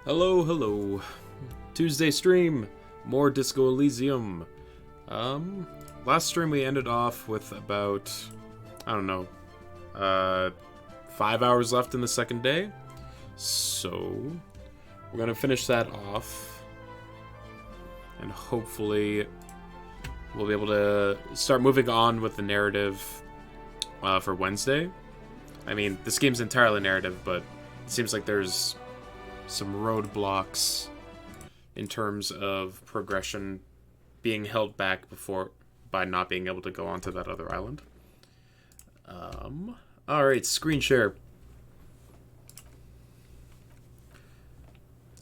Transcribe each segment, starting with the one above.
Hello, hello. Tuesday stream. More Disco Elysium. Last stream we ended off with about, I don't know, 5 hours left in the second day. So, we're gonna finish that off. And hopefully, we'll be able to start moving on with the narrative for Wednesday. I mean, this game's entirely narrative, but it seems like there's some roadblocks in terms of progression being held back by not being able to go onto that other island. Alright, screen share.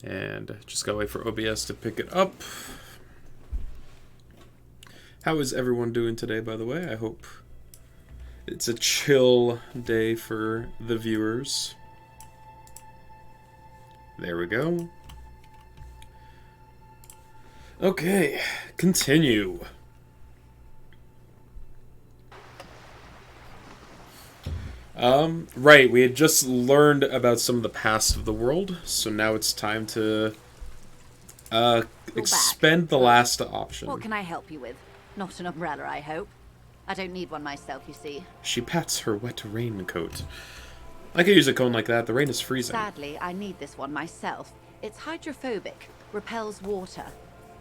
And just gotta wait for OBS to pick it up. How is everyone doing today, by the way? I hope it's a chill day for the viewers. There we go. Okay, continue. Right, we had just learned about some of the past of the world, so now it's time to expend the last option. What can I help you with? Not an umbrella, I hope. I don't need one myself, you see. She pats her wet raincoat. I could use a cone like that. The rain is freezing. Sadly, I need this one myself. It's hydrophobic, repels water,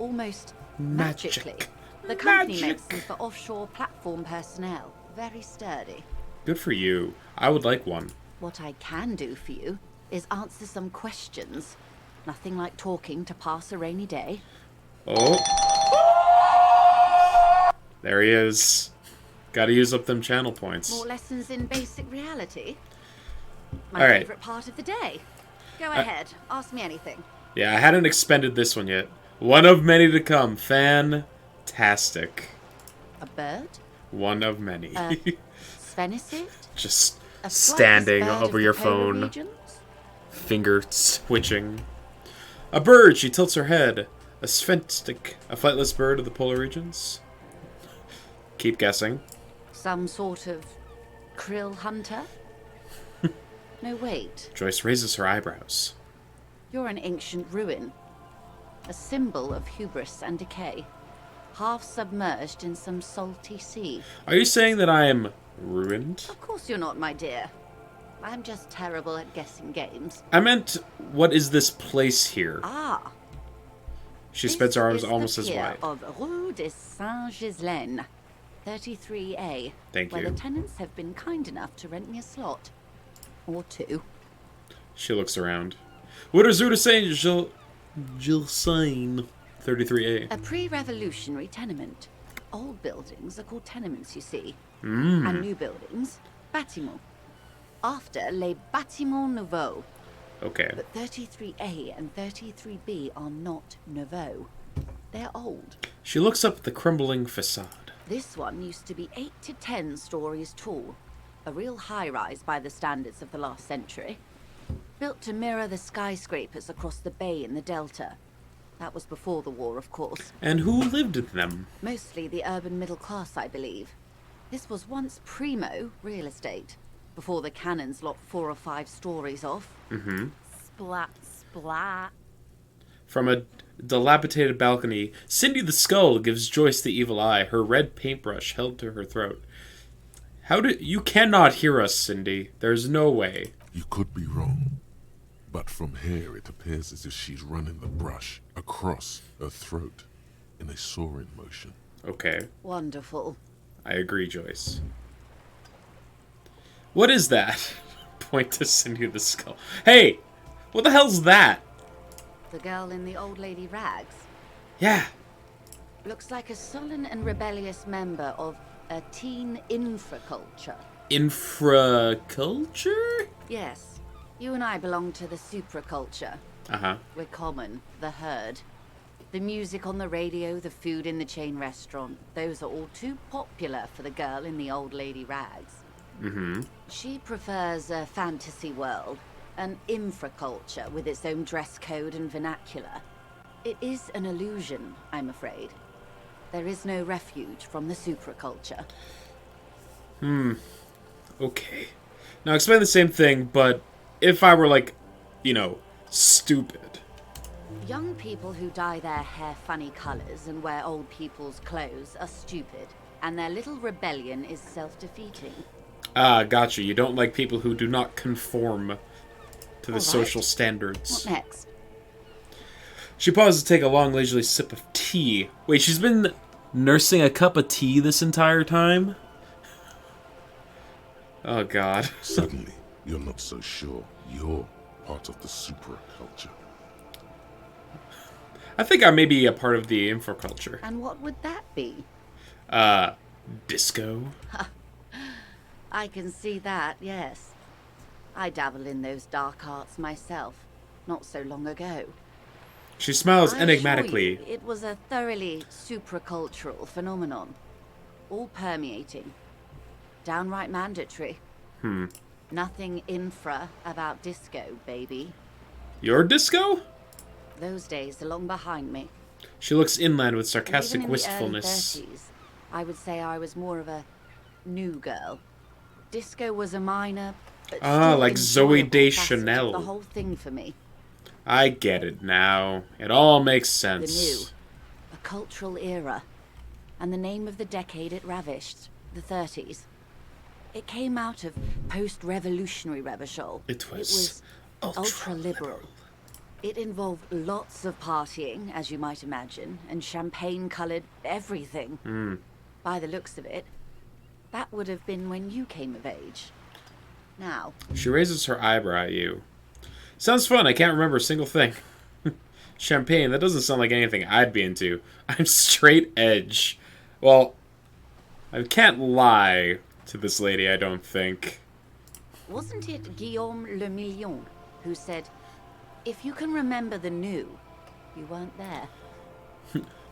almost magically. The company makes them for offshore platform personnel. Very sturdy. Good for you. I would like one. What I can do for you is answer some questions. Nothing like talking to pass a rainy day. Oh. There he is. Gotta use up them channel points. More lessons in basic reality. My All right. favorite part of the day. Go ahead. Ask me anything. Yeah, I hadn't expended this one yet. One of many to come. Fantastic. A bird? One of many. Sphenicid? Just A standing flightless bird over of your the polar phone. regions? Finger switching. A bird, she tilts her head. A sphentic, a flightless bird of the polar regions. Keep guessing. Some sort of krill hunter? No, wait. Joyce raises her eyebrows. You're an ancient ruin. A symbol of hubris and decay. Half submerged in some salty sea. Are you saying that I am ruined? Of course you're not, my dear. I'm just terrible at guessing games. I meant, what is this place here? Ah. She spreads her arms almost as pier wide. of Rue de Saint-Ghislain, 33A. Thank where you. the tenants have been kind enough to rent me a slot. Or two. She looks around. What is Rue de Saint-Ghislain? 33A. A pre-revolutionary tenement. Old buildings are called tenements, you see. And new buildings, bâtiments. After, les bâtiments nouveaux. Okay. But 33A and 33B are not nouveaux. They're old. She looks up at the crumbling facade. This one used to be 8 to 10 stories tall. A real high-rise by the standards of the last century. Built to mirror the skyscrapers across the bay in the Delta. That was before the war, of course. And who lived in them? Mostly the urban middle class, I believe. This was once primo real estate, before the cannons lopped 4 or 5 stories off. Splat, splat. From a dilapidated balcony, Cindy the Skull gives Joyce the evil eye, her red paintbrush held to her throat. You cannot hear us, Cindy. There's no way. You could be wrong. But from here, it appears as if she's running the brush across her throat in a soaring motion. Okay. Wonderful. I agree, Joyce. What is that? Point to Cindy the Skull. Hey! What the hell's that? The girl in the old lady rags. Yeah. Looks like a sullen and rebellious member of a teen infraculture. Infraculture? Yes. You and I belong to the supraculture. Uh-huh. We're common, the herd. The music on the radio, the food in the chain restaurant, those are all too popular for the girl in the old lady rags. She prefers a fantasy world, an infraculture with its own dress code and vernacular. It is an illusion, I'm afraid. There is no refuge from the supraculture. Okay. Now explain the same thing, but if I were like, stupid, Young people who dye their hair funny colors and wear old people's clothes are stupid, and their little rebellion is self-defeating. Ah, gotcha. You don't like people who do not conform to the All social right. standards. What next? She pauses to take a long, leisurely sip of tea. Wait, she's been nursing a cup of tea this entire time? Oh, God. Suddenly, you're not so sure you're part of the supraculture. I think I may be a part of the infoculture. And what would that be? Disco? I can see that, yes. I dabbled in those dark arts myself, not so long ago. She smiles I assure enigmatically. you, it was a thoroughly supracultural phenomenon. All permeating. Downright mandatory. Nothing infra about disco, baby. Your disco? Those days are long behind me. She looks inland with But sarcastic even in wistfulness. the early 30s, I would say I was more of a new girl. Disco was a minor, but still like Zooey enjoyable facet of Deschanel. the whole thing for me. I get it now. It all makes The sense. new, a cultural era, and the name of the decade it ravished, the 30s. It came out of post-revolutionary Rebachol. It was ultra-liberal. It involved lots of partying, as you might imagine, and champagne-colored everything. By the looks of it, that would have been when you came of age. Now, She raises her eyebrow at you. Sounds fun. I can't remember a single thing. Champagne, that doesn't sound like anything I'd be into. I'm straight edge. Well, I can't lie to this lady, I don't think. wasn't it Guillaume Le Million who said, if you can remember the new, you weren't there?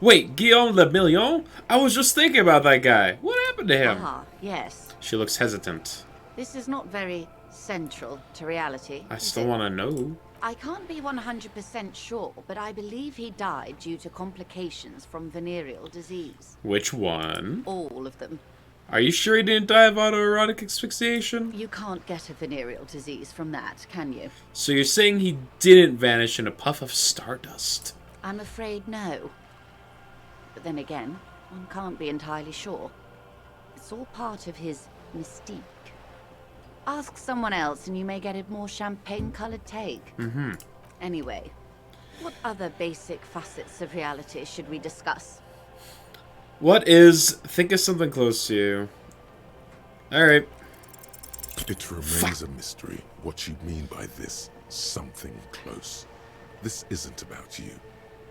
Wait, Guillaume Le Million? I was just thinking about that guy. What happened to him? Ah, yes. She looks hesitant. This is not very central to reality. I is still it? want to know. I can't be 100% sure, but I believe he died due to complications from venereal disease. Which one? All of them. Are you sure he didn't die of autoerotic asphyxiation? You can't get a venereal disease from that, can you? So you're saying he didn't vanish in a puff of stardust? I'm afraid no. But then again, one can't be entirely sure. It's all part of his mystique. Ask someone else and you may get a more champagne-colored take. Anyway, what other basic facets of reality should we discuss? What is... Think of something close to you. Alright. It remains a mystery what you mean by this something close. This isn't about you.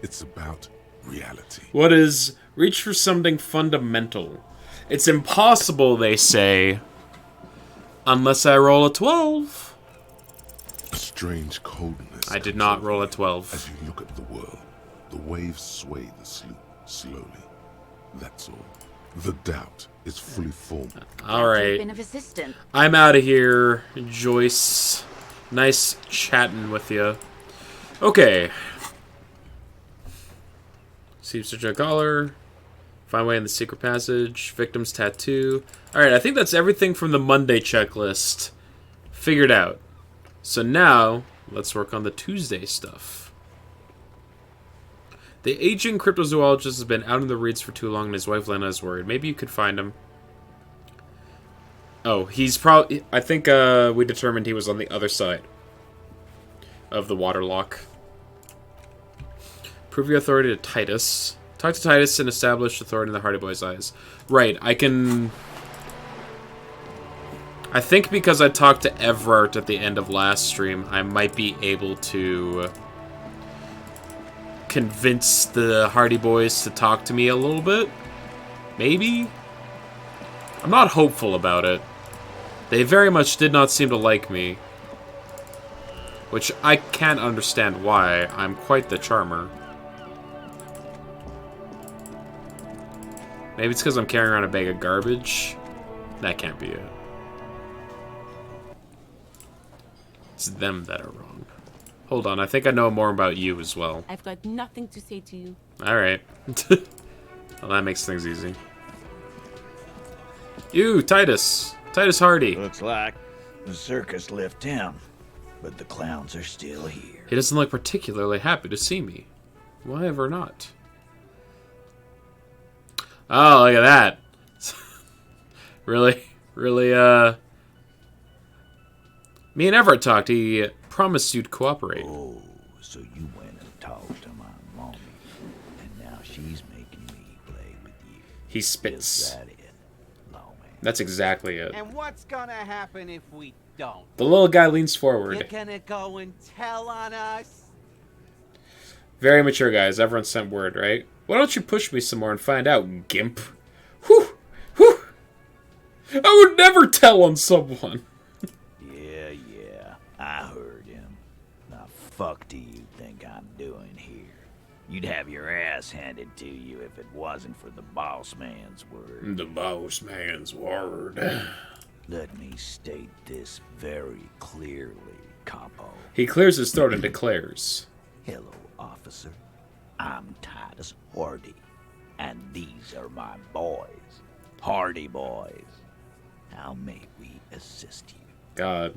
It's about reality. What is... Reach for something fundamental. It's impossible, they say. Unless I roll a 12. A strange coldness. I did comes not over roll a you 12. As you look at the world, the waves sway the sloop slowly. That's all. The doubt is fully formed. You've Alright. been of assistant. I'm out of here, Joyce. Nice chatting with you. Okay. See search a collar. Find way in the secret passage. Victim's tattoo. Alright, I think that's everything from the Monday checklist figured out. So now, let's work on the Tuesday stuff. The aging cryptozoologist has been out in the reeds for too long and his wife Lena is worried. Maybe you could find him. Oh, he's probably... I think we determined he was on the other side of the water lock. Prove your authority to Titus. Talk to Titus and establish authority in the Hardy Boy's eyes. Right, I can... I think because I talked to Everart at the end of last stream, I might be able to convince the Hardy Boys to talk to me a little bit. Maybe? I'm not hopeful about it. They very much did not seem to like me. Which I can't understand why. I'm quite the charmer. Maybe it's because I'm carrying around a bag of garbage. That can't be it. It's them that are wrong. Hold on, I think I know more about you as well. I've got nothing to say to you. Alright. Well, that makes things easy. You, Titus. Titus Hardy. Looks like the circus left town, but the clowns are still here. He doesn't look particularly happy to see me. Why ever not? Oh, look at that. Really, me and Everett talked. He promised you'd cooperate. Oh, so you went and talked to my mommy, and now she's making me play with you. He spits. Is that it, lawman? That's exactly it. And what's gonna happen if we don't? The little guy leans forward. You're gonna go and tell on us? Very mature guys. Everyone sent word, right? Why don't you push me some more and find out, gimp? Whew! Whew! I would never tell on someone. Yeah, I heard him. Now, fuck do you think I'm doing here? You'd have your ass handed to you if it wasn't for the boss man's word. The boss man's word. Let me state this very clearly, Capo. He clears his throat and declares. Hello, officer. I'm Titus Hardy, and these are my boys. Hardy boys. How may we assist you? God.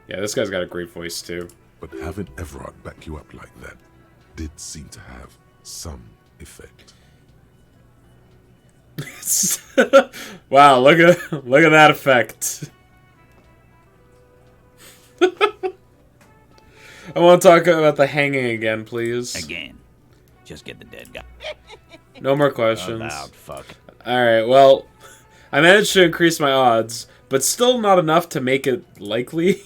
Yeah, this guy's got a great voice, too. But having Everard back you up like that did seem to have some effect. Wow, look at that effect. I want to talk about the hanging again, please. Again. Just get the dead guy. No more questions. About fuck. Alright, well, I managed to increase my odds, but still not enough to make it likely.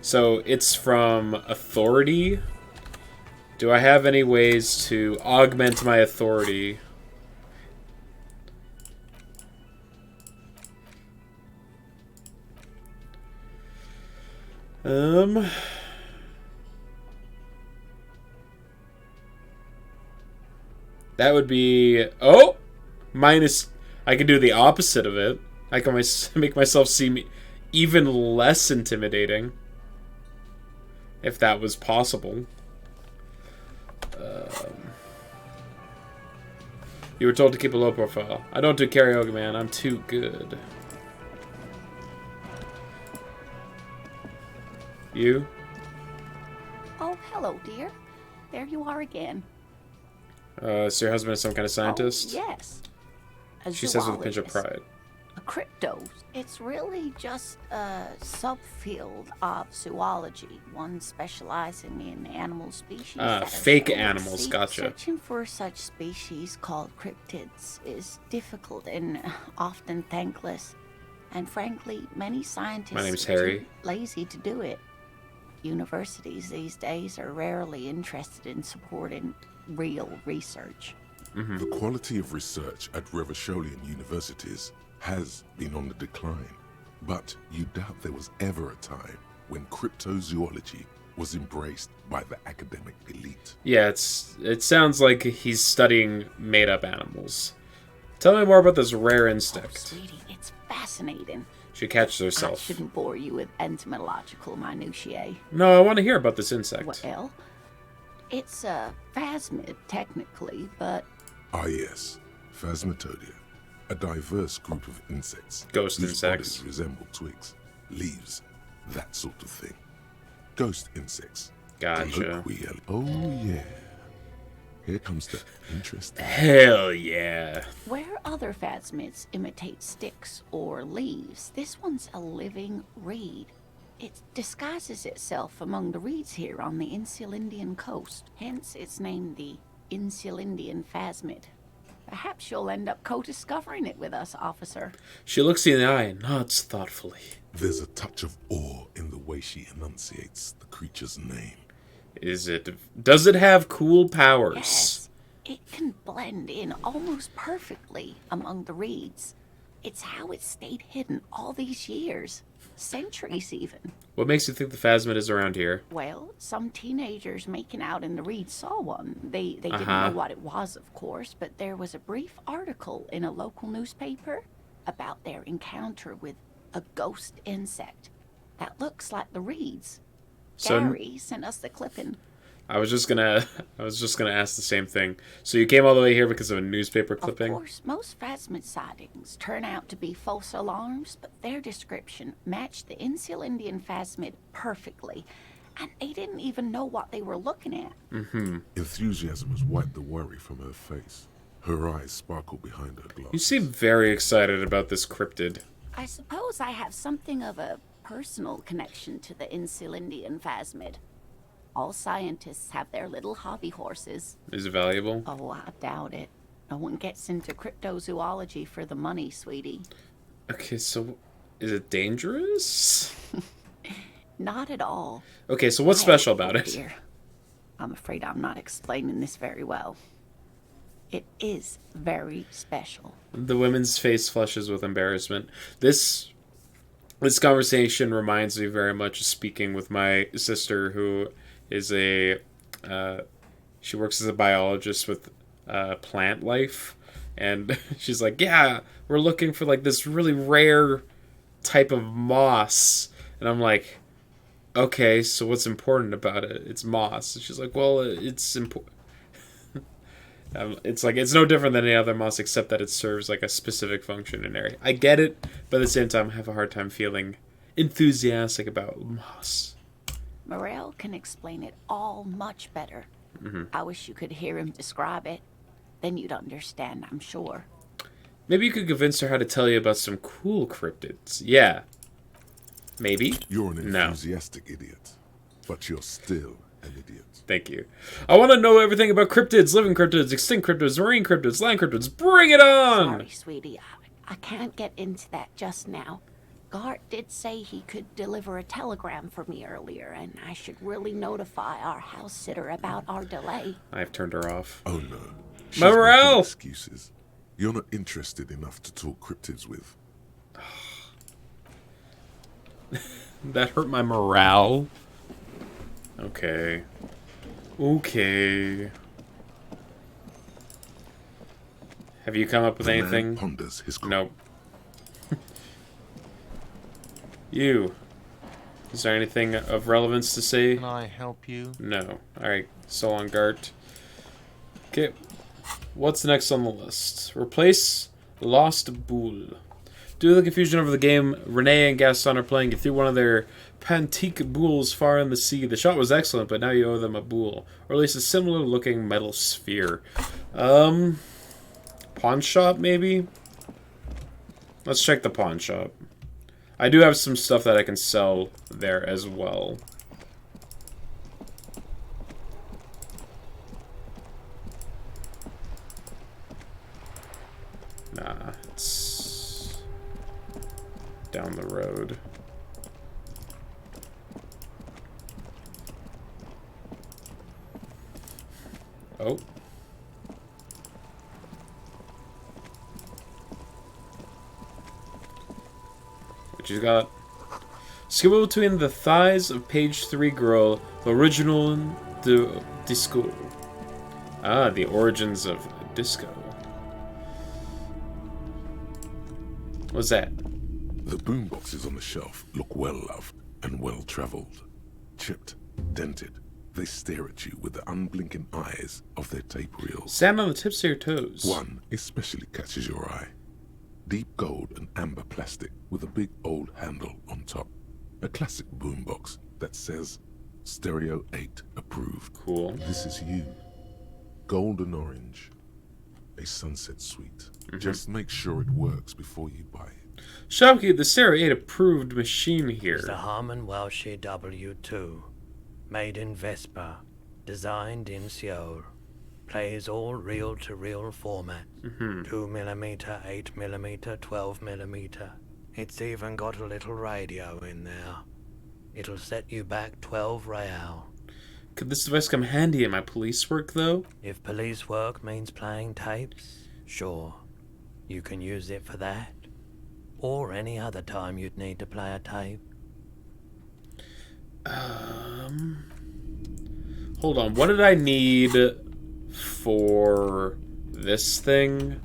So, it's from authority. Do I have any ways to augment my authority? That would be... Oh! Minus... I can do the opposite of it. I can make myself seem even less intimidating. If that was possible. You were told to keep a low profile. I don't do karaoke, man. I'm too good. You? Oh, hello, dear. There you are again. So your husband is some kind of scientist? Oh, yes. A She says with a pinch of zoologist. pride. A crypto. It's really just a subfield of zoology, one specializing in animal species. that are Fake shown at animals, sea. gotcha. Searching for such species called cryptids is difficult and often thankless. And frankly, many scientists My name's are too Harry. lazy to do it. Universities these days are rarely interested in supporting real research. The quality of research at Revacholian universities has been on the decline, but you doubt there was ever a time when cryptozoology was embraced by the academic elite. Yeah, it sounds like he's studying made-up animals. Tell me more about this rare Oh, insect. sweetie, it's fascinating. She catches I herself. shouldn't bore you with entomological minutiae. No, I want to hear about this insect. Well, it's a phasmid, technically, but Ah yes, Phasmatodea, a diverse group of insects. Ghost whose insects. bodies resemble twigs, leaves, that sort of thing. Ghost insects. Gotcha. Colloquially. Oh yeah. Here comes the interesting. Hell yeah. where other phasmids imitate sticks or leaves, this one's a living reed. It disguises itself among the reeds here on the Insulindian coast. Hence, it's named the Insulindian phasmid. Perhaps you'll end up co-discovering it with us, officer. She looks you in the eye and nods thoughtfully. There's a touch of awe in the way she enunciates the creature's name. Does it have cool powers? Yes, it can blend in almost perfectly among the reeds. It's how it stayed hidden all these years. Centuries, even. What makes you think the phasmid is around here? Well, some teenagers making out in the reeds saw one. They didn't Uh-huh. know what it was, of course, but there was a brief article in a local newspaper about their encounter with a ghost insect that looks like the reeds. So- Gary sent us the clipping. I was just gonna ask the same thing. So you came all the way here because of a newspaper clipping? Of course, most phasmid sightings turn out to be false alarms, but their description matched the Insulindian phasmid perfectly. And they didn't even know what they were looking at. Enthusiasm has wiped the worry from her face. Her eyes sparkle behind her You glasses. seem very excited about this cryptid. I suppose I have something of a personal connection to the Insulindian phasmid. All scientists have their little hobby horses. Is it valuable? Oh, I doubt it. No one gets into cryptozoology for the money, sweetie. Okay, so is it dangerous? Not at all. Okay, so what's special about it? Dear. I'm afraid I'm not explaining this very well. It is very special. The woman's face flushes with embarrassment. This conversation reminds me very much of speaking with my sister, who is she works as a biologist with plant life, and she's like, yeah, we're looking for like this really rare type of moss, and I'm like, okay, so what's important about it? It's moss. And she's like, well, it's important. It's like, it's no different than any other moss except that it serves like a specific function in area. I get it, but at the same time I have a hard time feeling enthusiastic about moss. Morel can explain it all much better. I wish you could hear him describe it. Then you'd understand, I'm sure. Maybe you could convince her how to tell you about some cool cryptids. Yeah. Maybe? You're an No. enthusiastic idiot, but you're still an idiot. Thank you. I want to know everything about cryptids, living cryptids, extinct cryptids, marine cryptids, land cryptids. Bring it on! Sorry, sweetie. I can't get into that just now. Gart did say he could deliver a telegram for me earlier, and I should really notify our house sitter about our delay. I've turned her off. Oh no. She's Morel! making excuses. You're not interested enough to talk cryptids with. That hurt my morale. Okay. Okay. Have you come up with The man anything? ponders his Nope. You. Is there anything of relevance to say? Can I help you? No. Alright, so long, Gart. Okay. What's next on the list? Replace Lost Boule. Due to the confusion over the game, Renee and Gaston are playing you through one of their Pantique boules far in the sea. The shot was excellent, but now you owe them a boule. Or at least a similar looking metal sphere. Pawn shop, maybe? Let's check the pawn shop. I do have some stuff that I can sell there as well. Nah, it's down the road. Oh. What you got? Scribble between the thighs of page 3 girl, the original disco. Ah, the origins of disco. What's that? The boomboxes on the shelf look well-loved and well-traveled. Chipped, dented, they stare at you with the unblinking eyes of their tape reels. Stand on the tips of your toes. One especially catches your eye. Deep gold and amber plastic with a big old handle on top. A classic boombox that says Stereo 8 approved. Cool. This is you. Golden orange. A sunset suite. Just make sure it works before you buy it. Shopkeep, the Stereo 8 approved machine here. It's the Harman Welsh W2, made in Vespa, designed in Seoul. Plays all reel-to-reel formats. 2mm, 8mm, 12mm. It's even got a little radio in there. It'll set you back 12 real. Could this device come handy in my police work, though? If police work means playing tapes, sure. You can use it for that. Or any other time you'd need to play a tape. Hold on. What did I need for this thing?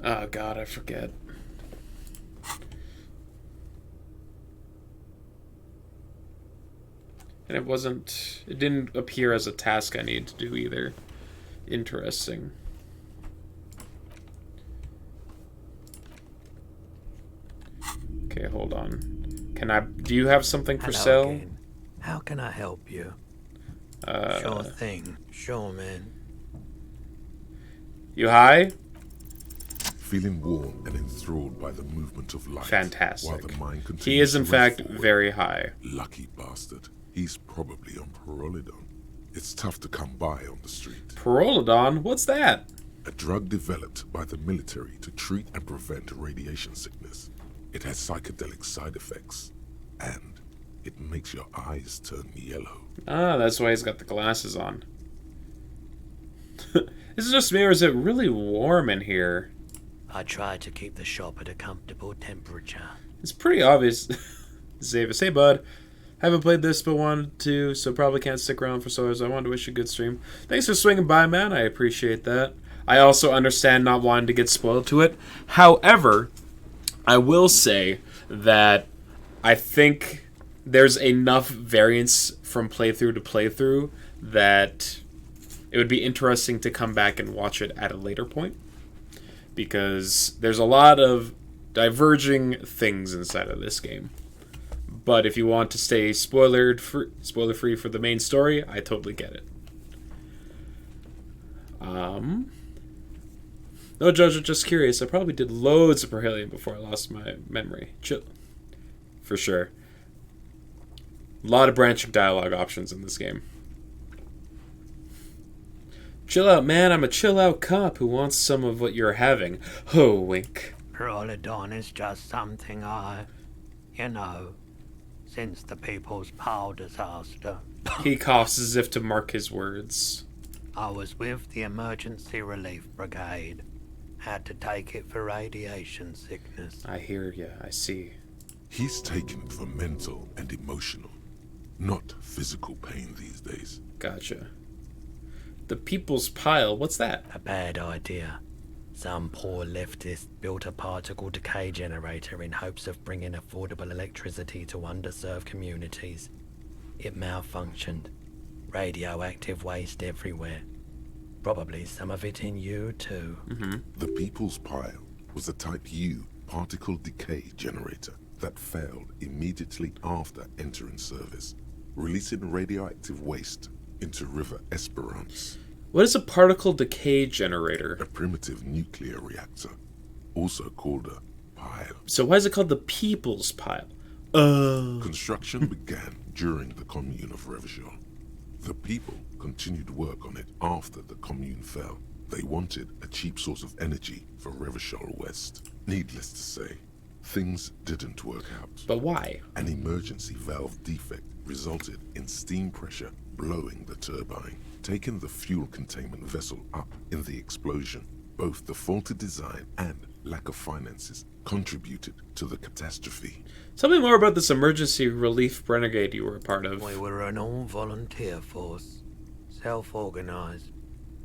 Oh, God, I forget. And it didn't appear as a task I need to do either. Interesting. Okay, hold on. Do you have something for Hello sale? again. How can I help you? Sure thing. Sure, man. You high? Feeling warm and enthralled by the movement of light. Fantastic. While the mind continues He is in to run fact forward. very high. Lucky bastard. He's probably on Parolidon. It's tough to come by on the street. Parolidon? What's that? A drug developed by the military to treat and prevent radiation sickness. It has psychedelic side effects, and it makes your eyes turn yellow. Ah, that's why he's got the glasses on. Is it just me or is it really warm in here? I try to keep the shop at a comfortable temperature. It's pretty obvious. Zavis, hey bud. Haven't played this but wanted to, so probably can't stick around for so I wanted to wish you a good stream. Thanks for swinging by, man. I appreciate that. I also understand not wanting to get spoiled to it. However, I will say that I think there's enough variance from playthrough to playthrough that it would be interesting to come back and watch it at a later point. Because there's a lot of diverging things inside of this game. But if you want to stay spoiler-free for the main story, I totally get it. No, Jojo, just curious. I probably did loads of Parhelion before I lost my memory. Chill. For sure. A lot of branching dialogue options in this game. Chill out, man. I'm a chill-out cop who wants some of what you're having. Ho, wink. Parolidon is just something since the People's Pile disaster. He coughs as if to mark his words. I was with the Emergency Relief Brigade. Had to take it for radiation sickness. I hear ya. I see. He's taken it for mental and emotional, not physical pain these days. Gotcha. The People's Pile, what's that? A bad idea. Some poor leftist built a particle decay generator in hopes of bringing affordable electricity to underserved communities. It malfunctioned. Radioactive waste everywhere. Probably some of it in you too. The People's Pile was a Type U particle decay generator that failed immediately after entering service, releasing radioactive waste into River Esperance. What is a particle decay generator? A primitive nuclear reactor, also called a pile. So why is it called the People's Pile? Construction began during the Commune of Revachol. The people continued work on it after the Commune fell. They wanted a cheap source of energy for Revachol West. Needless to say, things didn't work out. But why? An emergency valve defect resulted in steam pressure blowing the turbine, taking the fuel containment vessel up in the explosion. Both the faulty design and lack of finances contributed to the catastrophe. Tell me more about this emergency relief renegade you were a part of. We were an all-volunteer force, self-organized.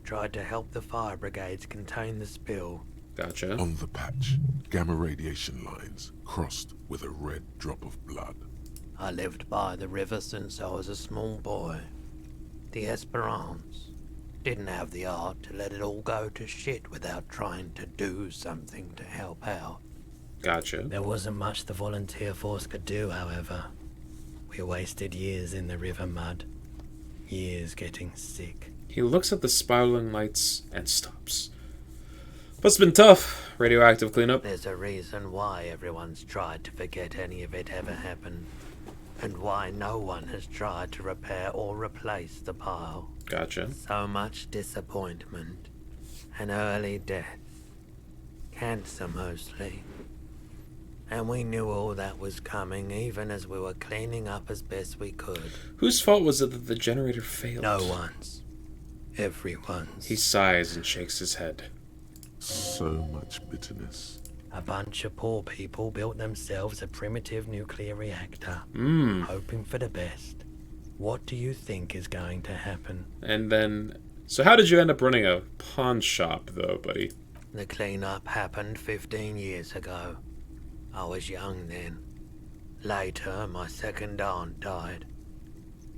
Tried to help the fire brigades contain the spill. Gotcha. On the patch, gamma radiation lines crossed with a red drop of blood. I lived by the river since I was a small boy. The Esperance. Didn't have the art to let it all go to shit without trying to do something to help out. Gotcha. There wasn't much the volunteer force could do, however. We wasted years in the river mud. Years getting sick. He looks at the spiraling lights and stops. But it's been tough. Radioactive cleanup. There's a reason why everyone's tried to forget any of it ever happened. And why no one has tried to repair or replace the pile. Gotcha. So much disappointment. An early death. Cancer mostly. And we knew all that was coming even as we were cleaning up as best we could. Whose fault was it that the generator failed? No one's. Everyone's. He sighs and shakes his head. So much bitterness. A bunch of poor people built themselves a primitive nuclear reactor, hoping for the best. What do you think is going to happen? And then... So how did you end up running a pawn shop, though, buddy? The cleanup happened 15 years ago. I was young then. Later, my second aunt died.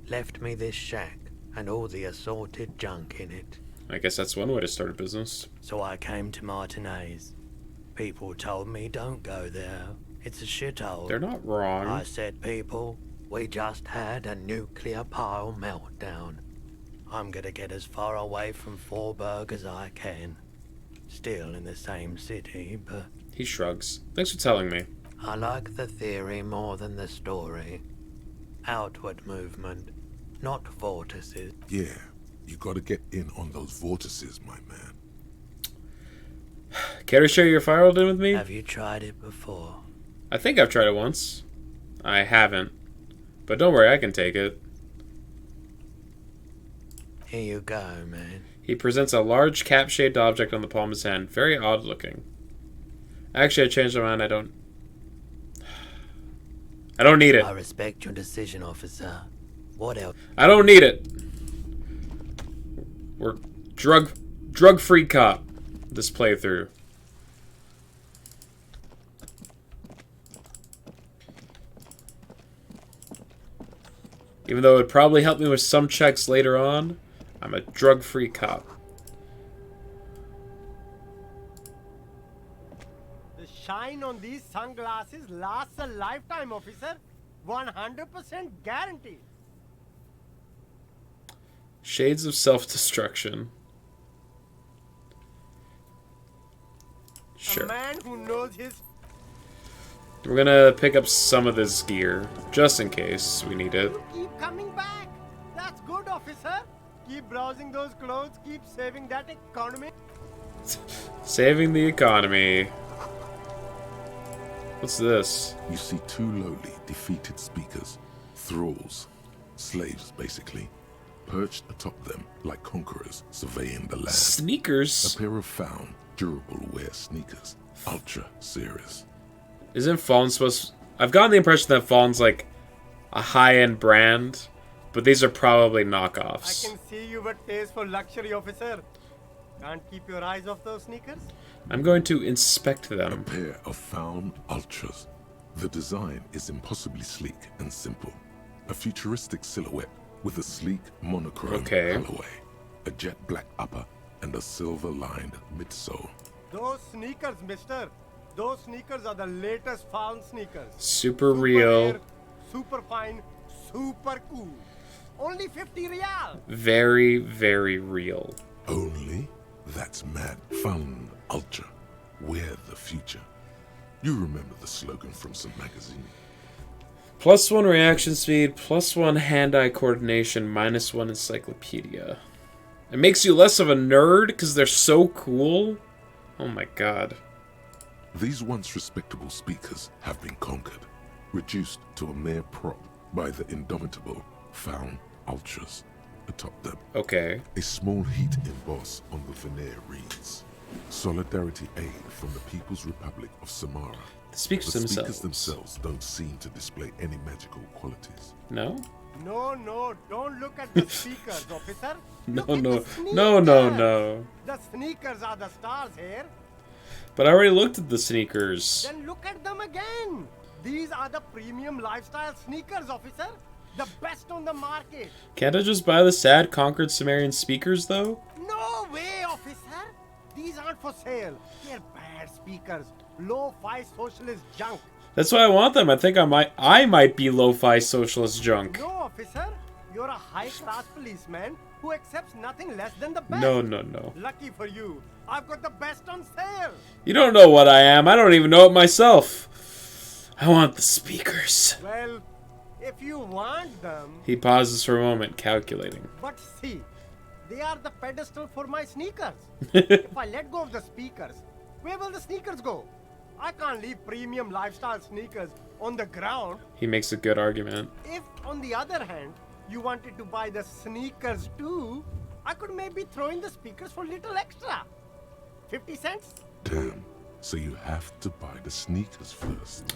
Left me this shack and all the assorted junk in it. I guess that's one way to start a business. So I came to Martinez. People told me don't go there. It's a shithole. They're not wrong. I said, people, we just had a nuclear pile meltdown. I'm gonna get as far away from Forburg as I can. Still in the same city, but He shrugs. Thanks for telling me. I like the theory more than the story. Outward movement, not vortices. Yeah, you gotta get in on those vortices, my man. Care to share your firewall in with me? Have you tried it before? I think I've tried it once. I haven't. But don't worry, I can take it. Here you go, man. He presents a large cap-shaped object on the palm of his hand. Very odd looking. Actually, I changed my mind. I don't need it. I respect your decision, officer. What else? I don't need it. We're drug-free cop this playthrough. Even though it would probably help me with some checks later on, I'm a drug-free cop. The shine on these sunglasses lasts a lifetime, officer. 100% guaranteed. Shades of self-destruction. A Sure. man who knows his... We're gonna pick up some of this gear, just in case we need it. You keep coming back. That's good, officer. Keep browsing those clothes. Keep saving that economy. Saving the economy. What's this? You see two lowly, defeated speakers, thralls, slaves basically, perched atop them like conquerors surveying the land. Sneakers? A pair of found, durable wear sneakers, ultra serious. Isn't Fallen supposed... I've gotten the impression that Fallen's like a high-end brand, but these are probably I knockoffs. can see you've a taste for luxury, officer. Can't keep your eyes off those sneakers? I'm going to inspect A them. pair of found ultras. The design is impossibly sleek and simple. A futuristic silhouette with a sleek monochrome Okay. colorway, a jet black upper, and a silver-lined midsole. Those sneakers, mister. Those sneakers are the latest found sneakers. Super real. rare, super fine, super cool. Only 50 real. Very, very real. Only? That's mad. Found ultra. We're the future. You remember the slogan from some magazine. +1 reaction speed, +1 hand-eye coordination, -1 encyclopedia. It makes you less of a nerd because they're so cool. Oh my god. These once respectable speakers have been conquered, reduced to a mere prop by the indomitable found ultras atop them. Okay. A small heat emboss on the veneer reads, Solidarity aid from the People's Republic of Samara. The speakers The speakers themselves. themselves don't seem to display any magical qualities. No? No, don't look at the speakers, officer. No, Look at no. the No, no, sneakers. no. The sneakers are the stars here. But I already looked at the sneakers. Then look at them again. These are the premium lifestyle sneakers, officer. The best on the market. Can't I just buy the sad conquered Sumerian speakers, though? No way, officer. These aren't for sale. They're bad speakers. Low-fi socialist junk. That's why I want them. I think I might be lo-fi socialist junk. No, officer. You're a high-class policeman who accepts nothing less than the best. No, no, no. Lucky for you, I've got the best on sale. You don't know what I am. I don't even know it myself. I want the speakers. Well, if you want them, He pauses for a moment, calculating. but see, they are the pedestal for my sneakers. If I let go of the speakers, where will the sneakers go? I can't leave premium lifestyle sneakers on the ground. He makes a good argument. If, on the other hand, you wanted to buy the sneakers too, I could maybe throw in the speakers for little extra. 50 cents? Damn. So you have to buy the sneakers first.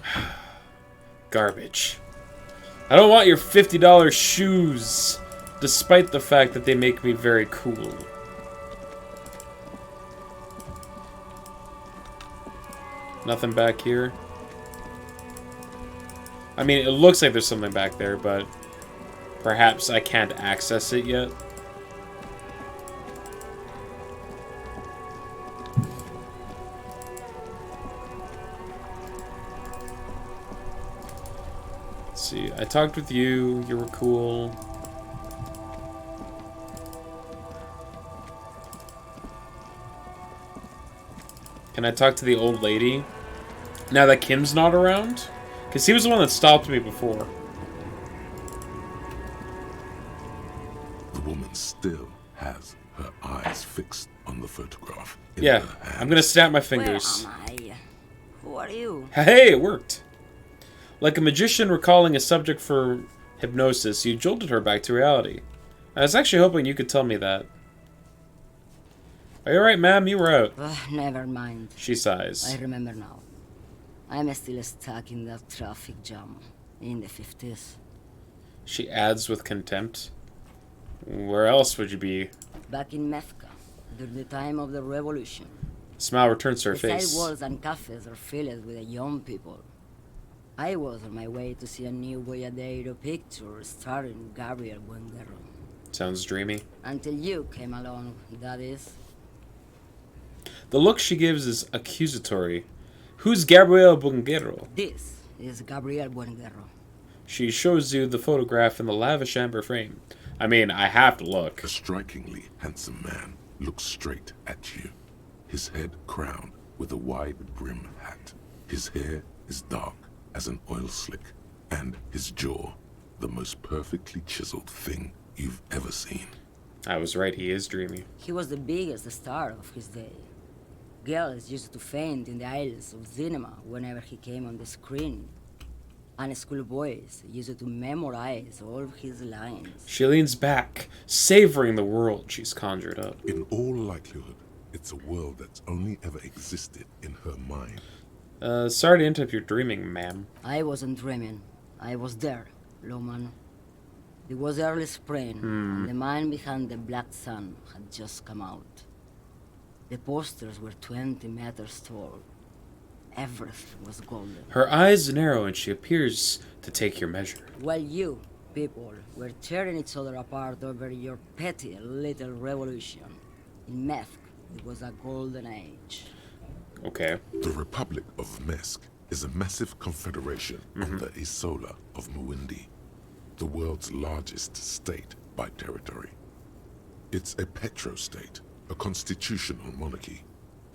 Garbage. I don't want your $50 shoes, despite the fact that they make me very cool. Nothing back here. I mean, it looks like there's something back there, but perhaps I can't access it yet. Let's see. I talked with you. You were cool. Can I talk to the old lady? Now that Kim's not around? Because he was the one that stopped me before. The woman still has her eyes fixed on the photograph. Yeah, I'm gonna snap my fingers. Where am I? Who are you? Hey, it worked. Like a magician recalling a subject for hypnosis, you jolted her back to reality. I was actually hoping you could tell me that. Are you alright, ma'am? You were out. Never mind. She sighs. I remember now. I'm still stuck in that traffic jam in the 50s. She adds with contempt. Where else would you be? Back in Mecca, during the time of the revolution. A smile returns to her The face. sidewalks and cafes are filled with young people. I was on my way to see a new Boyadero picture starring Gabriel Buenguerro. Sounds dreamy. Until you came along, that is. The look she gives is accusatory. Who's Gabriel Buenguerro? This is Gabriel Buenguerro. She shows you the photograph in the lavish amber frame. I mean, I have to look. A strikingly handsome man looks straight at you. His head crowned with a wide brim hat. His hair is dark as an oil slick, and his jaw the most perfectly chiseled thing you've ever seen. I was right, he is dreamy. He was the biggest star of his day. Girls used to faint in the aisles of cinema whenever he came on the screen. And schoolboys used to memorize all of his lines. She leans back, savoring the world she's conjured up. In all likelihood, it's a world that's only ever existed in her mind. Sorry to interrupt your dreaming, ma'am. I wasn't dreaming. I was there, Loman. It was early spring, and the man behind the black sun had just come out. The posters were 20 meters tall. Everything was golden. Her eyes narrow and she appears to take your measure. While you, people, were tearing each other apart over your petty little revolution, in Meth, it was a golden age. Okay. The Republic of Mesk is a massive confederation on the Isola of Muindi, the world's largest state by territory. It's a petrostate, a constitutional monarchy,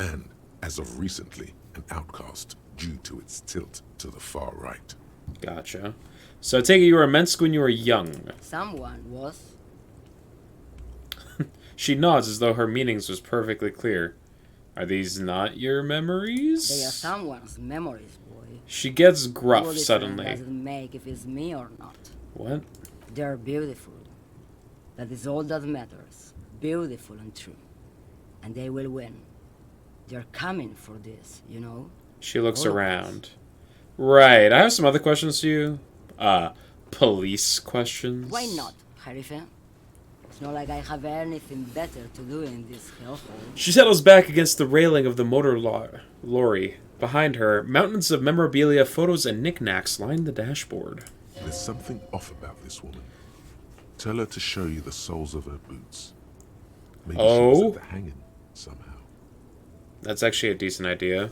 and, as of recently, an outcast due to its tilt to the far right. Gotcha. So I take it you were a Mensk when you were young. Someone was. She nods as though her meanings was perfectly clear. Are these not your memories? They are someone's memories, boy. She gets gruff What difference suddenly. does it make if it's me or not? What? They're beautiful. That is all that matters. Beautiful and true. And they will win. They're coming for this, you know? She looks All of around. Right. I have some other questions to you. Police questions. Why not, Harife? It's not like I have anything better to do in this hellhole. She settles back against the railing of the motor lorry. Behind her, mountains of memorabilia, photos, and knickknacks line the dashboard. There's something off about this woman. Tell her to show you the soles of her boots. Maybe she was at the hanging somehow. That's actually a decent idea.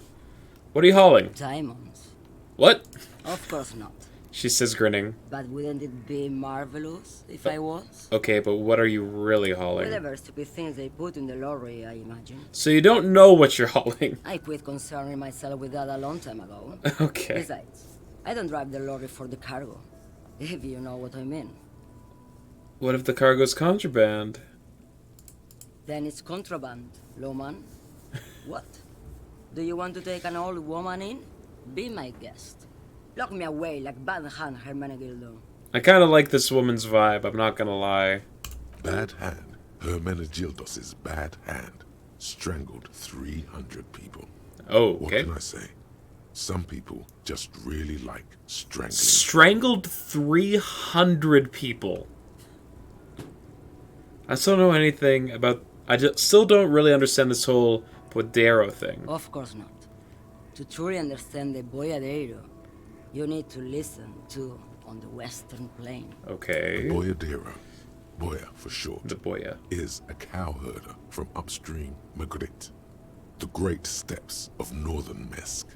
What are you hauling? Diamonds. What? Of course not. She says, grinning. But wouldn't it be marvelous if I was? Okay, but what are you really hauling? Whatever stupid things they put in the lorry, I imagine. So you don't know what you're hauling. I quit concerning myself with that a long time ago. Okay. Besides, I don't drive the lorry for the cargo, if you know what I mean. What if the cargo's contraband? Then it's contraband, Loman. What? Do you want to take an old woman in? Be my guest. Lock me away like Bad Hand Hermenegildo. I kind of like this woman's vibe, I'm not gonna lie. Bad Hand, Hermenegildos's bad hand, strangled 300 people. Oh, What okay. can I say? Some people just really like strangling. Strangled 300 people. I still don't know anything about... still don't really understand this whole Podero thing. Of course not. To truly understand the Boyadero, you need to listen to on the Western Plain. Okay. Boyadero, Boya for short, The Boya. is a cowherder from upstream Magritte, the great steppes of northern Mesk.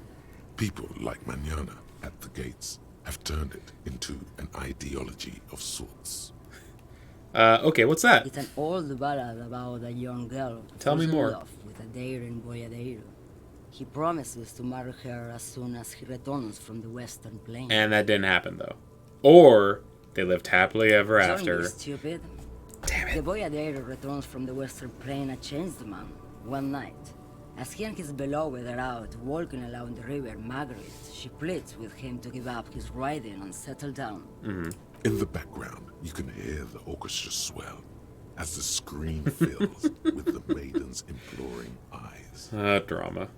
People like Manana at the gates have turned it into an ideology of sorts. Okay, what's that? It's an old ballad about a young girl Tell me who's in more. love with a daring boyadero. He promises to marry her as soon as he returns from the Western Plain. And that didn't happen, though. Or they lived happily ever Don't after. be stupid. Damn it. The boyadero returns from the Western Plain a changed man one night. As he and his beloved are out walking along the river Margaret, she pleads with him to give up his riding and settle down. In the background, you can hear the orchestra swell as the screen fills with the maiden's imploring eyes. Drama.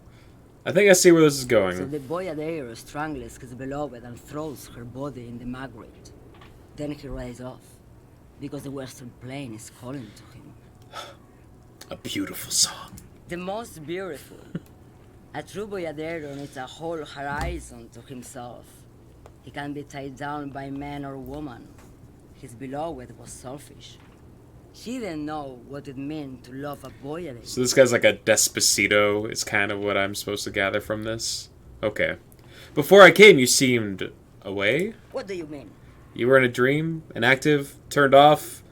I think I see where this is So going. the boyadero strangles his beloved and throws her body in the Margaret. Then he rides off, because the Western Plain is calling to him. A beautiful song. The most beautiful. A true boyadero needs a whole horizon to himself. He can be tied down by man or woman. His beloved was selfish. She didn't know what it meant to love a boyadero. So this guy's like a Despacito, is kind of what I'm supposed to gather from this. Okay. Before I came, you seemed away? What do you mean? You were in a dream? Inactive? Turned off?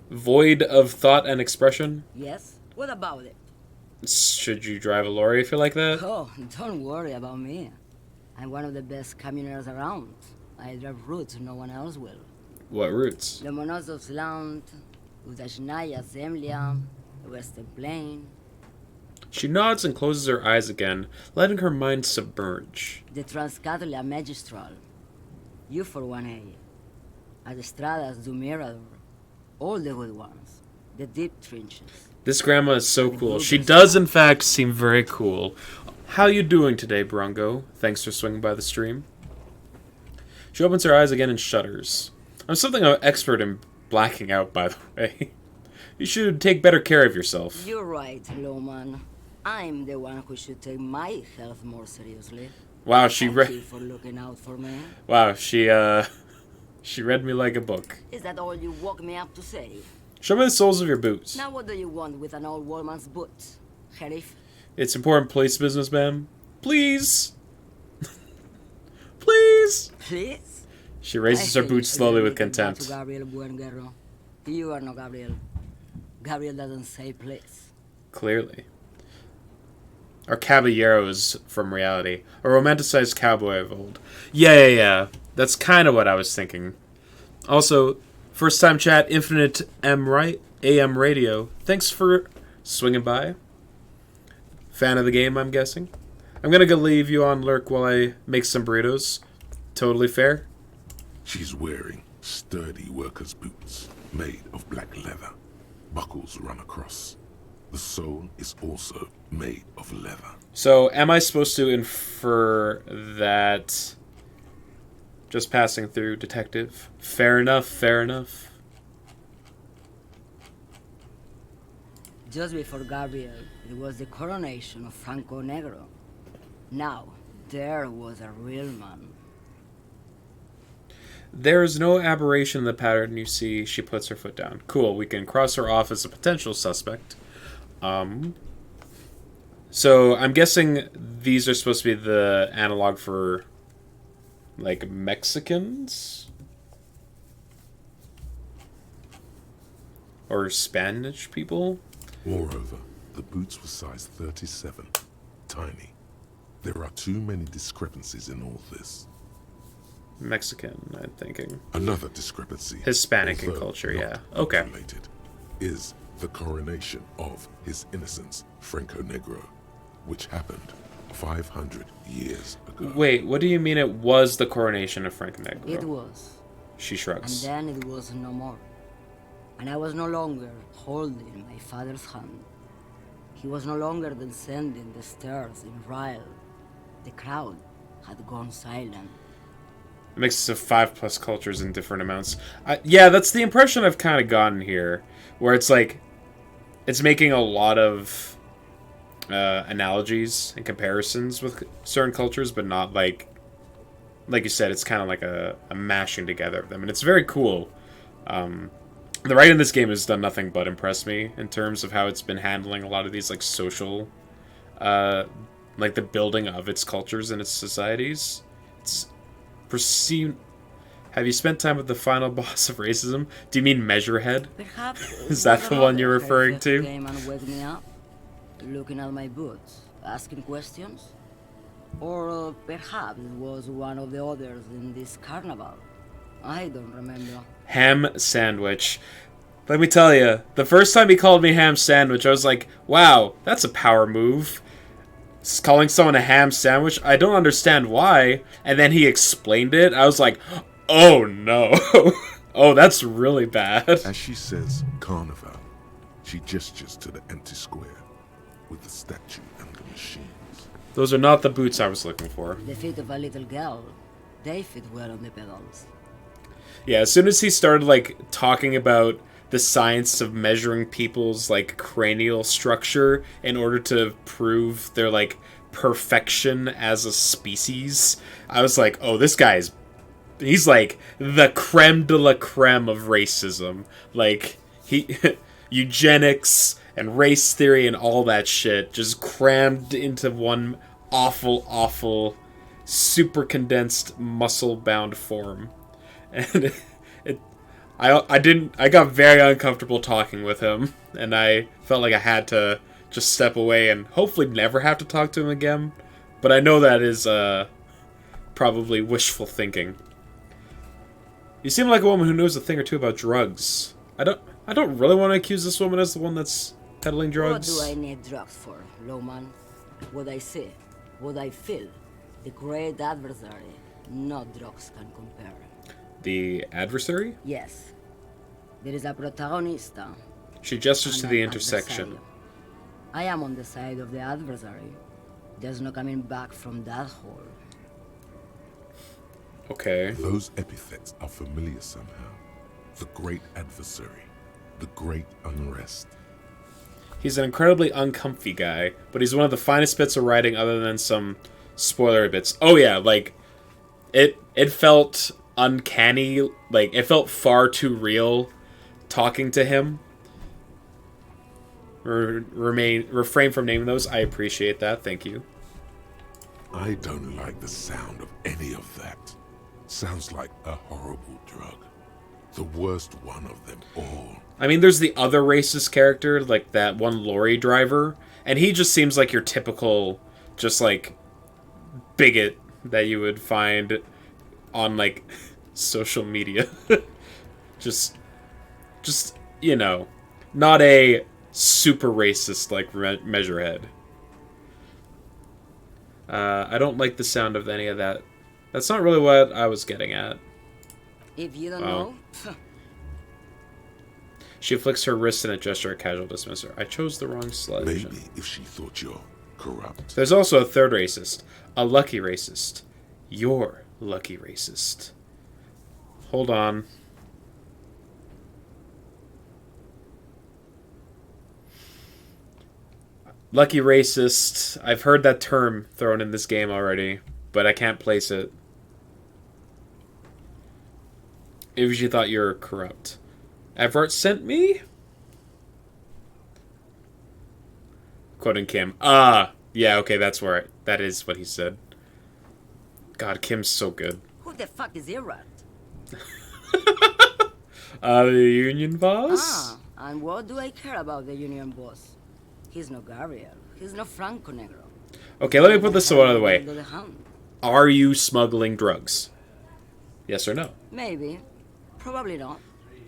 Void of thought and expression? Yes? What about it? Should you drive a lorry if you're like that? Oh, don't worry about me. I'm one of the best camioners around. I drive routes no one else will. What routes? Lomonosov's Land, Udashnaya Zemlya, the Western Plain, She nods and closes her eyes again, letting her mind submerge. the Transcatolia Magistral. You for 1A. Adestradas du Mirador. All the good ones. The deep trenches. This grandma is so cool. She does, in fact, seem very cool. How you doing today, Bronco? Thanks for swinging by the stream. She opens her eyes again and shudders. I'm something of an expert in blacking out, by the way. You should take better care of yourself. You're right, Lowman. I'm the one who should take my health more seriously. Wow, Thank you for looking out for me. Wow, she read me like a book. Is that all you woke me up to say? Show me the soles of your boots. Now what do you want with an old woman's boots, Sheriff? It's important police business, ma'am. Please. Please. Please? She raises I her think you boots should slowly with admit that contempt. to Gabriel Buenguerro. You are not Gabriel. Gabriel doesn't say please. Clearly. Our caballeros from reality. A romanticized cowboy of old. Yeah. That's kind of what I was thinking. Also, first time chat, Infinite AM Radio. Thanks for swinging by. Fan of the game, I'm guessing. I'm gonna go leave you on lurk while I make some burritos. Totally fair. She's wearing sturdy worker's boots made of black leather. Buckles run across. The sole is also made of leather. So, am I supposed to infer that just passing through, detective? Fair enough. Just before Gabriel, it was the coronation of Franco Negro. Now, there was a real man. There is no aberration in the pattern you see. She puts her foot down. Cool, we can cross her off as a potential suspect. So I'm guessing these are supposed to be the analog for, like, Mexicans? Or Spanish people? Moreover, the boots were size 37. Tiny. There are too many discrepancies in all this. Mexican, I'm thinking. Another discrepancy, Hispanic in although culture, not yeah. Okay. related, is the coronation of His Innocence, Franco Negro, which happened 500 years ago. Wait, what do you mean it was the coronation of Franco Negro? It was. She And shrugs. then it was no more. And I was no longer holding my father's hand. He was no longer descending the stairs in Ryle. The crowd had gone silent. A mix of 5+ cultures in different amounts. Yeah, that's the impression I've kind of gotten here, where it's like, it's making a lot of analogies and comparisons with certain cultures, but not like you said, it's kind of like a mashing together of them, and it's very cool. The writing in this game has done nothing but impress me in terms of how it's been handling a lot of these like social, like the building of its cultures and its societies. It's Have you spent time with the final boss of racism? Do you mean Measurehead? Perhaps Is that the one you're referring to? Came and woke me up, looking at my boots, asking questions, or perhaps it was one of the others in this carnival. I don't remember. Ham sandwich. Let me tell you, the first time he called me ham sandwich, I was like, wow, that's a power move. Calling someone a ham sandwich, I don't understand why. And then he explained it. I was like, oh no. Oh, that's really bad. As she says carnival, she gestures to the empty square with the statue and the machines. Those are not the boots I was looking for. The feet of a little girl, they fit well on the pedals. Yeah, as soon as he started, like, talking about the science of measuring people's, like, cranial structure in order to prove their, like, perfection as a species, I was like, oh, this guy's... He's, like, the creme de la creme of racism. Like, he... eugenics and race theory and all that shit just crammed into one awful, super condensed, muscle-bound form. And I got very uncomfortable talking with him, and I felt like I had to just step away and hopefully never have to talk to him again. But I know that is probably wishful thinking. You seem like a woman who knows a thing or two about drugs. I don't really want to accuse this woman as the one that's peddling drugs. What do I need drugs for, Lowman? What I see, what I feel, the great adversary, no drugs can compare. The adversary? Yes. There is a protagonista. She gestures to and the an intersection. adversario. I am on the side of the adversary. There's no coming back from that hole. Okay. Those epithets are familiar somehow. The great adversary. The great unrest. He's an incredibly uncomfy guy, but he's one of the finest bits of writing other than some spoiler bits. Oh yeah, like, it felt uncanny, like, it felt far too real talking to him. Refrain from naming those. I appreciate that, thank you. I don't like the sound of any of that. Sounds like a horrible drug. The worst one of them all. I mean, there's the other racist character, like that one lorry driver, and he just seems like your typical, just like, bigot that you would find on, like, social media. just, you know, not a super racist like Measurehead. I don't like the sound of any of that. That's not really what I was getting at. If you don't know... She flicks her wrist in a gesture of casual dismissal. I chose the wrong sledge. Maybe if she thought you're corrupt. There's also a third racist. A lucky racist. You're lucky racist. Hold on. Lucky racist. I've heard that term thrown in this game already, but I can't place it. If you thought you're corrupt. Everett sent me? Quoting Kim. Yeah, okay, that is what he said. God, Kim's so good. Who the fuck is Everett? The union boss? And what do I care about the union boss? He's no Gabriel. He's no Franco Negro. Okay, let me put this one other way. Are you smuggling drugs? Yes or no? Maybe. Probably not.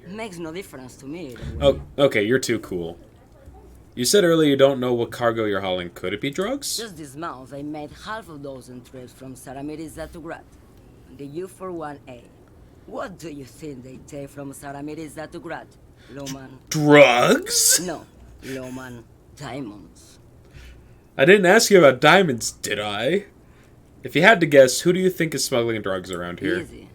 Makes no difference to me. Oh, okay, you're too cool. You said earlier you don't know what cargo you're hauling. Could it be drugs? Just this month, I made half a dozen trips from Saramiris to Grat. The U41A. What do you think they take from Saramiris to Grat, Loman? Drugs? No, Loman. Diamonds. I didn't ask you about diamonds, did I? If you had to guess, who do you think is smuggling drugs around here? Easy.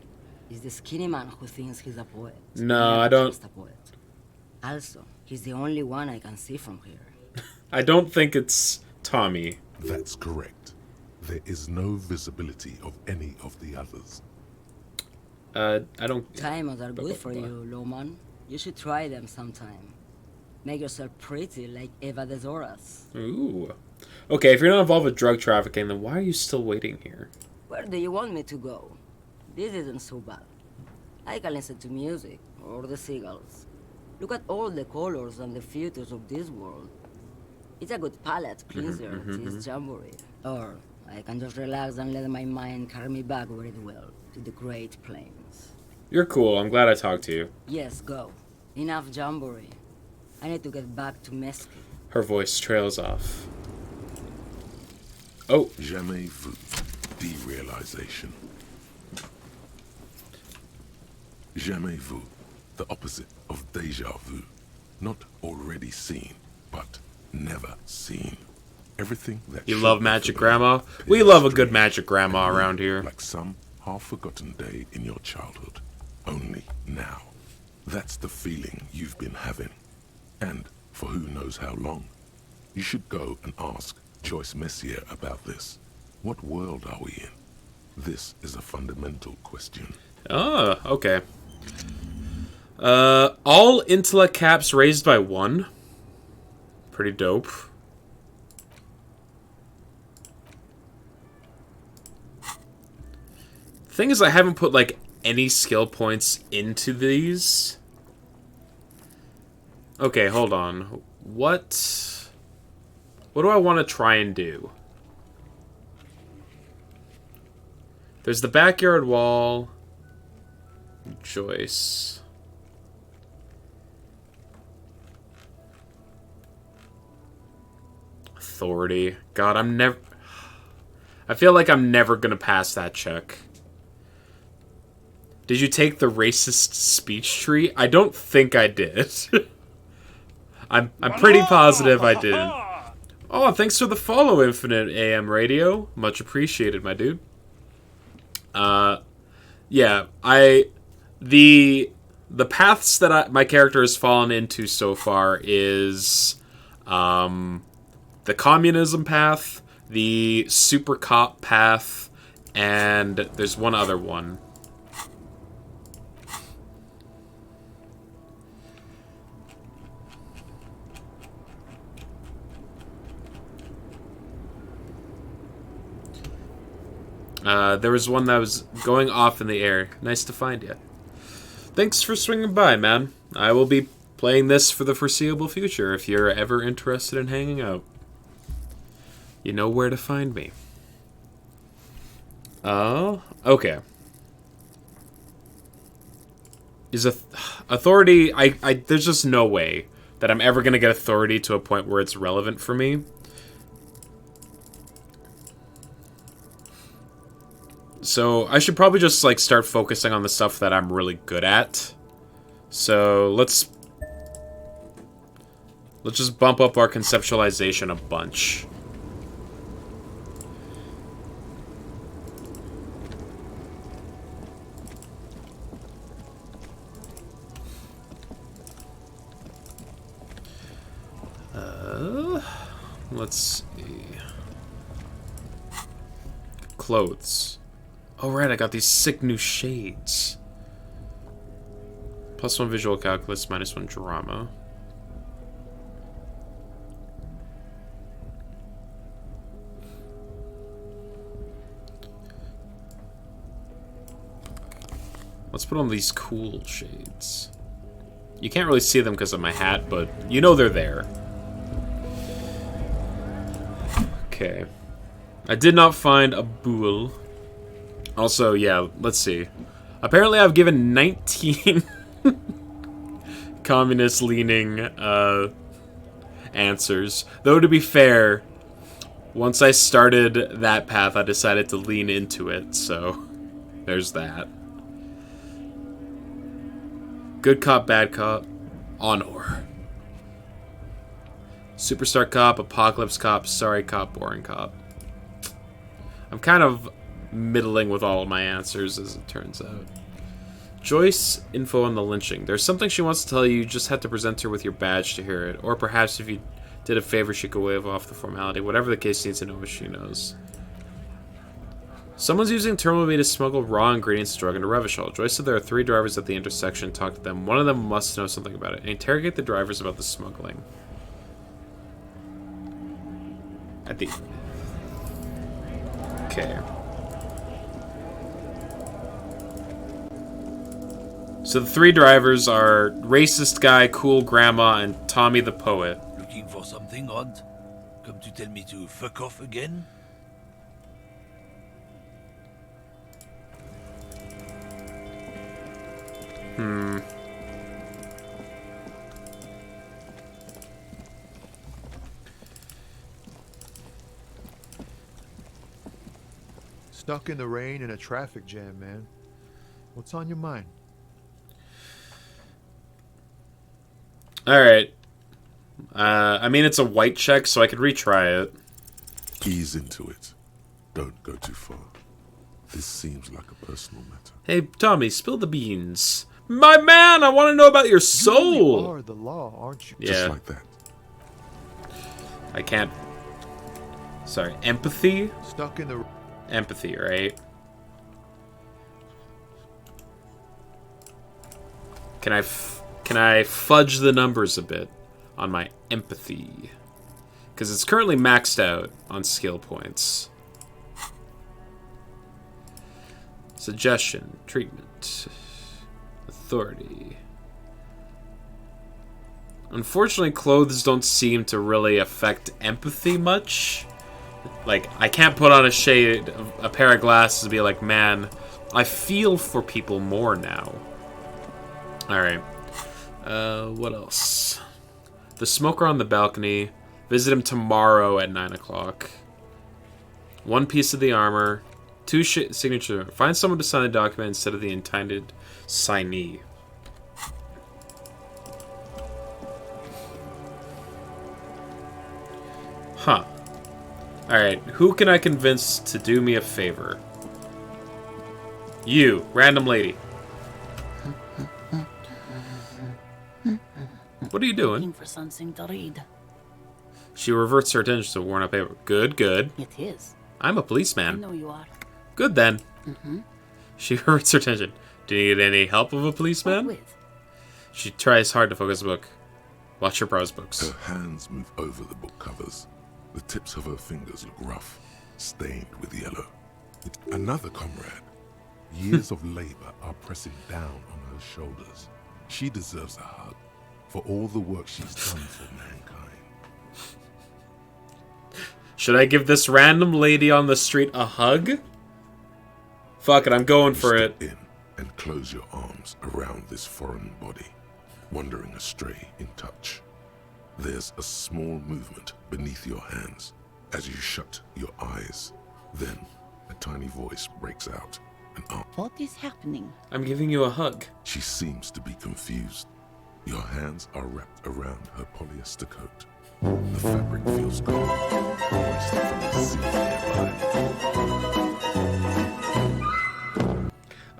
He's the skinny man who thinks he's a poet. No, I don't. Just a poet. Also, he's the only one I can see from here. I don't think it's Tommy. That's correct. There is no visibility of any of the others. I don't... Diamonds are good for you, Loman. You should try them sometime. Make yourself pretty like Eva de Zoras. Ooh. Okay, if you're not involved with drug trafficking, then why are you still waiting here? Where do you want me to go? This isn't so bad. I can listen to music, or the seagulls. Look at all the colors and the features of this world. It's a good palate cleanser, this jamboree. Or I can just relax and let my mind carry me back where it will, to the Great Plains. You're cool. I'm glad I talked to you. Yes, go. Enough jamboree. I need to get back to Mesquite. Her voice trails off. Oh. Jamais vu. Derealization. Jamais vu. The opposite of déjà vu. Not already seen, but never seen. Everything that you love Magic Grandma? We love a good Magic Grandma around here. Like some half-forgotten day in your childhood. Only now. That's the feeling you've been having. And for who knows how long. You should go and ask Joyce Messier about this. What world are we in? This is a fundamental question. Oh, okay. All intellect caps raised by 1. Pretty dope. Thing is, I haven't put, like, any skill points into these. Okay, hold on. What do I want to try and do? There's the backyard wall. Joyce. Authority. God, I feel like I'm never gonna pass that check. Did you take the racist speech tree? I don't think I did. I'm pretty positive I didn't. Oh, thanks for the follow, Infinite AM Radio. Much appreciated, my dude. Yeah, the paths that my character has fallen into so far is the communism path, the super cop path, and there's one other one. There was one that was going off in the air. Nice to find you. Thanks for swinging by, man. I will be playing this for the foreseeable future if you're ever interested in hanging out. You know where to find me. Oh, okay. Is authority... there's just no way that I'm ever going to get authority to a point where it's relevant for me. So I should probably just, like, start focusing on the stuff that I'm really good at. So let's just bump up our conceptualization a bunch. Let's see. Clothes. Oh, right, I got these sick new shades. +1 visual calculus, -1 drama. Let's put on these cool shades. You can't really see them because of my hat, but you know they're there. Okay. I did not find a boule. Also, yeah, let's see. Apparently I've given 19 communist-leaning answers. Though, to be fair, once I started that path, I decided to lean into it, so there's that. Good cop, bad cop, honor. Superstar cop, apocalypse cop, sorry cop, boring cop. I'm kind of middling with all of my answers, as it turns out. Joyce, info on the lynching. There's something she wants to tell you, you just have to present her with your badge to hear it. Or perhaps if you did a favor, she could waive off the formality. Whatever the case, needs to know what she knows. Someone's using terminal B to smuggle raw ingredients to drug into Revachol. Joyce said there are 3 drivers at the intersection. Talk to them. One of them must know something about it. And interrogate the drivers about the smuggling. At the... Okay. So the 3 drivers are racist guy, cool grandma, and Tommy the poet. Looking for something odd? Come to tell me to fuck off again? Stuck in the rain in a traffic jam, man. What's on your mind? Alright. I mean, it's a white check, so I could retry it. Ease into it. Don't go too far. This seems like a personal matter. Hey, Tommy, spill the beans. My man, I want to know about your soul. You are the law, aren't you? Yeah. Just like that. I can't. Sorry, empathy? Stuck in the... Empathy, right? Can I fudge the numbers a bit on my empathy? Because it's currently maxed out on skill points. Suggestion, treatment, authority. Unfortunately, clothes don't seem to really affect empathy much. Like, I can't put on a pair of glasses and be like, man, I feel for people more now. Alright. What else? The smoker on the balcony. Visit him tomorrow at 9 o'clock. 1 piece of the armor. 2 signature. Find someone to sign the document instead of the intended signee. Huh. Alright, who can I convince to do me a favor? You, random lady. What are you doing? Looking for something to read. She reverts her attention to worn up paper. Good, good. It is. I'm a I policeman. know you are. Good then. Mm-hmm. She reverts her attention. Do you need any help of a policeman? What with? She tries hard to focus the book. Watch her browse books. Her hands move over the book covers. The tips of her fingers look rough, stained with yellow. It's another comrade. Years of labor are pressing down on her shoulders. She deserves a hug for all the work she's done for mankind. Should I give this random lady on the street a hug? Fuck it, I'm going for it. Step in and close your arms around this foreign body, wandering astray in touch. There's a small movement beneath your hands as you shut your eyes. Then a tiny voice breaks out. What is happening? I'm giving you a hug. She seems to be confused. Your hands are wrapped around her polyester coat. The fabric feels cold, moist from the sea nearby.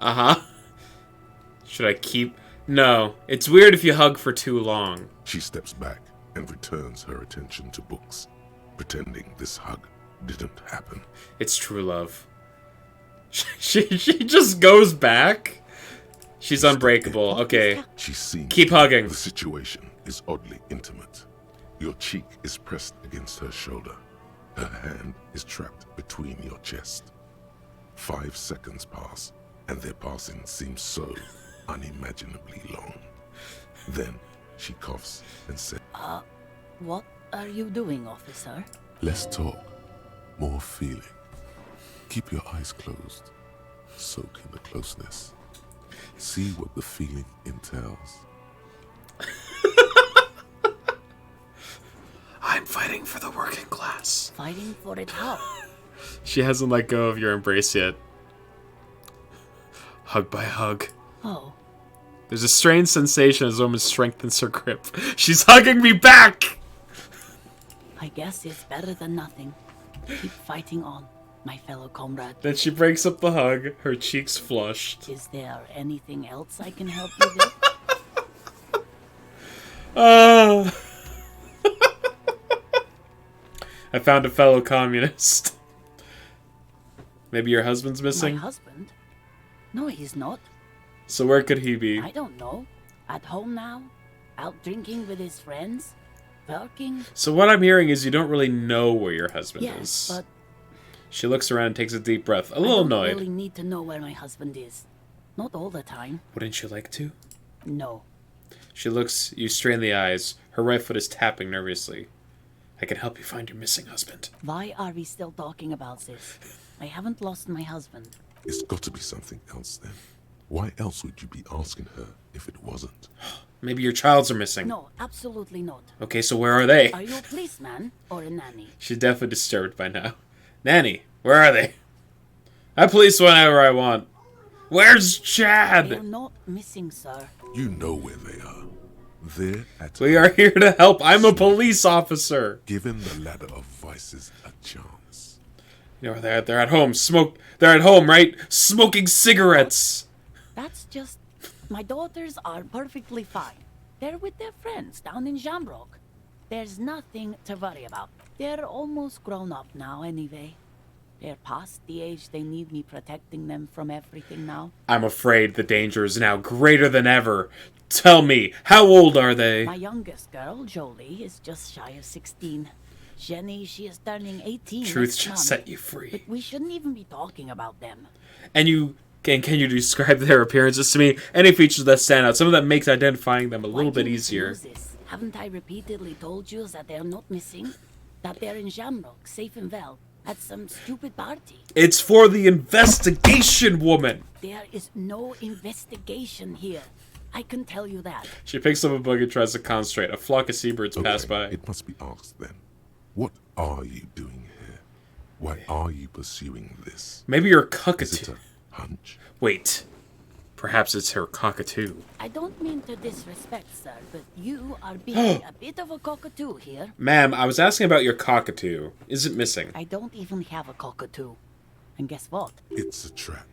Uh-huh. Should I keep... No. It's weird if you hug for too long. She steps back and returns her attention to books, pretending this hug didn't happen. It's true love. She just goes back. She's unbreakable. Okay. She seems Keep hugging. The situation is oddly intimate. Your cheek is pressed against her shoulder. Her hand is trapped between your chest. 5 seconds pass, and their passing seems so unimaginably long. Then she coughs and says, What are you doing, officer? "Less talk, more feeling. Keep your eyes closed. Soak in the closeness. See what the feeling entails." I'm fighting for the working class. Fighting for it how? She hasn't let go of your embrace yet. Hug by hug. Oh. There's a strange sensation as a woman strengthens her grip. She's hugging me back! I guess it's better than nothing. Keep fighting on, my fellow comrade. Then she breaks up the hug, her cheeks flushed. Is there anything else I can help you with? I found a fellow communist. Maybe your husband's missing? My husband? No, he's not. So where could he be? I don't know. At home now? Out drinking with his friends? Working? So what I'm hearing is you don't really know where your husband Yes, is. but She looks around and takes a deep breath, a little I annoyed. don't really need to know where my husband is. Not all the time. Wouldn't you like to? No. She looks you straight in the eyes. Her right foot is tapping nervously. I can help you find your missing husband. Why are we still talking about this? I haven't lost my husband. It's got to be something else then. Why else would you be asking her if it wasn't? Maybe your childs are missing. No, absolutely not. Okay, so where are they? Are you a policeman or a nanny? She's definitely disturbed by now. Nanny, where are they? I police whenever I want. Where's Chad? They're not missing, sir. You know where they are. They're at We are here to help. I'm a police officer. giving the ladder of vices a chance. You know, they're at home. They're at home, right? Smoking cigarettes. That's just... My daughters are perfectly fine. They're with their friends down in Shamrock. There's nothing to worry about. They're almost grown up now anyway. They're past the age they need me protecting them from everything now. I'm afraid the danger is now greater than ever. Tell me, how old are they? My youngest girl, Jolie, is just shy of 16. Jenny, she is turning 18 Truth next should month. set you free. But we shouldn't even be talking about them. And can you describe their appearances to me? Any features that stand out? Some of that makes identifying them a little bit easier. Haven't I repeatedly told you that they're not missing? That they're in Shamrock, safe and well, at some stupid party? It's for the investigation, woman! There is no investigation here. I can tell you that. She picks up a book and tries to concentrate. A flock of seabirds pass by. It must be asked then. What are you doing here? Why are you pursuing this? Maybe you're a Is cockatoo. it a hunch? Wait. Perhaps it's her cockatoo. I don't mean to disrespect, sir, but you are being a bit of a cockatoo here. Ma'am, I was asking about your cockatoo. Is it missing? I don't even have a cockatoo. And guess what? It's a trap.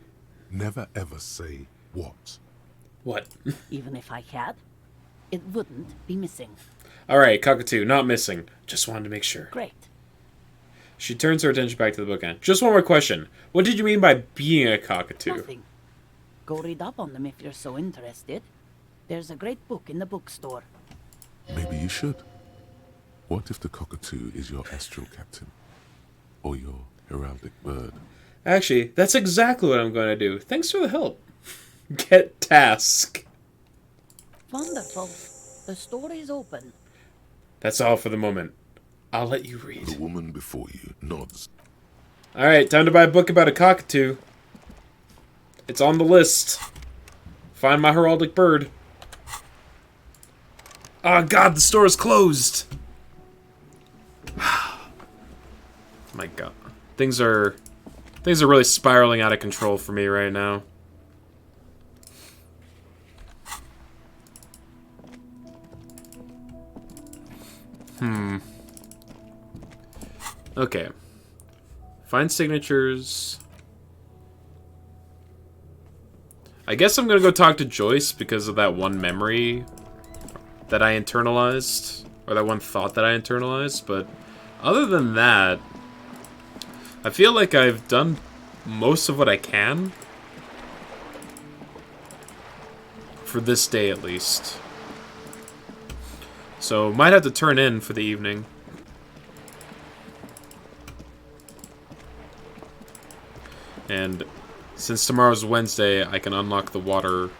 Never ever say what. What? Even if I had, it wouldn't be missing. Alright, cockatoo, not missing. Just wanted to make sure. Great. She turns her attention back to the bookend. Just one more question. What did you mean by being a cockatoo? Nothing. Go read up on them if you're so interested. There's a great book in the bookstore. Maybe you should. What if the cockatoo is your astral captain? Or your heraldic bird? Actually, that's exactly what I'm going to do. Thanks for the help. Get task. Wonderful. The store is open. That's all for the moment. I'll let you read. The woman before you nods. Alright, time to buy a book about a cockatoo. It's on the list. Find my heraldic bird. Oh god, the store is closed. My god. Things are really spiraling out of control for me right now. Okay. Find signatures. I guess I'm gonna go talk to Joyce because of that one memory that I internalized. Or that one thought that I internalized. But other than that, I feel like I've done most of what I can. For this day, at least. So, might have to turn in for the evening. And since tomorrow's Wednesday, I can unlock the water.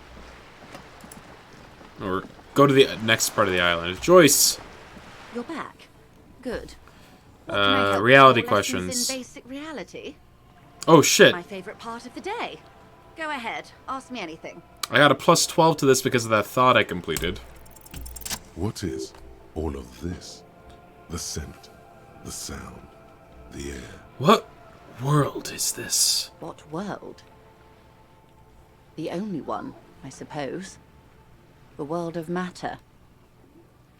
Or go to the next part of the island. Joyce! You're back. Good. What can I help reality with? More lessons questions. in basic reality? Oh, shit. My favorite part of the day. Go ahead. Ask me anything. I got a plus 12 to this because of that thought I completed. What is all of this? The scent, the sound, the air. What world is this? What world? The only one, I suppose. The world of matter.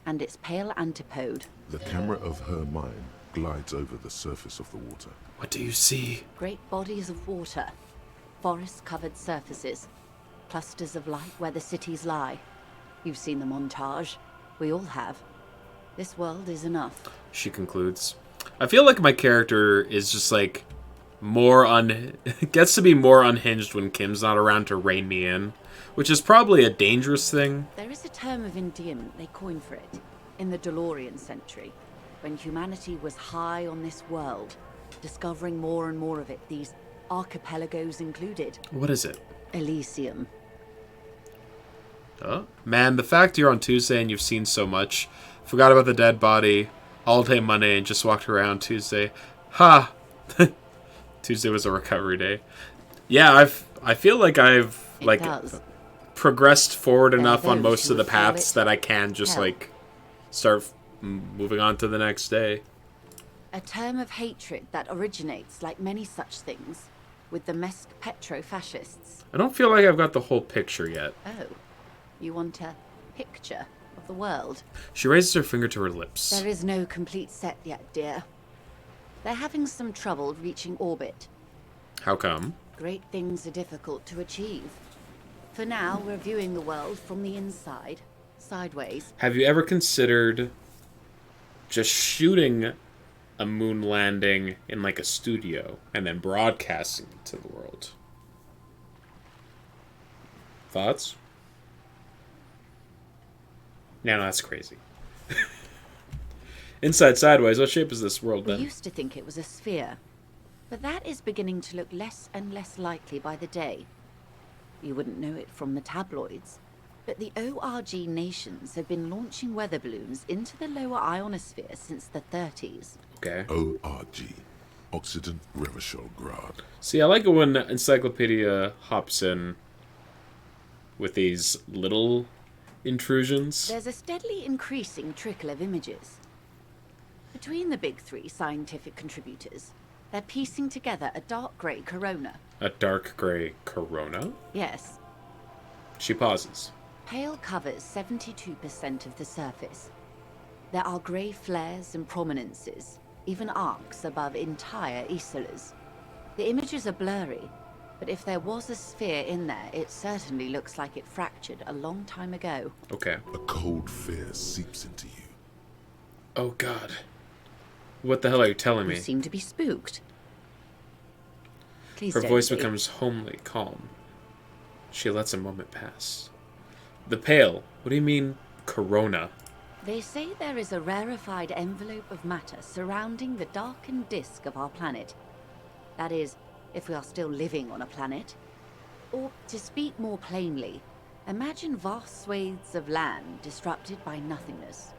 And its pale antipode. The camera of her mind glides over the surface of the water. What do you see? Great bodies of water. Forest-covered surfaces. Clusters of light where the cities lie. You've seen the montage. We all have. This world is enough. She concludes. I feel like my character is just like gets to be more unhinged when Kim's not around to rein me in, which is probably a dangerous thing. There is a term of endearment they coined for it in the DeLorean century, when humanity was high on this world, discovering more and more of it, these archipelagos included. What is it? Elysium. Oh, man, the fact you're on Tuesday and you've seen so much, forgot about the dead body, all day Monday, and just walked around Tuesday. Ha! Tuesday was a recovery day. Yeah, I feel like I've progressed forward enough on most of the paths that I can just start moving on to the next day. A term of hatred that originates, like many such things, with the Mesk petro-fascists. I don't feel like I've got the whole picture yet. Oh, you want a picture of the world? She raises her finger to her lips. There is no complete set yet, dear. They're having some trouble reaching orbit. How come? Great things are difficult to achieve. For now, we're viewing the world from the inside, sideways. Have you ever considered just shooting a moon landing in like a studio and then broadcasting it to the world? Thoughts? No, that's crazy. Inside sideways, what shape is this world then? We used to think it was a sphere, but that is beginning to look less and less likely by the day. You wouldn't know it from the tabloids, but the ORG nations have been launching weather balloons into the lower ionosphere since the 30s. Okay. ORG. Occident Grad. See, I like it when Encyclopedia hops in with these little intrusions. There's a steadily increasing trickle of images. Between the big three scientific contributors, they're piecing together a dark grey corona. A dark grey corona? Yes. She pauses. Pale covers 72% of the surface. There are grey flares and prominences, even arcs above entire isolas. The images are blurry, but if there was a sphere in there, it certainly looks like it fractured a long time ago. Okay. A cold fear seeps into you. Oh god. What the hell are you telling me? You seem to be spooked. Please Her don't voice be. becomes homely, calm. She lets a moment pass. The pale. What do you mean, corona? They say there is a rarefied envelope of matter surrounding the darkened disk of our planet. That is, if we are still living on a planet. Or, to speak more plainly, imagine vast swathes of land disrupted by nothingness.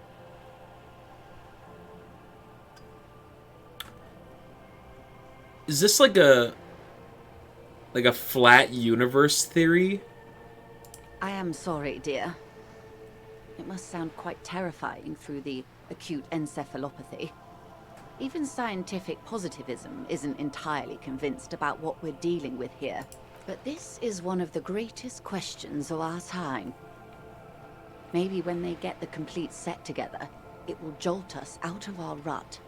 Is this like a flat universe theory? I am sorry, dear. It must sound quite terrifying through the acute encephalopathy. Even scientific positivism isn't entirely convinced about what we're dealing with here. But this is one of the greatest questions of our time. Maybe when they get the complete set together, it will jolt us out of our rut,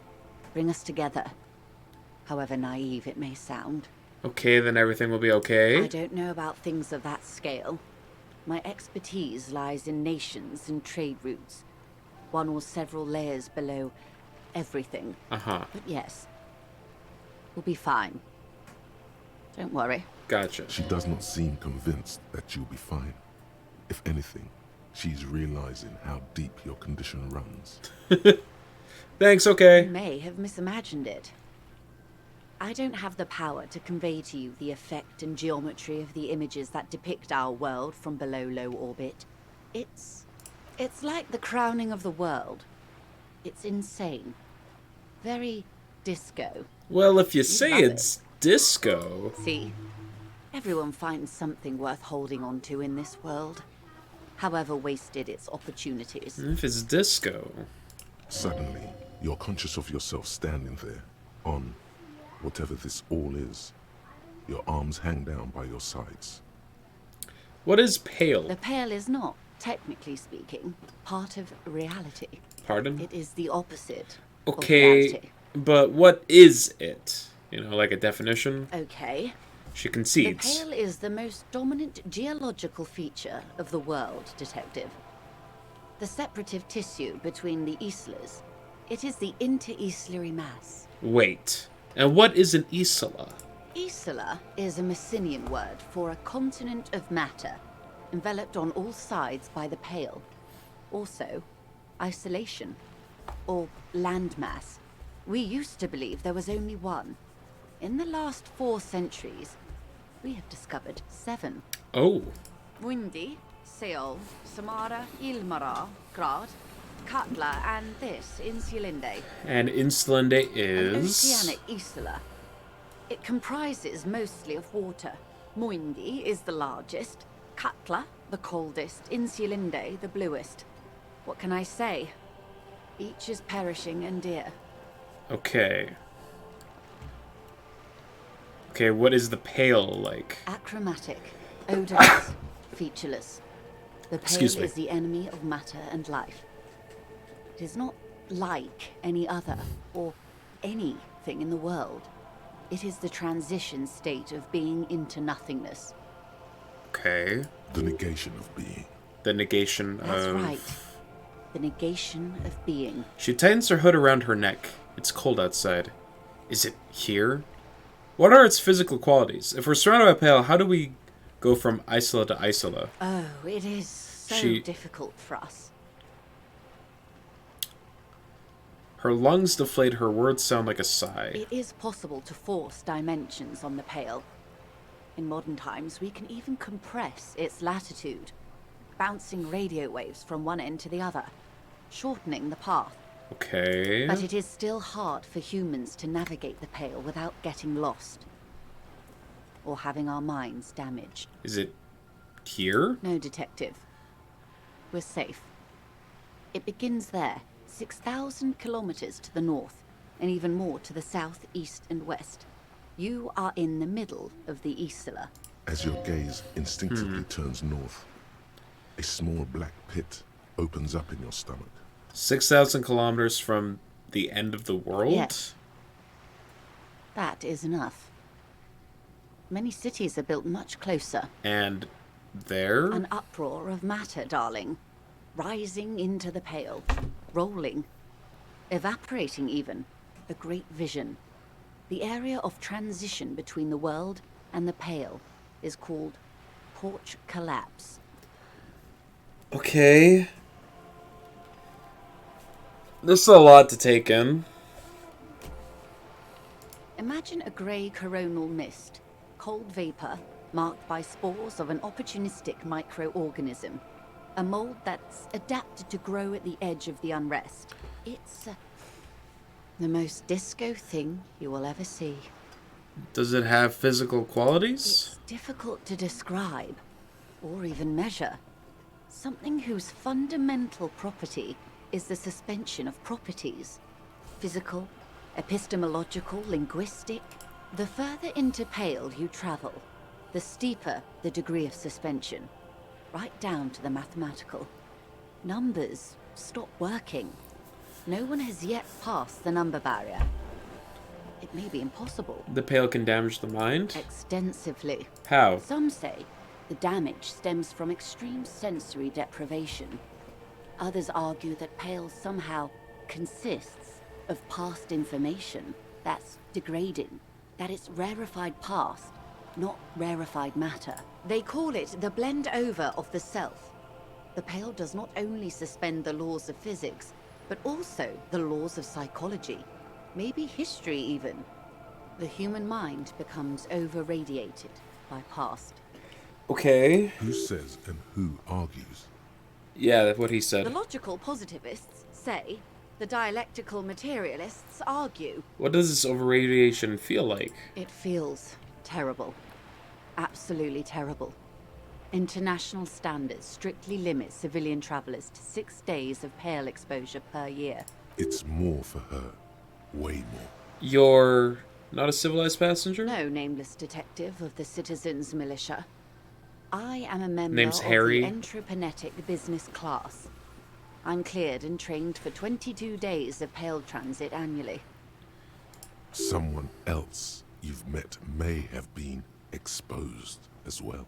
bring us together. However naive it may sound. Okay, then everything will be okay? I don't know about things of that scale. My expertise lies in nations and trade routes, one or several layers below everything. Uh-huh. But yes, we'll be fine. Don't worry. Gotcha. She does not seem convinced that you'll be fine. If anything, she's realizing how deep your condition runs. Thanks, okay. You may have misimagined it. I don't have the power to convey to you the effect and geometry of the images that depict our world from below low orbit. It's like the crowning of the world. It's insane. Very disco. Well, if you say love it's disco... See? Everyone finds something worth holding on to in this world, however wasted its opportunities. If it's disco... Suddenly, you're conscious of yourself standing there, on whatever this all is. Your arms hang down by your sides. What is pale? The pale is not, technically speaking, part of reality. Pardon? It is the opposite of Okay, reality. but what is it? You know, like a definition? Okay. She The concedes. pale is the most dominant geological feature of the world, Detective. The separative tissue between the islas. It is the inter-islary mass. Wait. And what is an isla? Isla is a Messinian word for a continent of matter, enveloped on all sides by the pale. Also, isolation, or landmass. We used to believe there was only one. In the last 4 centuries, we have discovered 7. Oh. Muindi, Seol, Samara, Ilmara, Grad, Katla, and this, Insulinde. And Insulinde An is... oceanic isla. It comprises mostly of water. Muindi is the largest, Katla the coldest, Insulinde the bluest. What can I say? Each is perishing and dear. Okay. Okay, what is the Pale like? Achromatic, odorless, featureless. The Excuse Pale me. is the enemy of matter and life. It is not like any other, or anything in the world. It is the transition state of being into nothingness. Okay. The negation of being. The negation That's of... right. The negation of being. She tightens her hood around her neck. It's cold outside. Is it here? What are its physical qualities? If we're surrounded by Pale, how do we go from Isola to Isola? Oh, it is so difficult for us. Her lungs deflate, her words sound like a sigh. It is possible to force dimensions on the Pale. In modern times, we can even compress its latitude, bouncing radio waves from one end to the other, shortening the path. Okay. But it is still hard for humans to navigate the Pale without getting lost. Or having our minds damaged. Is it here? No, detective. We're safe. It begins there, 6,000 kilometers to the north, and even more to the south, east, and west. You are in the middle of the Isla. As your gaze instinctively turns north, a small black pit opens up in your stomach. 6,000 kilometers from the end of the world? Yes. That is enough. Many cities are built much closer. And there? An uproar of matter, darling. Rising into the Pale. Rolling. Evaporating even. A great vision. The area of transition between the world and the Pale is called Porch Collapse. Okay. There's a lot to take in. Imagine a grey coronal mist, cold vapor, marked by spores of an opportunistic microorganism. A mold that's adapted to grow at the edge of the unrest. It's the most disco thing you will ever see. Does it have physical qualities? It's difficult to describe, or even measure. Something whose fundamental property is the suspension of properties. Physical, epistemological, linguistic. The further into Pale you travel, the steeper the degree of suspension. Right down to the mathematical. Numbers stop working. No one has yet passed the number barrier. It may be impossible. The Pale can damage the mind? Extensively. How? Some say the damage stems from extreme sensory deprivation. Others argue that Pale somehow consists of past information that's degrading, that it's rarefied past, not rarefied matter. They call it the blend over of the self. The Pale does not only suspend the laws of physics, but also the laws of psychology, maybe history even. The human mind becomes over-radiated by past. Okay. Who says and who argues? Yeah, that's what he said. The logical positivists say, the dialectical materialists argue. What does this overradiation feel like? It feels terrible. Absolutely terrible. International standards strictly limit civilian travelers to 6 days of Pale exposure per year. It's more for her. Way more. You're not a civilized passenger? No, nameless detective of the Citizens Militia. I am a member Name's of Harry. the Entreprenetic Business Class. I'm cleared and trained for 22 days of Pale transit annually. Someone else you've met may have been exposed as well.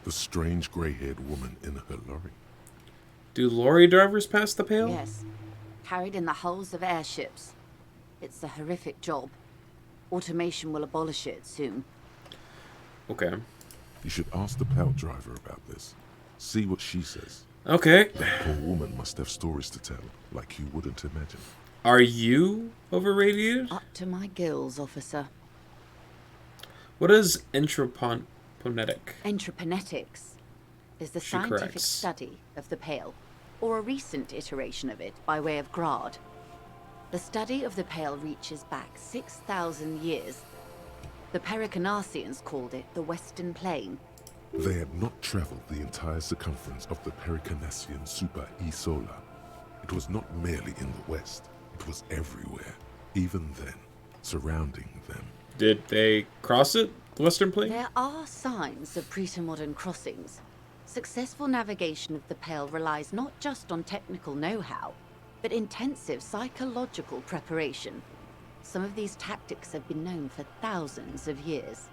The strange grey-haired woman in her lorry. Do lorry drivers pass the Pale? Yes. Carried in the hulls of airships. It's a horrific job. Automation will abolish it soon. Okay. You should ask the Pale driver about this. See what she says. Okay. That poor woman must have stories to tell, like you wouldn't imagine. Are you overradiated? Up to my gills, officer. What is intraponetic? Entreponetics is the She scientific corrects. study of the Pale, or a recent iteration of it by way of Grad. The study of the Pale reaches back 6,000 years. The Pericarnassians called it the Western Plain. They had not traveled the entire circumference of the Pericarnassian Super E Solar. It was not merely in the west, it was everywhere, even then, surrounding them. Did they cross it, the Western Plain? There are signs of pre-modern crossings. Successful navigation of the Pale relies not just on technical know-how, but intensive psychological preparation. Some of these tactics have been known for thousands of years.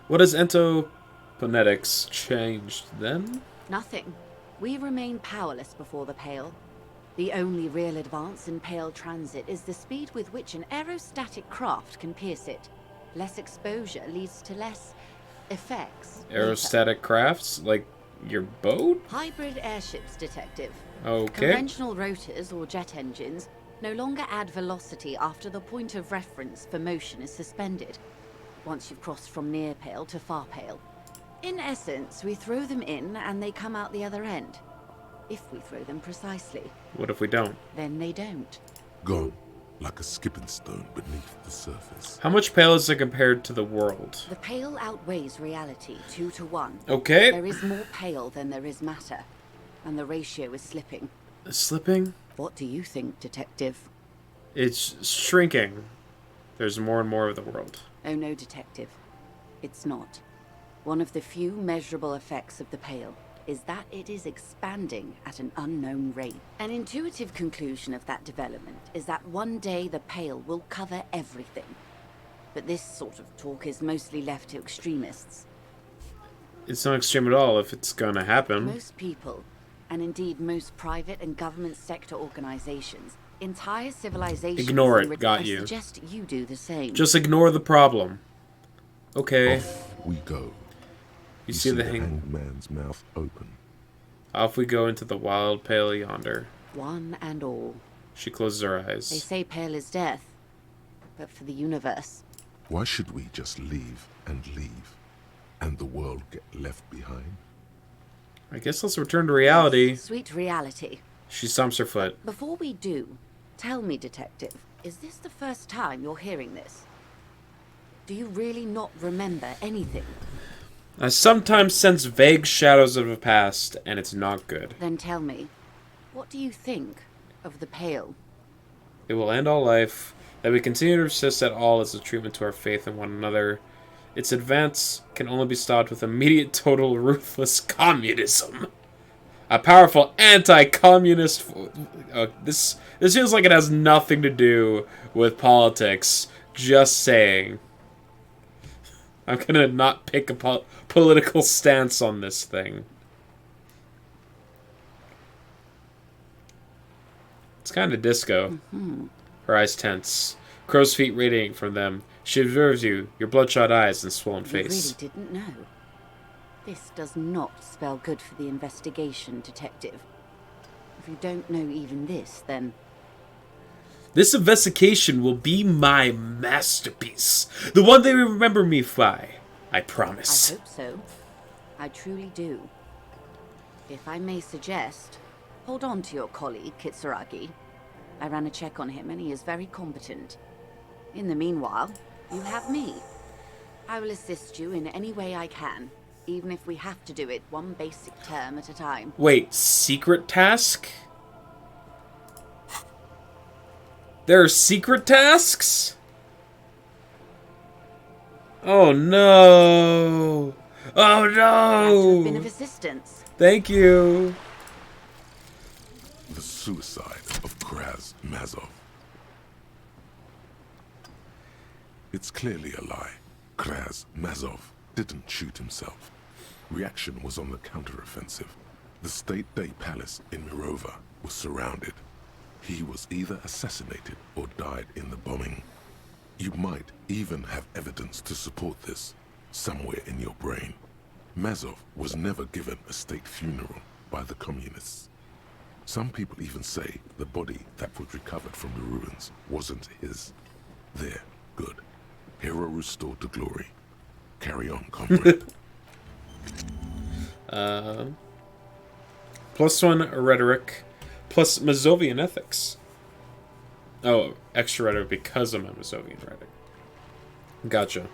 What has entoponetics changed then? Nothing. We remain powerless before the Pale. The only real advance in Pale transit is the speed with which an aerostatic craft can pierce it. Less exposure leads to less effects. Aerostatic crafts? Like your boat? Hybrid airships, Detective. Okay. Conventional rotors or jet engines no longer add velocity after the point of reference for motion is suspended, once you've crossed from near Pale to far Pale. In essence, we throw them in and they come out the other end. If we throw them precisely. What if we don't? Then they don't. Gone, like a skipping stone beneath the surface. How much Pale is it compared to the world? The Pale outweighs reality 2 to 1. Okay. There is more Pale than there is matter, and the ratio is slipping. Slipping? What do you think, Detective? It's shrinking. There's more and more of the world. Oh no, Detective. It's not. One of the few measurable effects of the Pale is that it is expanding at an unknown rate. An intuitive conclusion of that development is that one day the Pale will cover everything. But this sort of talk is mostly left to extremists. It's not extreme at all if it's gonna happen. Most people, and indeed most private and government sector organizations, entire civilizations... Ignore it, got I you. suggest you do the same. Just ignore the problem. Okay. Off we go. You see the hanged man's mouth open. Off we go into the wild Pale yonder. One and all. She closes her They eyes. say Pale is death, but for the universe. Why should we just leave, and the world get left behind? I guess let's return to reality. Sweet reality. She stomps her foot. Before we do, tell me, Detective, is this the first time you're hearing this? Do you really not remember anything? I sometimes sense vague shadows of the past, and it's not good. Then tell me, what do you think of the Pale? It will end all life. That we continue to resist at all is a treatment to our faith in one another. Its advance can only be stopped with immediate, total, ruthless communism. A powerful anti-communist... This feels like it has nothing to do with politics. Just saying. I'm gonna not pick a political stance on this thing. It's kind of disco. Her eyes tense. Crow's feet radiating from them. She observes you, your bloodshot eyes and swollen face. You really didn't know. This does not spell good for the investigation, Detective. If you don't know even this, then... This investigation will be my masterpiece. The one they remember me by. I promise. I hope so. I truly do. If I may suggest, hold on to your colleague, Kitsuragi. I ran a check on him and he is very competent. In the meanwhile, you have me. I will assist you in any way I can, even if we have to do it one basic term at a time. Wait, secret task? There are secret tasks? Oh no! Oh Glad to have been no! of assistance. Thank you. The suicide of Kraz Mazov. It's clearly a lie. Kraz Mazov didn't shoot himself. Reaction was on the counteroffensive. The State Day Palace in Mirova was surrounded. He was either assassinated or died in the bombing. You might even have evidence to support this, somewhere in your brain. Mazov was never given a state funeral by the communists. Some people even say the body that was recovered from the ruins wasn't his. There, good. Hero restored to glory. Carry on, comrade. +1 rhetoric, plus Mazovian ethics. Oh, extra rhetoric because of my Mazovian rhetoric. Gotcha.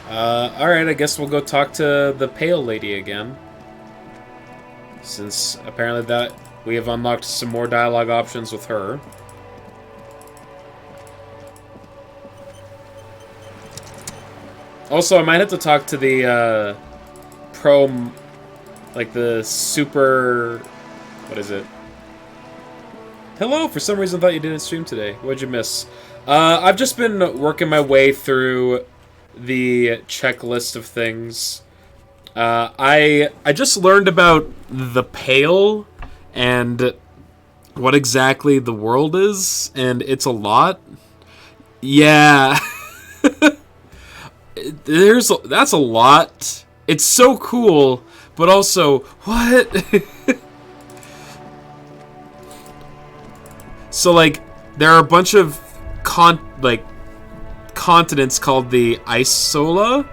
Alright, I guess we'll go talk to the Pale Lady again. Since apparently that we have unlocked some more dialogue options with her. Also, I might have to talk to the, like the super, what is it? Hello, for some reason I thought you didn't stream today. What'd you miss? I've just been working my way through the checklist of things. I just learned about the Pale and what exactly the world is, and it's a lot. Yeah. That's a lot. It's so cool, but also, what? So, like, there are a bunch of continents called the Isola,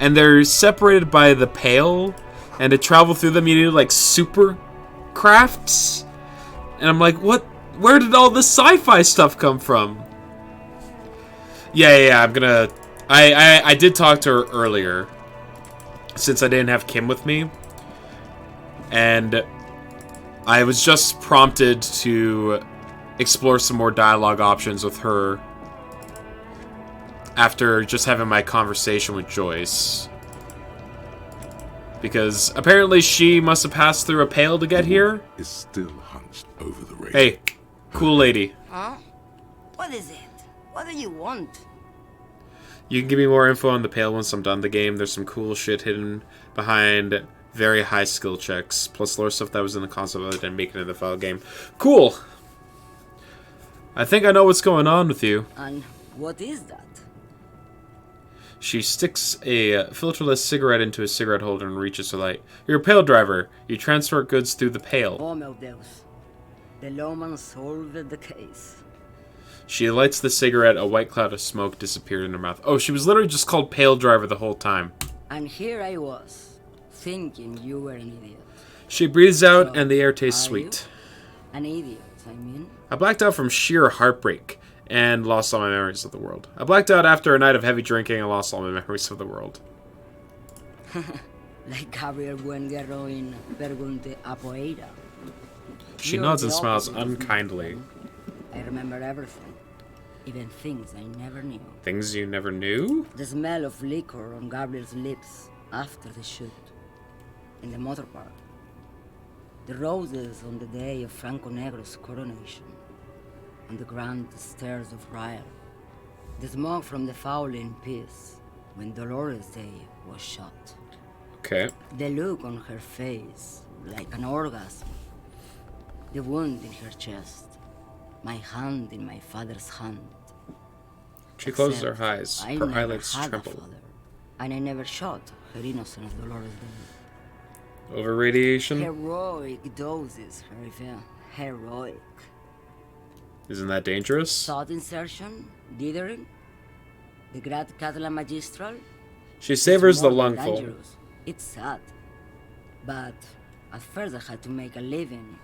and they're separated by the Pale, and to travel through them you need, like, super crafts. And I'm like, what? Where did all this sci-fi stuff come from? Yeah, I'm gonna... I did talk to her earlier, since I didn't have Kim with me, and I was just prompted to explore some more dialogue options with her after just having my conversation with Joyce. Because apparently she must have passed through a Pale to get here. Is still hunched over the radio. Hey, cool lady. Huh? What is it? What do you want? You can give me more info on the Pale once I'm done the game. There's some cool shit hidden behind very high skill checks, plus lore stuff that was in the console that I didn't make it into the file game. Cool! I think I know what's going on with you. And what is that? She sticks a filterless cigarette into a cigarette holder and reaches her light. You're a Pale driver. You transport goods through the Pale. Oh meu Deus. The lawman solved the case. She lights the cigarette. A white cloud of smoke disappeared in her mouth. Oh, she was literally just called Pale Driver the whole time. And here I was, thinking you were an idiot. She breathes out, So, and the air tastes are sweet. you? An idiot, I mean. I blacked out from sheer heartbreak and lost all my memories of the world. I blacked out after a night of heavy drinking and lost all my memories of the world. Like Gabriel Buenguerro in Pergunte a Poeira. She You're nods the and smiles opposite of me, unkindly. I remember everything. Even things I never knew. Things you never knew? The smell of liquor on Gabriel's lips after the shoot. In the motor park. The roses on the day of Franco Negro's coronation. On the grand stairs of Ryle. The smoke from the Fowling Piece when Dolores Day was shot. Okay. The look on her face, like an orgasm. The wound in her chest. My hand in my father's hand. She closes her Except eyes. I Her never eyelids had a tremble. father, and I never shot her innocent Dolores Day. Over radiation? Heroic doses, River. Heroic. Isn't that dangerous? Thought insertion, dithering, the Grad Catalan Magistral. She savors It's the more than lungful. dangerous. It's sad. But at first I had to make a living.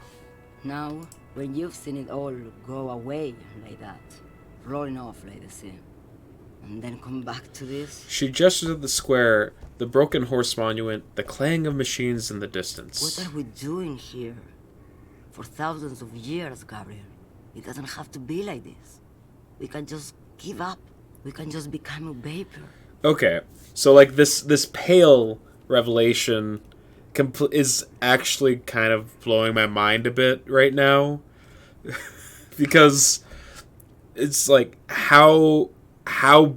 Now, when you've seen it all go away like that, rolling off like the sea, and then come back to this. She gestures at the square, the broken horse monument, the clang of machines in the What distance. are we doing here? For thousands of years, Gabriel. It doesn't have to be like this. We can just give up. We can just become a vapor. Okay, so like this Pale revelation is actually kind of blowing my mind a bit right now. Because it's like how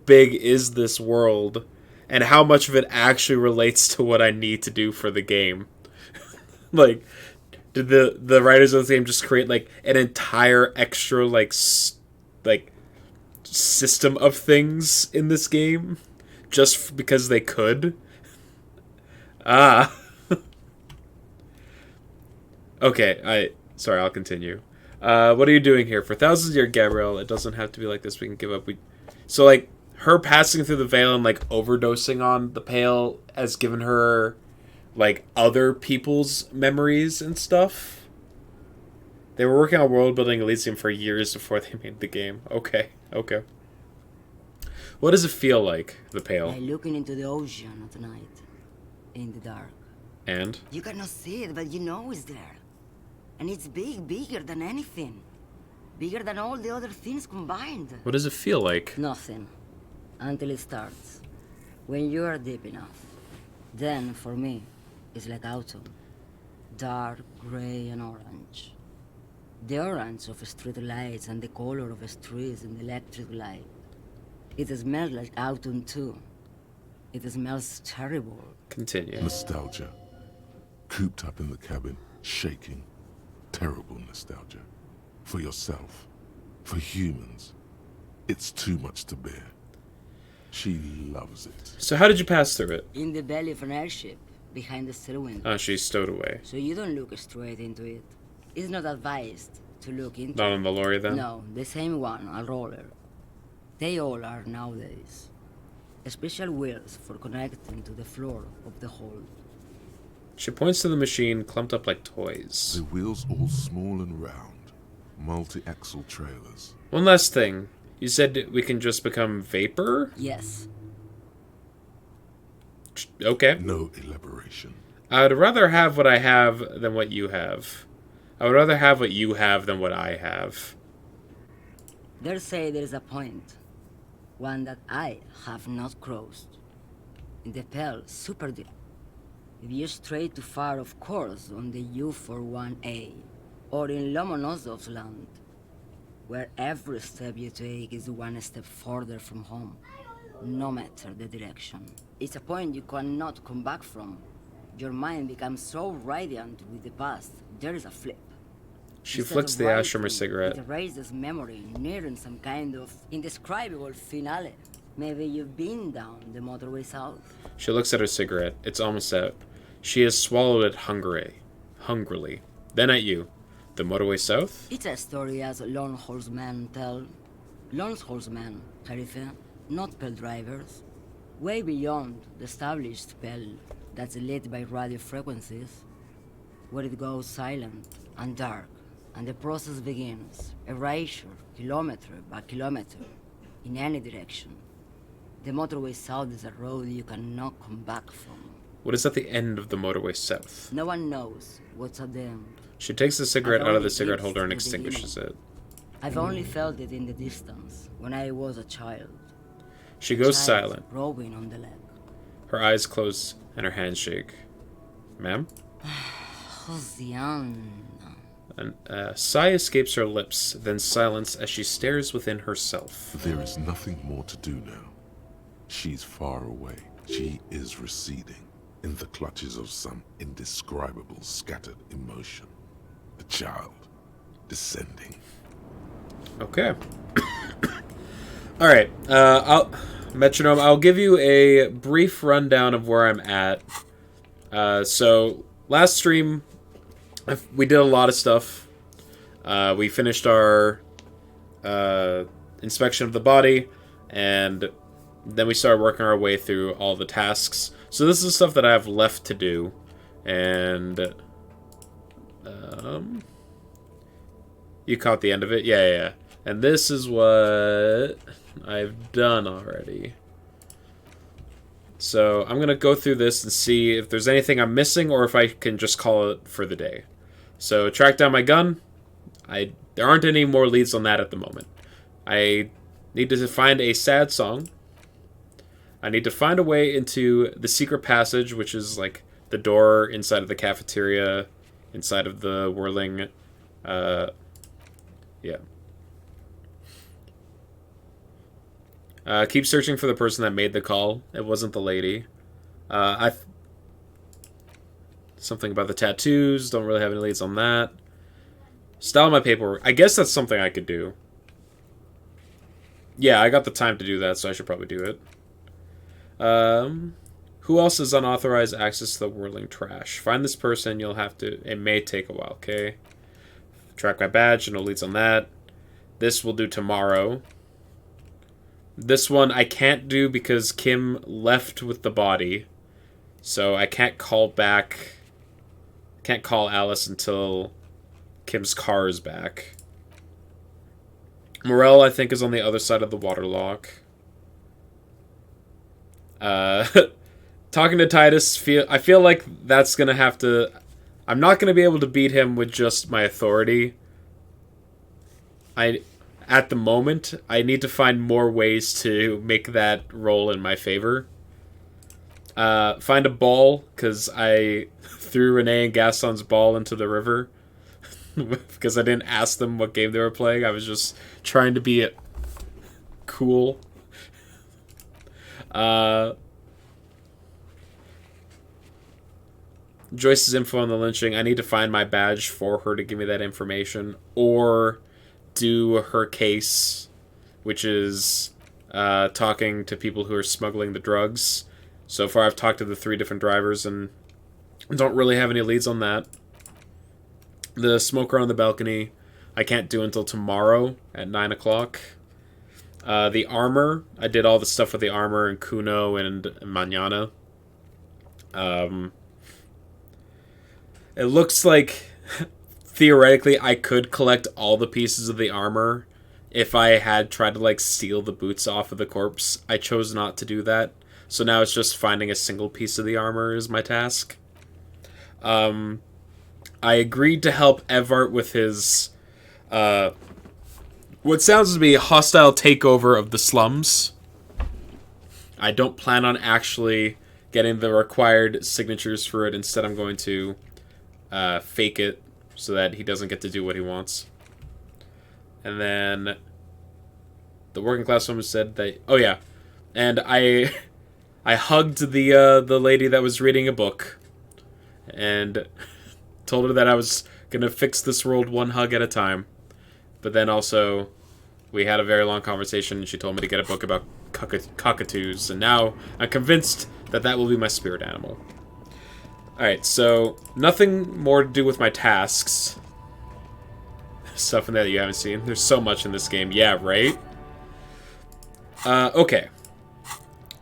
big is this world and how much of it actually relates to what I need to do for the game. Like, did the writers of the game just create like an entire extra like system of things in this game just because they could? Okay, sorry, I'll continue. What are you doing here? For thousands of years, Gabrielle, it doesn't have to be like this. We can give up. So, like, her passing through the veil and, like, overdosing on the Pale has given her, like, other people's memories and stuff. They were working on world building Elysium for years before they made the game. Okay, okay. What does it feel like, the Pale? Like looking into the ocean at night, in the dark. And? You cannot see it, but you know it's there. And it's big, bigger than anything. Bigger than all the other things combined. What does it feel like? Nothing. Until it starts. When you are deep enough. Then, for me, it's like autumn. Dark, gray, and orange. The orange of street lights and the color of streets in the electric light. It smells like autumn too. It smells terrible. Continue. Nostalgia. Cooped up in the cabin, shaking. Terrible nostalgia. For yourself. For humans. It's too much to bear. She loves it. So how did you pass through it? In the belly of an airship, behind the steel window. Oh, she's stowed away. So you don't look straight into it. It's not advised to look into Not on the lorry then? No, the same one, a roller. They all are nowadays. Special wheels for connecting to the floor of the hold. She points to the machine, clumped up like toys. The wheels all small and round. Multi-axle trailers. One last thing. You said we can just become vapor? Yes. Okay. No elaboration. I would rather have what I have than what you have. I would rather have what you have than what I have. They say there is a point. One that I have not crossed. In the Pale, super deep. If you stray too far, of course, on the U41A, or in Lomonosov's land, where every step you take is one step further from home, no matter the direction. It's a point you cannot come back from. Your mind becomes so radiant with the past, there is a flip. She Instead flicks of the ash from her writing, cigarette. It erases memory, nearing some kind of indescribable finale. Maybe you've been down the motorway south. She looks at her cigarette. It's almost out. She has swallowed it hungrily. Then at you. The motorway south? It's a story as lone horsemen tell. Lone horsemen, Sheriff, not Pale drivers. Way beyond the established Pale that's lit by radio frequencies, where it goes silent and dark, and the process begins. Erasure, kilometer by kilometer, in any direction. The motorway south is a road you cannot come back from. What is at the end of the motorway south? No one knows what's at the end. She takes the cigarette I've out of only the cigarette reached holder and the extinguishes it. I've only felt it in the distance, when I was a child. She A goes child silent. Rowing on the lake. Her eyes close and her hands shake. Ma'am? Hosianna. A sigh escapes her lips, then silence as she stares within herself. There is nothing more to do now. She's far away. She is receding in the clutches of some indescribable scattered emotion. A child descending. Okay. All right. Metronome, I'll give you a brief rundown of where I'm at. So last stream, we did a lot of stuff. We finished our inspection of the body, and then we started working our way through all the tasks. So this is stuff that I have left to do, and you caught the end of it? Yeah. And this is what I've done already. So I'm going to go through this and see if there's anything I'm missing or if I can just call it for the day. So track down my gun. There aren't any more leads on that at the moment. I need to find a sad song. I need to find a way into the secret passage, which is like the door inside of the cafeteria, inside of the whirling, yeah. Keep searching for the person that made the call. It wasn't the lady. Something about the tattoos. Don't really have any leads on that. Style my paperwork. I guess that's something I could do. Yeah, I got the time to do that, so I should probably do it. Who else has unauthorized access to the whirling trash? Find this person. You'll have to... It may take a while, okay? Track my badge, no leads on that. This we'll do tomorrow. This one I can't do because Kim left with the body. So I can't call back... Can't call Alice until Kim's car is back. Morel, I think, is on the other side of the waterlock. Talking to Titus, I feel like that's going to have to... I'm not going to be able to beat him with just my authority. At the moment, I need to find more ways to make that roll in my favor. Find a ball, because I threw Renee and Gaston's ball into the river. Because I didn't ask them what game they were playing. I was just trying to be cool. Joyce's info on the lynching. I need to find my badge for her to give me that information. Or do her case, which is talking to people who are smuggling the drugs. So far I've talked to the 3 different drivers and don't really have any leads on that. The smoker on the balcony I can't do until tomorrow at 9 o'clock. The armor, I did all the stuff with the armor in Kuno and Mañana. It looks like, theoretically, I could collect all the pieces of the armor if I had tried to, like, steal the boots off of the corpse. I chose not to do that. So now it's just finding a single piece of the armor is my task. I agreed to help Evart with his, what sounds to be a hostile takeover of the slums. I don't plan on actually getting the required signatures for it. Instead, I'm going to fake it so that he doesn't get to do what he wants. And then the working class woman said that... Oh, yeah. And I hugged the lady that was reading a book and told her that I was going to fix this world one hug at a time. But then also, we had a very long conversation and she told me to get a book about cockatoos. And now I'm convinced that that will be my spirit animal. Alright, so nothing more to do with my tasks. Stuff in there that you haven't seen. There's so much in this game. Yeah, right? Okay.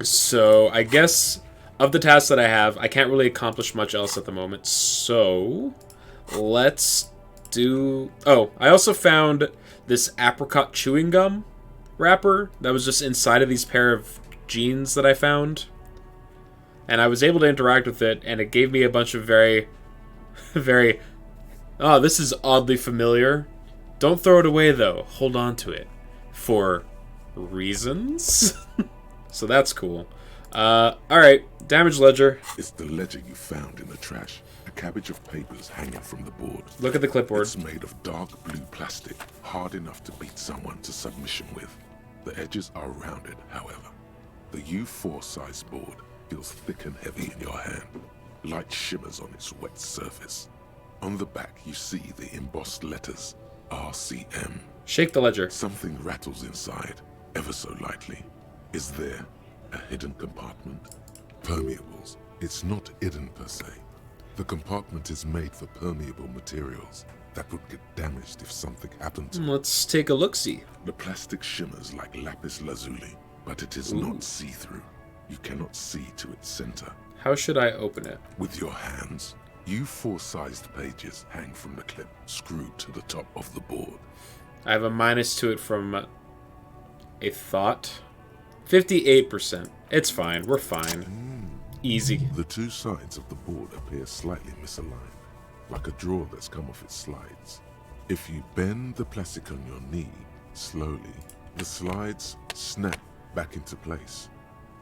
So, I guess of the tasks that I have, I can't really accomplish much else at the moment. So, let's do... Oh, I also found this apricot chewing gum wrapper that was just inside of these pair of jeans that I found. And I was able to interact with it, and it gave me a bunch of very... Oh, this is oddly familiar. Don't throw it away, though. Hold on to it. For reasons? So that's cool. Alright. Damage ledger. It's the ledger you found in the trash. A cabbage of papers hanging from the board. Look at the clipboard. It's made of dark blue plastic, hard enough to beat someone to submission with. The edges are rounded, however. The U4 size board feels thick and heavy in your hand. Light shimmers on its wet surface. On the back, you see the embossed letters, RCM. Shake the ledger. Something rattles inside, ever so lightly. Is there a hidden compartment? Permeables. It's not hidden per se. The compartment is made for permeable materials that would get damaged if something happened to it. Let's take a look-see. The plastic shimmers like lapis lazuli, but it is not see-through. You cannot see to its center. How should I open it? With your hands. U4-sized pages hang from the clip, screwed to the top of the board. I have a minus to it from a thought. 58%. It's fine. We're fine. Easy. The 2 sides of the board appear slightly misaligned, like a drawer that's come off its slides. If you bend the plastic on your knee slowly, the slides snap back into place.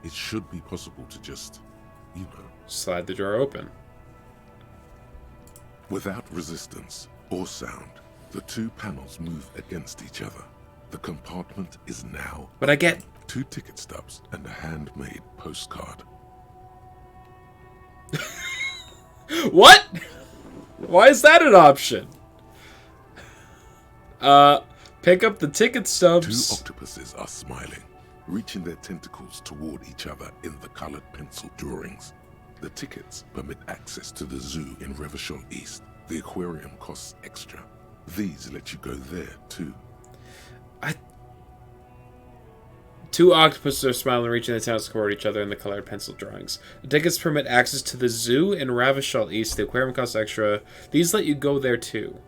It should be possible to just, slide the drawer open. Without resistance or sound, the 2 panels move against each other. The compartment is now... But I get... 2 ticket stubs and a handmade postcard. What? Why is that an option? Pick up the ticket stubs. 2 octopuses are smiling, reaching their tentacles toward each other in the colored pencil drawings. The tickets permit access to the zoo in Revachol East. The aquarium costs extra. These let you go there, too. Two octopuses are smiling, reaching the town toward each other in the colored pencil drawings. The tickets permit access to the zoo in Ravishal East. The aquarium costs extra. These let you go there too.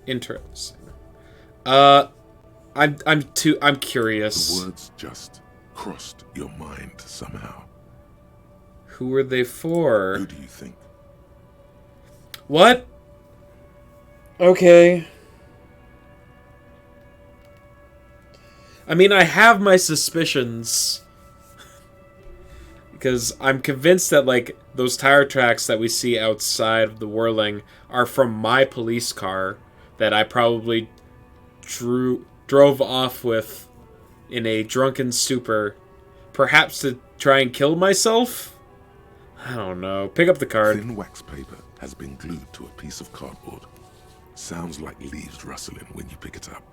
Interesting. I'm curious. The words just crossed your mind somehow. Who are they for? Who do you think? What? Okay. I mean, I have my suspicions. Because I'm convinced that, like, those tire tracks that we see outside of the Whirling are from my police car that I probably drove off with in a drunken stupor. Perhaps to try and kill myself? I don't know. Pick up the card. Thin wax paper has been glued to a piece of cardboard. Sounds like leaves rustling when you pick it up.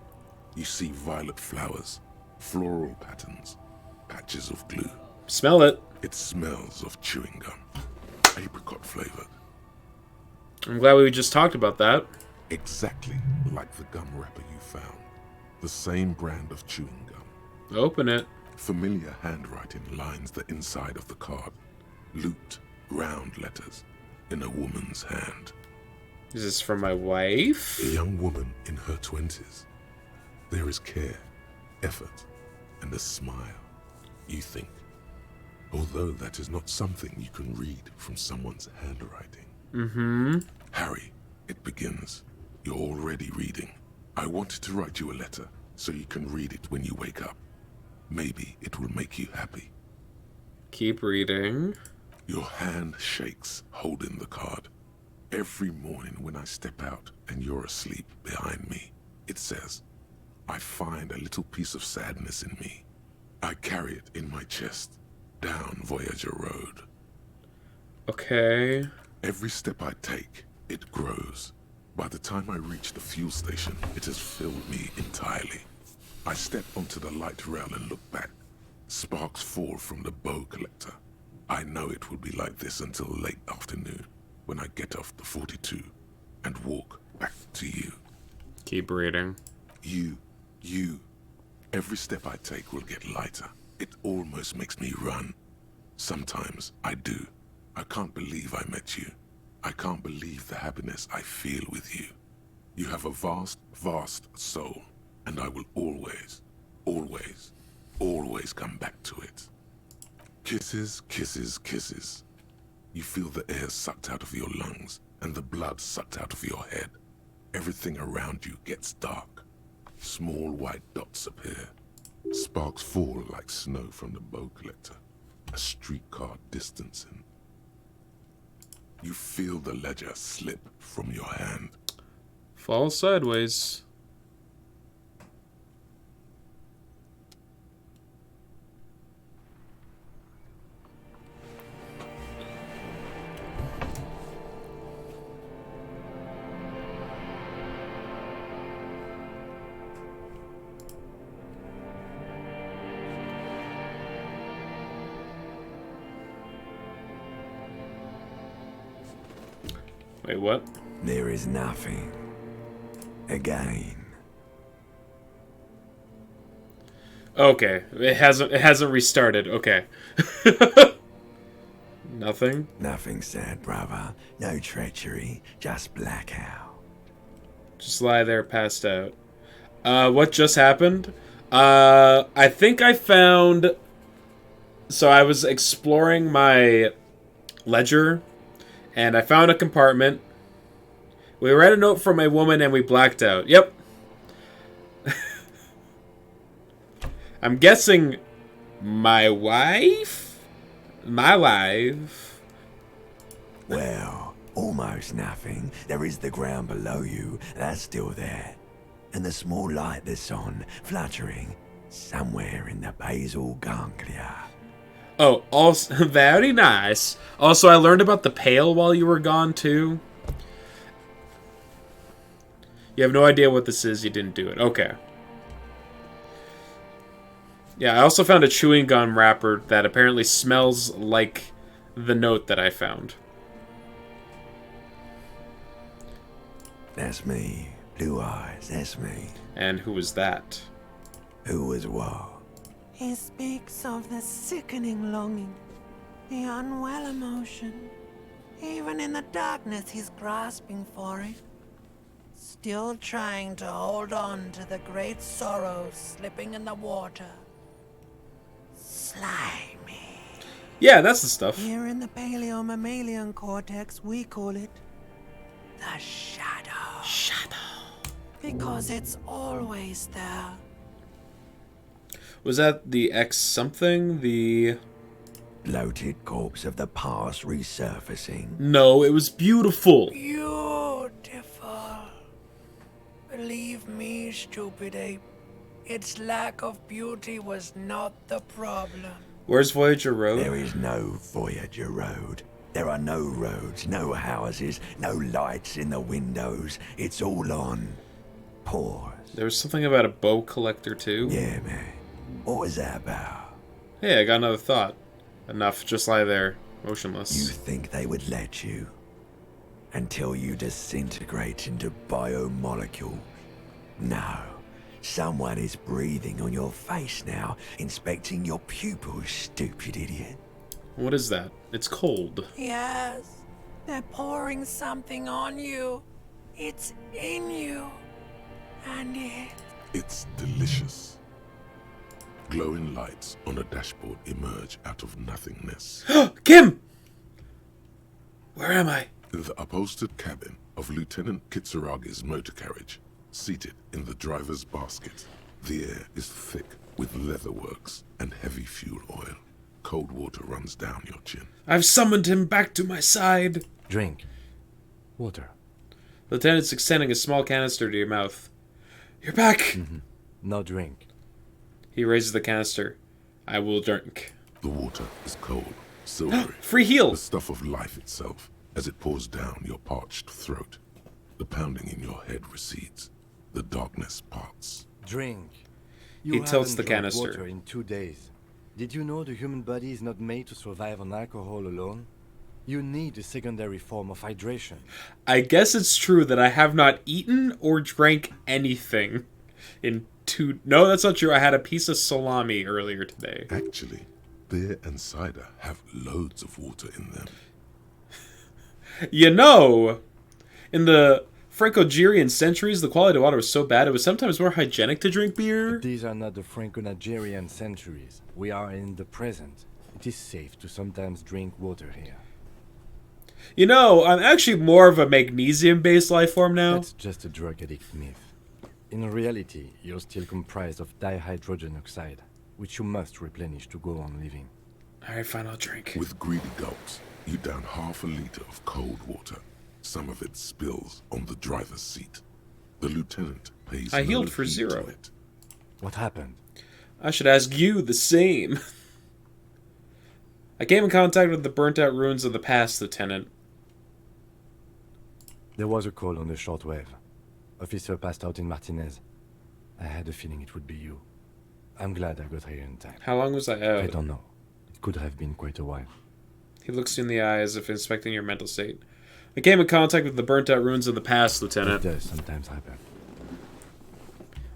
You see violet flowers, floral patterns, patches of glue. Smell it. It smells of chewing gum, apricot flavored. I'm glad we just talked about that. Exactly like the gum wrapper you found. The same brand of chewing gum. Open it. Familiar handwriting lines the inside of the card. Looped, round letters in a woman's hand. Is this from my wife? A young woman in her 20s. There is care, effort, and a smile. You think. Although that is not something you can read from someone's handwriting. Mm-hmm. Harry, it begins. You're already reading. I wanted to write you a letter so you can read it when you wake up. Maybe it will make you happy. Keep reading. Your hand shakes holding the card. Every morning when I step out and you're asleep behind me, it says, I find a little piece of sadness in me. I carry it in my chest, down Voyager Road. Okay. Every step I take, it grows. By the time I reach the fuel station, it has filled me entirely. I step onto the light rail and look back. Sparks fall from the bow collector. I know it will be like this until late afternoon, when I get off the 42 and walk back to you. Keep reading. You. Every step I take will get lighter. It almost makes me run. Sometimes I do. I can't believe I met you. I can't believe the happiness I feel with you. You have a vast, vast soul, and I will always, always, always come back to it. Kisses, kisses, kisses. You feel the air sucked out of your lungs and the blood sucked out of your head. Everything around you gets dark. Small white dots appear. Sparks fall like snow from the bow collector. A streetcar distancing. You feel the ledger slip from your hand. Fall sideways. Wait, what? There is nothing. Again. Okay, it hasn't restarted. Okay. Nothing. Nothing sad, brother. No treachery. Just blackout. Just lie there, passed out. What just happened? I think I found. So I was exploring my ledger, and I found a compartment. We read a note from a woman, and we blacked out. Yep. I'm guessing my wife? My wife. Well, almost nothing. There is the ground below you. That's still there. And the small light that's on, fluttering, somewhere in the basal ganglia. Oh, also, very nice. Also, I learned about the pail while you were gone, too. You have no idea what this is, you didn't do it. Okay. Yeah, I also found a chewing gum wrapper that apparently smells like the note that I found. That's me. Blue eyes, that's me. And who was that? Who was what? He speaks of the sickening longing, the unwell emotion. Even in the darkness, he's grasping for it. Still trying to hold on to the great sorrow slipping in the water. Slimy. Yeah, that's the stuff. Here in the paleo-mammalian cortex, we call it the shadow. Shadow. Because it's always there. Was that the X something? The Bloated corpse of the past resurfacing. No, it was beautiful. Beautiful. Believe me, stupid ape. Its lack of beauty was not the problem. Where's Voyager Road? There is no Voyager Road. There are no roads, no houses, no lights in the windows. It's all on pause. There was something about a bow collector too. Yeah, man. What was that about? Hey, I got another thought. Enough, just lie there, motionless. You think they would let you? Until you disintegrate into biomolecules? No. Someone is breathing on your face now, inspecting your pupils, stupid idiot. What is that? It's cold. Yes, they're pouring something on you. It's in you. And It's delicious. Glowing lights on a dashboard emerge out of nothingness. Kim! Where am I? In the upholstered cabin of Lieutenant Kitsuragi's motor carriage, seated in the driver's basket. The air is thick with leatherworks and heavy fuel oil. Cold water runs down your chin. I've summoned him back to my side. Drink. Water. Lieutenant's extending a small canister to your mouth. You're back! No drink. He raises the canister. I will drink. The water is cold, silvery. Free heal! The stuff of life itself, as it pours down your parched throat. The pounding in your head recedes. The darkness parts. Drink. He tilts the drunk canister. Water in 2 days. Did you know the human body is not made to survive on alcohol alone? You need a secondary form of hydration. I guess it's true that I have not eaten or drank anything in 2... No, that's not true. I had a piece of salami earlier today. Actually, beer and cider have loads of water in them. You know, in the Franco-Nigerian centuries, the quality of water was so bad it was sometimes more hygienic to drink beer. But these are not the Franco-Nigerian centuries. We are in the present. It is safe to sometimes drink water here. You know, I'm actually more of a magnesium-based life form now. That's just a drug addict myth. In reality, you're still comprised of dihydrogen oxide, which you must replenish to go on living. Alright, fine, I'll drink. With greedy gulps, you down half a liter of cold water. Some of it spills on the driver's seat. The lieutenant pays I no healed for heed 0. to it. What happened? I should ask you the same. I came in contact with the burnt-out ruins of the past, Lieutenant. There was a call on the shortwave. Officer passed out in Martinez. I had a feeling it would be you. I'm glad I got here in time. How long was I out? I don't know. It could have been quite a while. He looks you in the eye as if inspecting your mental state. I came in contact with the burnt-out ruins of the past, Lieutenant. It does sometimes happen.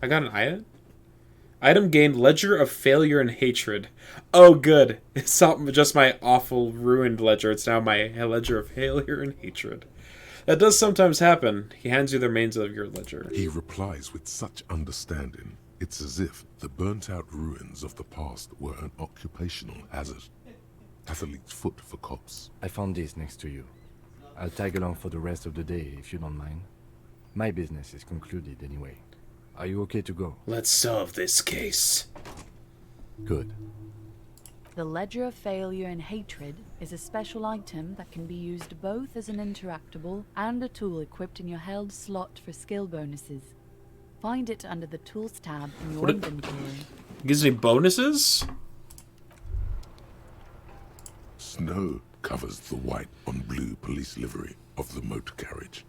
I got an item? Item gained Ledger of Failure and Hatred. Oh, good. It's not just my awful, ruined ledger. It's now my Ledger of Failure and Hatred. That does sometimes happen. He hands you the remains of your ledger. He replies with such understanding. It's as if the burnt-out ruins of the past were an occupational hazard. Athlete's foot for cops. I found this next to you. I'll tag along for the rest of the day, if you don't mind. My business is concluded anyway. Are you okay to go? Let's solve this case. Good. The Ledger of Failure and Hatred is a special item that can be used both as an interactable and a tool equipped in your held slot for skill bonuses. Find it under the Tools tab in your inventory. Gives me bonuses? Snow covers the white on blue police livery of the motor carriage.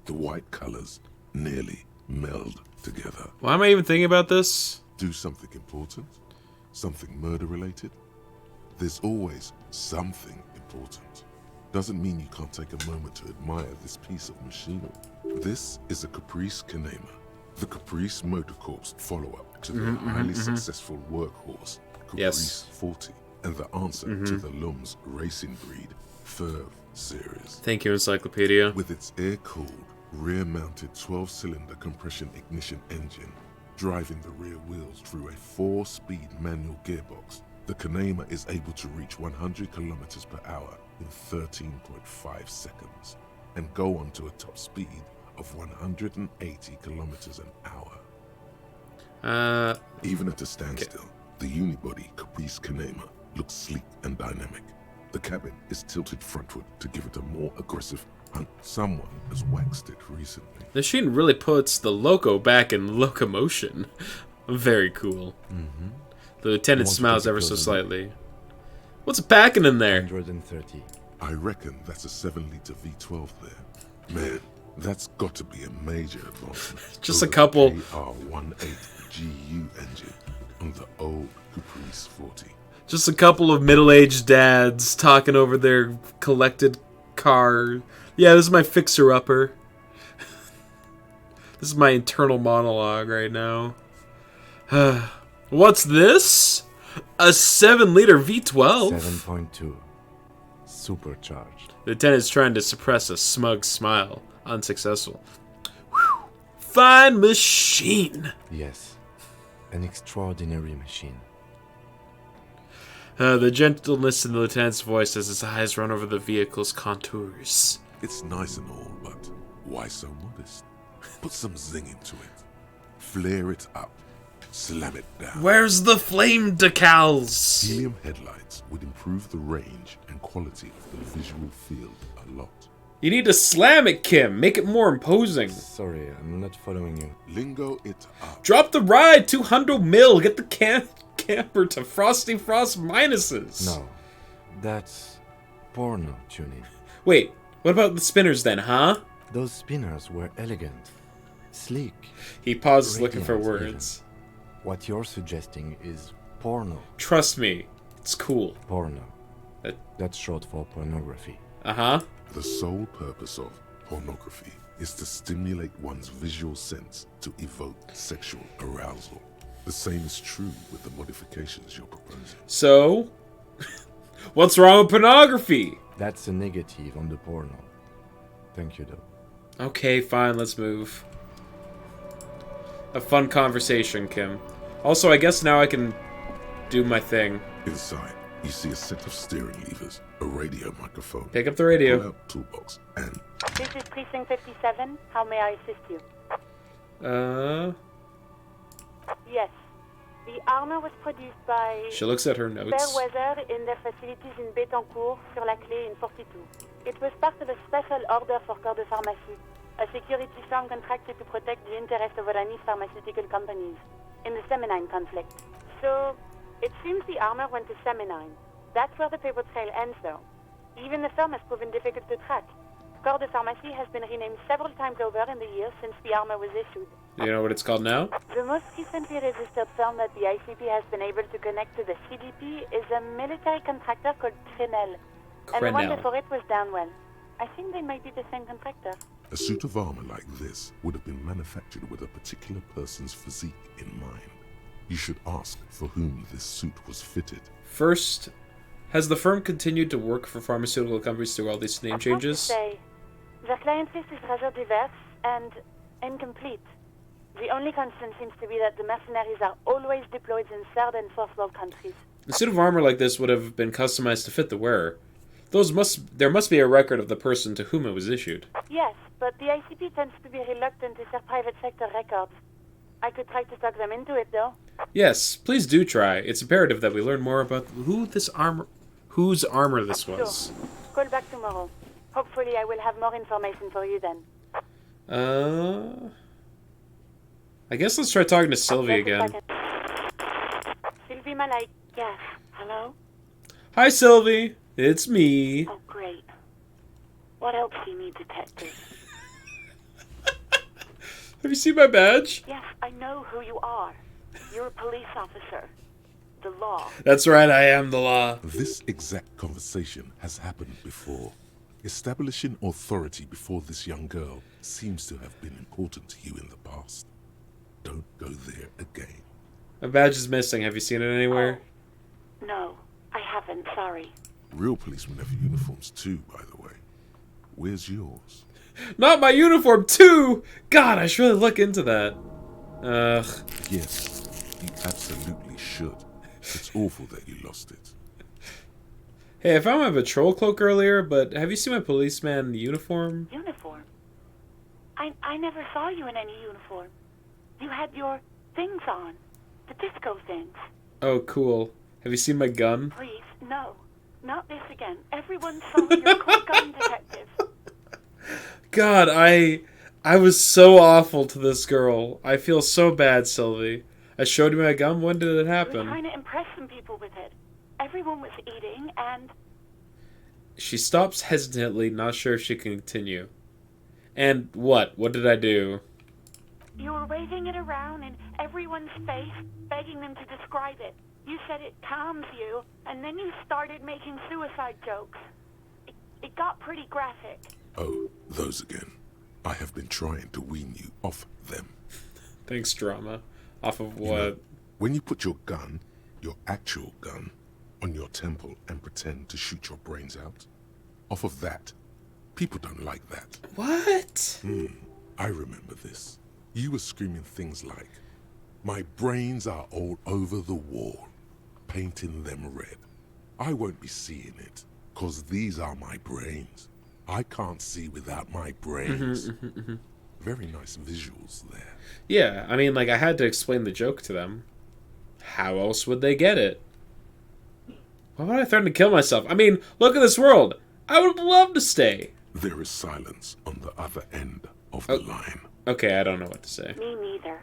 The white colors nearly meld together. Why am I even thinking about this? Do something important? Something murder-related? There's always something important. doesn't mean you can't take a moment to admire this piece of machinery. This is a Caprice Kanema, the Caprice Motor Corp's follow-up to the highly successful workhorse, Caprice 40, and the answer to the Lum's racing breed, Ferv series. Thank you, Encyclopedia. With its air-cooled, rear-mounted 12-cylinder compression ignition engine, driving the rear wheels through a 4-speed manual gearbox, the Kanema is able to reach 100 kilometers per hour in 13.5 seconds and go on to a top speed of 180 kilometers an hour. Even at a standstill, the unibody Caprice Kanema looks sleek and dynamic. The cabin is tilted frontward to give it a more aggressive hunt. Someone has waxed it recently. The machine really puts the loco back in locomotion. Very cool. The lieutenant smiles ever so slightly. What's packing in there? 130. I reckon that's a 7-liter V12 there. Man, that's got to be a major advancement. Just a couple. AR-18GU engine on the old Caprice 40. Just a couple of middle-aged dads talking over their collected car. Yeah, this is my fixer-upper. This is my internal monologue right now. What's this? A 7-liter V12? 7.2. Supercharged. The lieutenant's trying to suppress a smug smile. Unsuccessful. Whew. Fine machine. Yes. An extraordinary machine. The gentleness in the lieutenant's voice as his eyes run over the vehicle's contours. It's nice and all, but why so modest? Put some zing into it. Flare it up. Slam it down. Where's the flame decals? Helium headlights would improve the range and quality of the visual field a lot. You need to slam it, Kim. Make it more imposing. Sorry, I'm not following you. Lingo it up. Drop the ride, 200 mil. Get the camper to Frosty Frost minuses. No, that's porno tuning. Wait, what about the spinners then, huh? Those spinners were elegant, sleek. He pauses looking for words. Even. What you're suggesting is porno. Trust me, it's cool. Porno. That's short for pornography. Uh-huh. The sole purpose of pornography is to stimulate one's visual sense to evoke sexual arousal. The same is true with the modifications you're proposing. So, what's wrong with pornography? That's a negative on the porno. Thank you, though. Okay, fine, let's move. A fun conversation, Kim. Also, I guess now I can do my thing. Inside, you see a set of steering levers, a radio microphone. Pick up the radio. Pull out toolbox, and... This is Precinct 57. How may I assist you? Yes. The armor was produced by... She looks at her notes. Fairweather in their facilities in Bétancourt, sur la Clé in 42. It was part of a special order for Corps de Pharmacie, a security firm contracted to protect the interests of Oranese pharmaceutical companies in the Semenine conflict. So, it seems the armor went to Semenine. That's where the paper trail ends, though. Even the firm has proven difficult to track. Corps de Pharmacie has been renamed several times over in the years since the armor was issued. Do you know what it's called now? The most recently registered firm that the ICP has been able to connect to the CDP is a military contractor called Crenel. And the one before it was Downwell. I think they might be the same contractor. A suit of armor like this would have been manufactured with a particular person's physique in mind. You should ask for whom this suit was fitted. First, has the firm continued to work for pharmaceutical companies through all these name changes? Hard to say. Their client list is rather diverse and incomplete. The only constant seems to be that the mercenaries are always deployed in third and fourth world countries. A suit of armor like this would have been customized to fit the wearer. There must be a record of the person to whom it was issued. Yes, but the ICP tends to be reluctant to share private sector records. I could try to talk them into it, though. Yes, please do try. It's imperative that we learn more about whose armor this was. Sure. Call back tomorrow. Hopefully I will have more information for you then. I guess let's try talking to Sylvie again. Sylvie Malay. Yes. Hello? Hi, Sylvie. It's me. Oh, great. What else do you need, detective? Have you seen my badge? Yes, I know who you are. You're a police officer. The law. That's right, I am the law. This exact conversation has happened before. Establishing authority before this young girl seems to have been important to you in the past. Don't go there again. My badge is missing. Have you seen it anywhere? No, I haven't, sorry. Real policemen have uniforms too, by the way. Where's yours? Not my uniform too! God, I should really look into that. Ugh. Yes, you absolutely should. It's awful that you lost it. Hey, I found my patrol cloak earlier, but have you seen my policeman uniform? Uniform? I never saw you in any uniform. You had your things on. The disco things. Oh, cool. Have you seen my gun? Please, no. Not this again. Everyone saw your cool gun, detective. God, I was so awful to this girl. I feel so bad, Sylvie. I showed you my gun. When did it I was happen? trying to impress some people with it. Everyone was eating, and She stops hesitantly, not sure if she can continue. And what? What did I do? you were waving it around in everyone's face, begging them to describe it. You said it calms you, and then you started making suicide jokes. It got pretty graphic. Oh, those again. I have been trying to wean you off them. Thanks, drama. Off of what? You know, when you put your gun, your actual gun, on your temple and pretend to shoot your brains out, off of that, people don't like that. What? I remember this. You were screaming things like, "My brains are all over the wall," painting them red. I won't be seeing it, 'cause these are my brains. I can't see without my brains. Very nice visuals there. Yeah, I mean, like, I had to explain the joke to them. How else would they get it? Why would I threaten to kill myself? I mean, look at this world. I would love to stay. There is silence on the other end of the line. Okay, I don't know what to say. Me neither.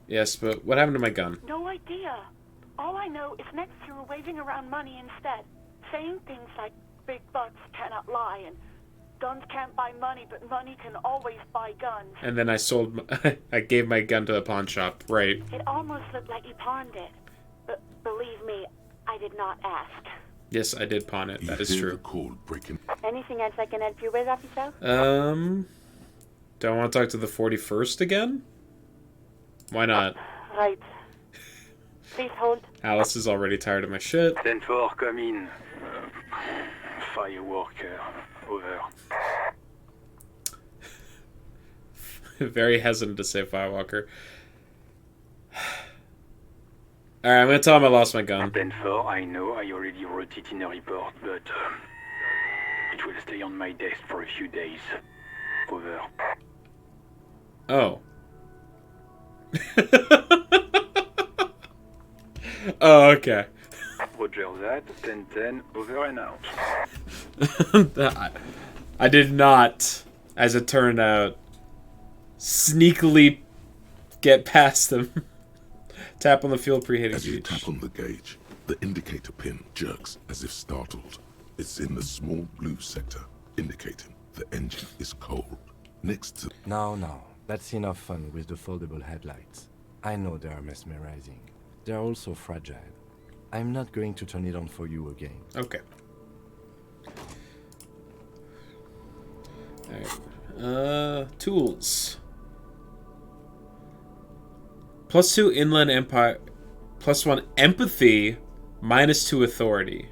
Yes, but what happened to my gun? No idea. All I know is next you were waving around money instead, saying things like big bucks cannot lie and guns can't buy money, but money can always buy guns. And then I sold... I gave my gun to the pawn shop, right. It almost looked like you pawned it. But believe me, I did not ask. Yes, I did pawn it. That is true. Anything else I can help you with, officer? Do I want to talk to the 41st again? Why not? Right. Please hold. Alice is already tired of my shit. 10-4, come in. Firework, over. Very hesitant to say Firewalker. Alright, I'm gonna tell him I lost my gun. 10-4, I know, I already wrote it in a report, but it will stay on my desk for a few days. Over. Oh. Oh, okay. Roger that, 10-10, over and out. I did not, as it turned out, sneakily get past them. Tap on the fuel preheating As you gauge. tap on the gauge, the indicator pin jerks as if startled. It's in the small blue sector, indicating the engine is cold. Next to... No. That's enough fun with the foldable headlights. I know they are mesmerizing. They're also fragile. I'm not going to turn it on for you again. Okay. Alright. Tools. +2 Inland Empire. +1 Empathy. -2 Authority.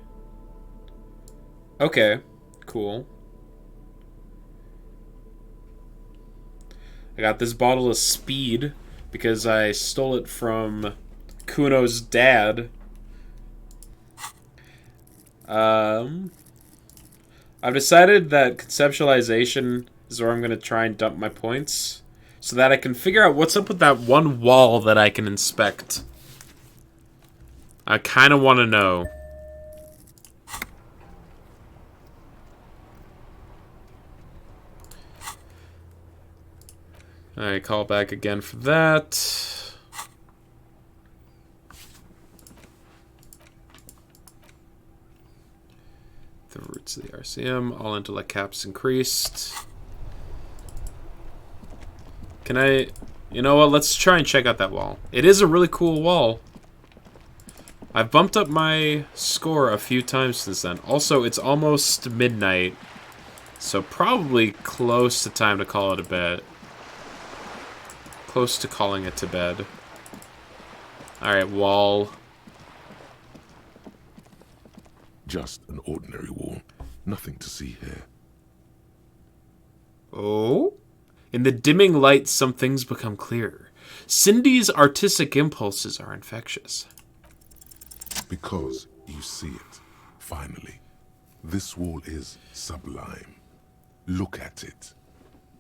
Okay. Cool. I got this bottle of speed because I stole it from Kuno's dad. I've decided that conceptualization is where I'm going to try and dump my points so that I can figure out what's up with that one wall that I can inspect. I kind of want to know. Alright, call back again for that. The roots of the RCM, all intellect caps increased. Can I... You know what, let's try and check out that wall. It is a really cool wall. I've bumped up my score a few times since then. Also, it's almost midnight. So probably close to time to call it a bed. Close to calling it to bed. Alright, wall. Just an ordinary wall. Nothing to see here. Oh? In the dimming light, some things become clearer. Cindy's artistic impulses are infectious. Because you see it, finally. This wall is sublime. Look at it.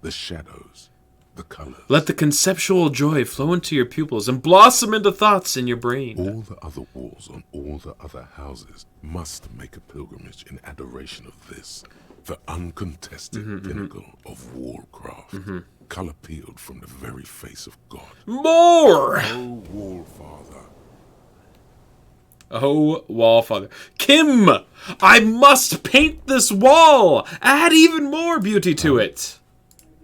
The shadows, the colors. Let the conceptual joy flow into your pupils and blossom into thoughts in your brain. All the other walls on all the other houses must make a pilgrimage in adoration of this, the uncontested pinnacle of wallcraft, color peeled from the very face of God. More! Oh, Wallfather. Oh, Wallfather. Kim! I must paint this wall! Add even more beauty to it!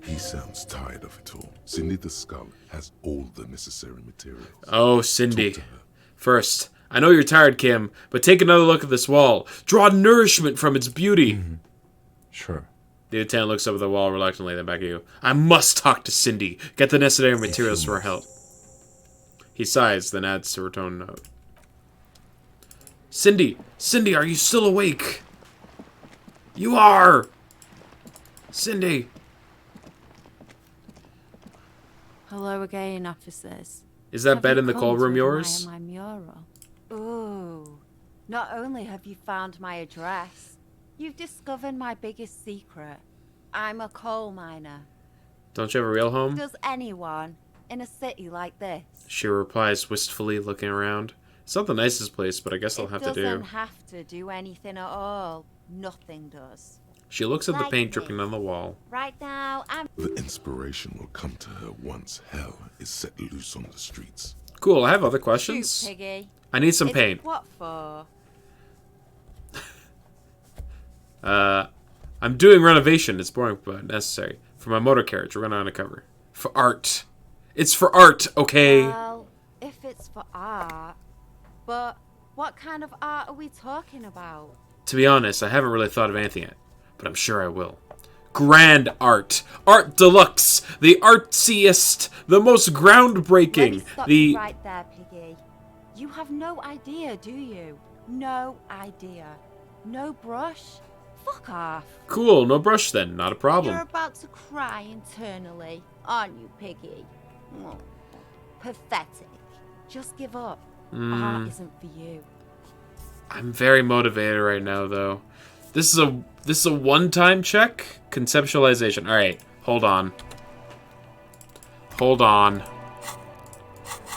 He sounds tired of it all. Cindy the Skull has all the necessary materials. Oh, Cindy. First, I know you're tired, Kim, but take another look at this wall. Draw nourishment from its beauty. Sure. The lieutenant looks up at the wall reluctantly, then back at you. I must talk to Cindy. Get the necessary materials for her help. He sighs, then adds to her tone note. Cindy! Cindy, are you still awake? You are! Cindy! Hello again, officers. Is that Have bed you in the come coal to room admire yours? My mural? Ooh. Not only have you found my address, you've discovered my biggest secret. I'm a coal miner. Don't you have a real home? Does anyone in a city like this? She replies wistfully, looking around. It's not the nicest place, but I guess I'll have to It do. doesn't have to do anything at all. Nothing does. She looks at the Like paint me. dripping on the wall. Right now, I'm... The inspiration will come to her once hell is set loose on the streets. Cool, I have other Shoot, questions. Piggy. I need some Is paint. it what for? I'm doing renovation. It's boring, but necessary. For my motor carriage, we're going undercover. For art. It's for art, okay? Well, if it's for art... But what kind of art are we talking about? To be honest, I haven't really thought of anything yet, but I'm sure I will. Grand art. Art deluxe. The artsiest. The most groundbreaking. Let me stop The... you right there, Piggy. You have no idea, do you? No idea. No brush? Fuck off. Cool, no brush then. Not a problem. You're about to cry internally, aren't you, Piggy? Oh, pathetic. Just give up. Art isn't for you. I'm very motivated right now, though. This is a one-time check? Conceptualization. Alright, hold on. Hold on.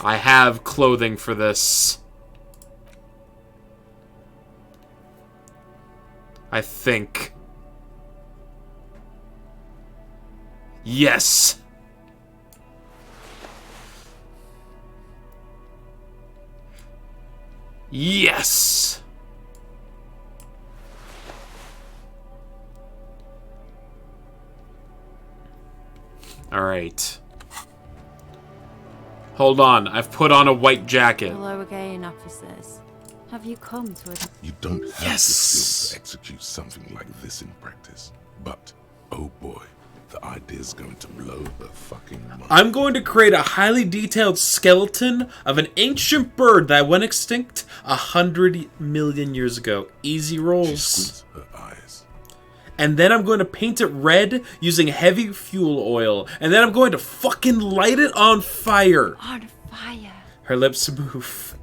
I have clothing for this. I think. Yes! Yes! Alright. Hold on, I've put on a white jacket. Hello again, officers. Have you come to a... You don't have the skills to execute something like this in practice. But, oh boy, the idea's going to blow the fucking mind. I'm going to create a highly detailed skeleton of an ancient bird that went extinct 100 million years ago. Easy rolls. She squints her eyes. And then I'm going to paint it red using heavy fuel oil. And then I'm going to fucking light it on fire. On fire. Her lips move.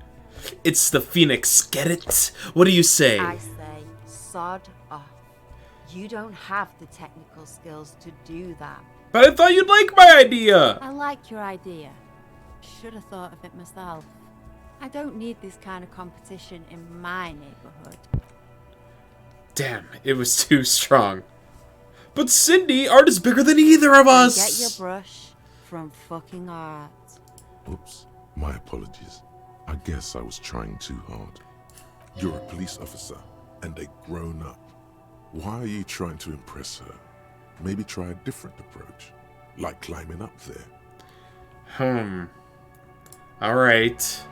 It's the Phoenix, get it? What do you say? I say, sod off. You don't have the technical skills to do that. But I thought you'd like my idea. I like your idea. Should have thought of it myself. I don't need this kind of competition in my neighborhood. Damn, it was too strong. But Cindy, art is bigger than either of us. Get your brush from fucking art. Oops, my apologies. I guess I was trying too hard. You're a police officer and a grown-up. Why are you trying to impress her? Maybe try a different approach, like climbing up there. Alright.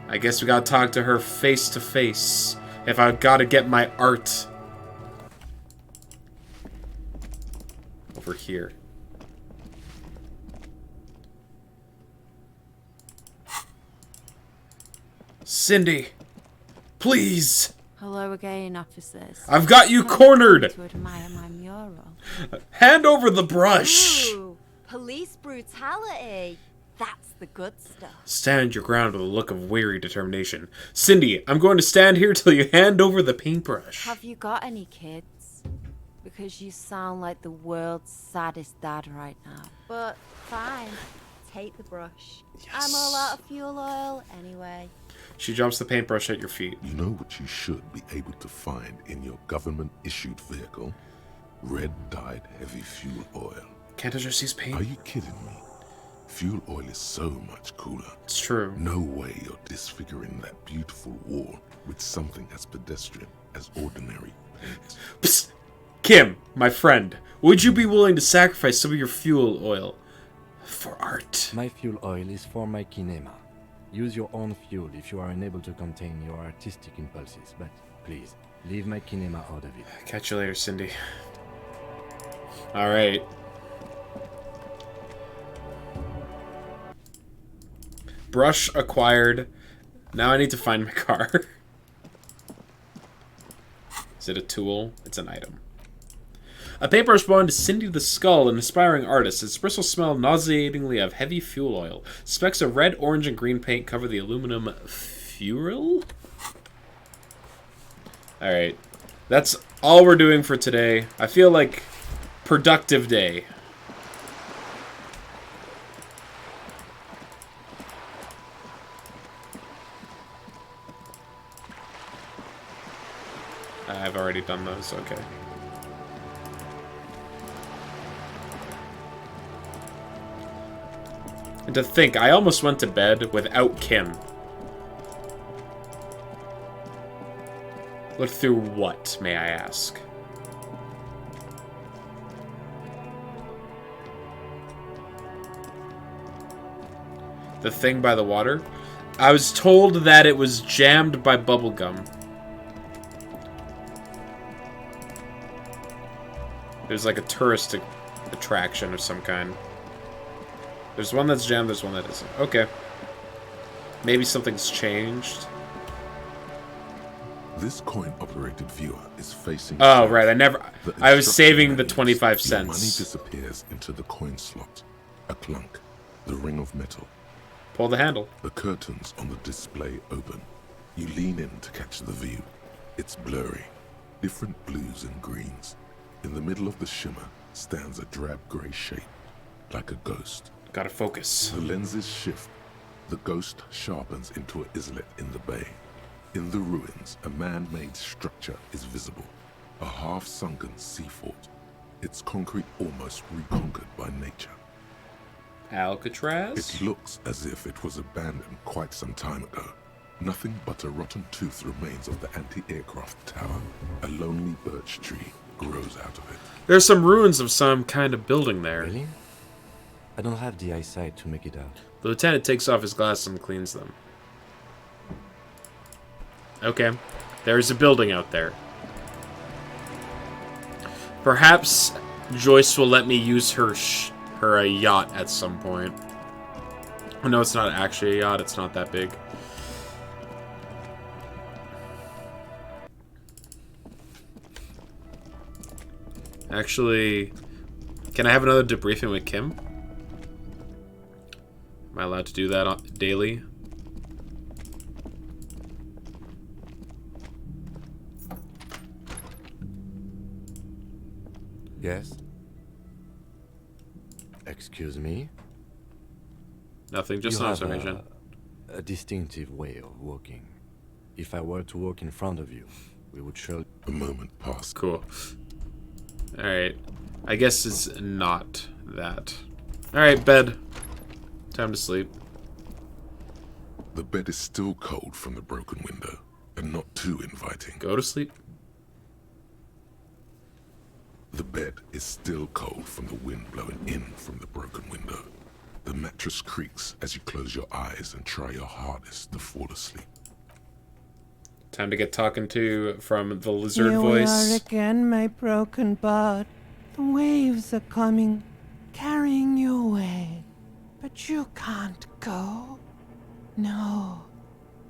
I guess we gotta talk to her face to face. If I gotta get my art. over here. Cindy, please. Hello again, officers. I've got you cornered. To admire my mural. Hand over the brush. Ooh, police brutality. That's the good stuff. Stand your ground with a look of weary determination. Cindy, I'm going to stand here till you hand over the paintbrush. Have you got any kids? Because you sound like the world's saddest dad right now. But fine, take the brush. Yes. I'm all out of fuel oil anyway. She drops the paintbrush at your feet. You know what you should be able to find in your government-issued vehicle? Red-dyed heavy fuel oil. Can't I just use paint? Are you kidding me? Fuel oil is so much cooler. It's true. No way you're disfiguring that beautiful wall with something as pedestrian as ordinary paint. Psst. Kim, my friend, would you be willing to sacrifice some of your fuel oil for art? My fuel oil is for my kinema. Use your own fuel if you are unable to contain your artistic impulses, but please, leave my kinema out of it. Catch you later, Cindy. Alright. Brush acquired. Now I need to find my car. Is it a tool? It's an item. A paintbrush belonged to Cindy the Skull, an aspiring artist. Its bristles smell nauseatingly of heavy fuel oil. Specks of red, orange, and green paint cover the aluminum fuel? Alright. That's all we're doing for today. I feel like productive day. I've already done those, okay. And to think, I almost went to bed without Kim. Look through what, may I ask? The thing by the water? I was told that it was jammed by bubblegum. There's like a tourist attraction of some kind. There's one that's jammed, there's one that isn't. Okay. Maybe something's changed. This coin-operated viewer is facing... Oh, right, I was saving the 25 cents. Your money disappears into the coin slot. A clunk. The ring of metal. Pull the handle. The curtains on the display open. You lean in to catch the view. It's blurry. Different blues and greens. In the middle of the shimmer stands a drab grey shape, like a ghost. Gotta focus. The lenses shift. The ghost sharpens into an islet in the bay. In the ruins, a man-made structure is visible. A half-sunken sea fort. Its concrete almost reconquered by nature. Alcatraz? It looks as if it was abandoned quite some time ago. Nothing but a rotten tooth remains of the anti-aircraft tower. A lonely birch tree grows out of it. There's some ruins of some kind of building there. Really? I don't have the eyesight to make it out. The lieutenant takes off his glasses and cleans them. Okay. There's a building out there. Perhaps Joyce will let me use her yacht at some point. No, it's not actually a yacht. It's not that big. Actually, can I have another debriefing with Kim? Am I allowed to do that daily? Yes? Excuse me? Nothing, just You an have observation. A distinctive way of walking. If I were to walk in front of you, we would show... A moment passed. Cool. Alright. I guess it's not that. Alright, bed. Time to sleep. The bed is still cold from the broken window, and not too inviting. Go to sleep. The bed is still cold from the wind blowing in from the broken window. The mattress creaks as you close your eyes and try your hardest to fall asleep. Time to get talking to from the lizard Here voice. we are again, my broken bud. The waves are coming, carrying you away. But you can't go. No,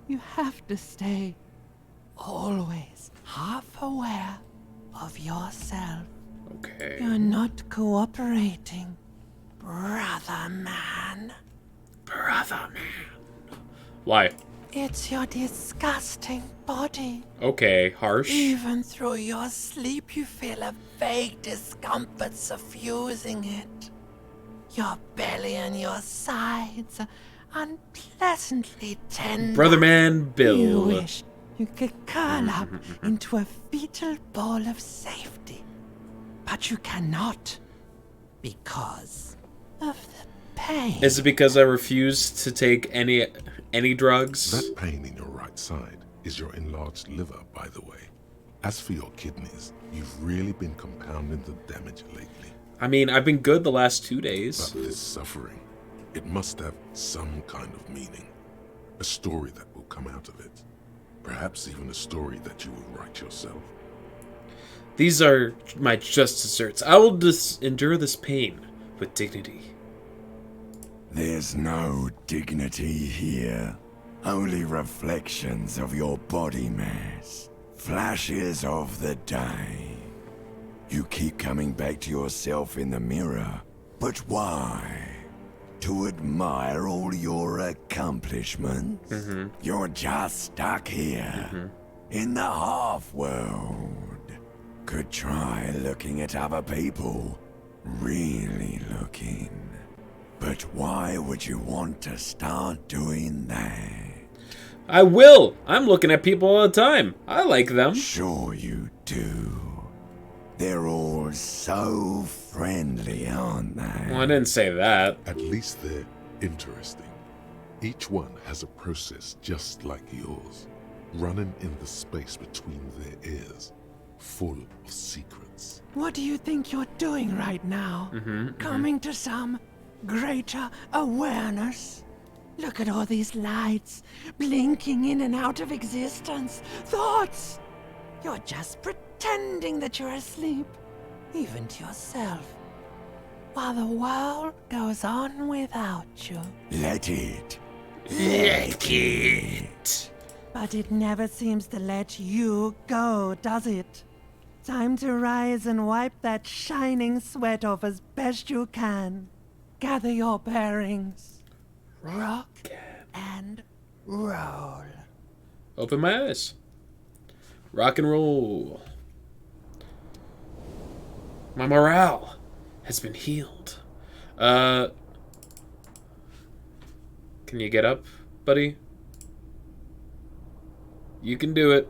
you have to stay. Always half aware of yourself. Okay. You're not cooperating, brother man. Brother man. Why? It's your disgusting body. Okay, harsh. Even through your sleep, you feel a vague discomfort suffusing it. Your belly and your sides are unpleasantly tender. Brother man Bill. You wish you could curl up into a fetal ball of safety. But you cannot. Because of the pain. Is it because I refuse to take any drugs? That pain in your right side is your enlarged liver, by the way. As for your kidneys, you've really been compounding the damage lately. I mean, I've been good the last 2 days. But this suffering, it must have some kind of meaning. A story that will come out of it. Perhaps even a story that you will write yourself. These are my just desserts. I will endure this pain with dignity. There's no dignity here. Only reflections of your body mass. Flashes of the day. You keep coming back to yourself in the mirror. But why? To admire all your accomplishments? You're just stuck here. In the half-world. Could try looking at other people. Really looking. But why would you want to start doing that? I will! I'm looking at people all the time. I like them. Sure you do. They're all so friendly, aren't they? Well, I didn't say that. At least they're interesting. Each one has a process just like yours, running in the space between their ears, full of secrets. What do you think you're doing right now? Coming to some greater awareness? Look at all these lights, blinking in and out of existence. Thoughts! You're just pretending that you're asleep, even to yourself, while the world goes on without you. Let it. Let it. But it never seems to let you go, does it? Time to rise and wipe that shining sweat off as best you can. Gather your bearings. Rock and roll. Open my eyes. Rock and roll. My morale has been healed. Can you get up, buddy? You can do it.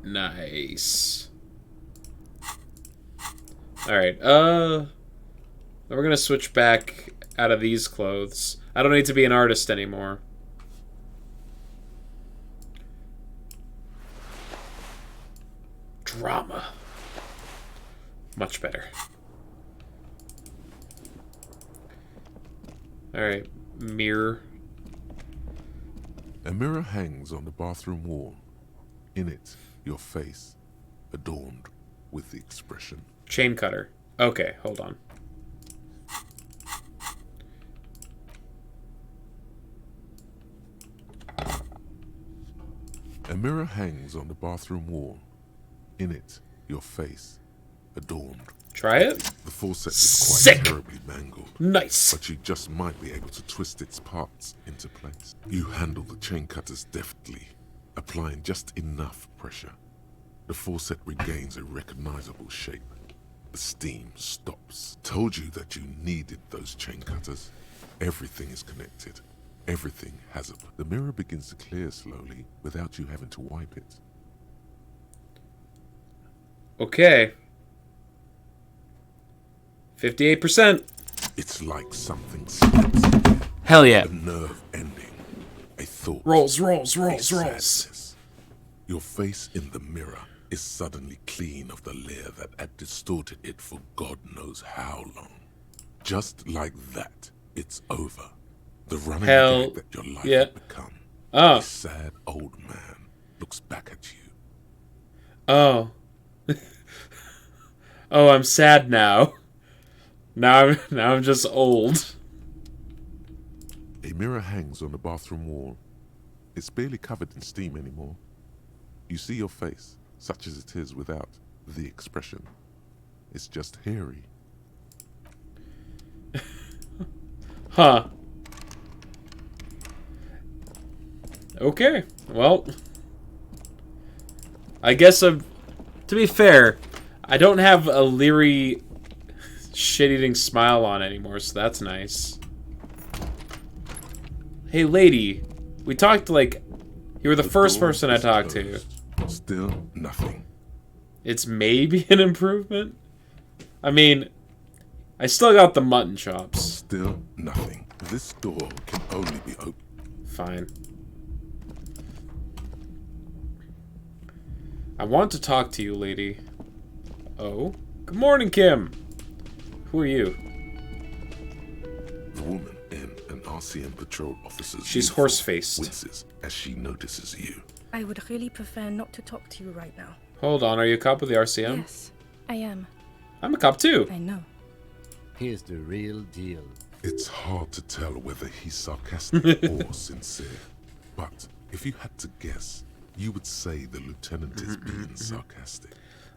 Nice. Alright, we're gonna switch back out of these clothes. I don't need to be an artist anymore. Drama. Much better. Alright, mirror. A mirror hangs on the bathroom wall. In it, your face, adorned with the expression. Chain cutter. Okay, hold on. A mirror hangs on the bathroom wall. In it, your face, adorned. Try it? The faucet is quite Sick. terribly mangled. Nice. But you just might be able to twist its parts into place. You handle the chain cutters deftly, applying just enough pressure. The faucet regains a recognizable shape. The steam stops. Told you that you needed those chain cutters. Everything is connected. Everything has a... The mirror begins to clear slowly without you having to wipe it. Okay. 58%. It's like something slips. Hell yeah. A nerve ending. A thought. Rolls. A sadness. Your face in the mirror is suddenly clean of the layer that had distorted it for God knows how long. Just like that, it's over. The running gag that your life had become. A sad old man looks back at you. Oh. Oh, I'm sad now. Now I'm just old. A mirror hangs on the bathroom wall. It's barely covered in steam anymore. You see your face, such as it is without the expression. It's just hairy. Huh. Okay. Well, I guess to be fair, I don't have a leery shit-eating smile on anymore, so that's nice. Hey, lady. We talked like... You were the first person I talked to. Still nothing. It's maybe an improvement? I mean, I still got the mutton chops. Still nothing. This door can only be opened. Fine. I want to talk to you, lady. Oh? Good morning, Kim. Who are you? The woman in an RCM patrol officer's She's uniform horse-faced. winces as she notices you. I would really prefer not to talk to you right now. Hold on, are you a cop with the RCM? Yes, I am. I'm a cop too. I know. Here's the real deal. It's hard to tell whether he's sarcastic or sincere. But if you had to guess, you would say the lieutenant is being sarcastic.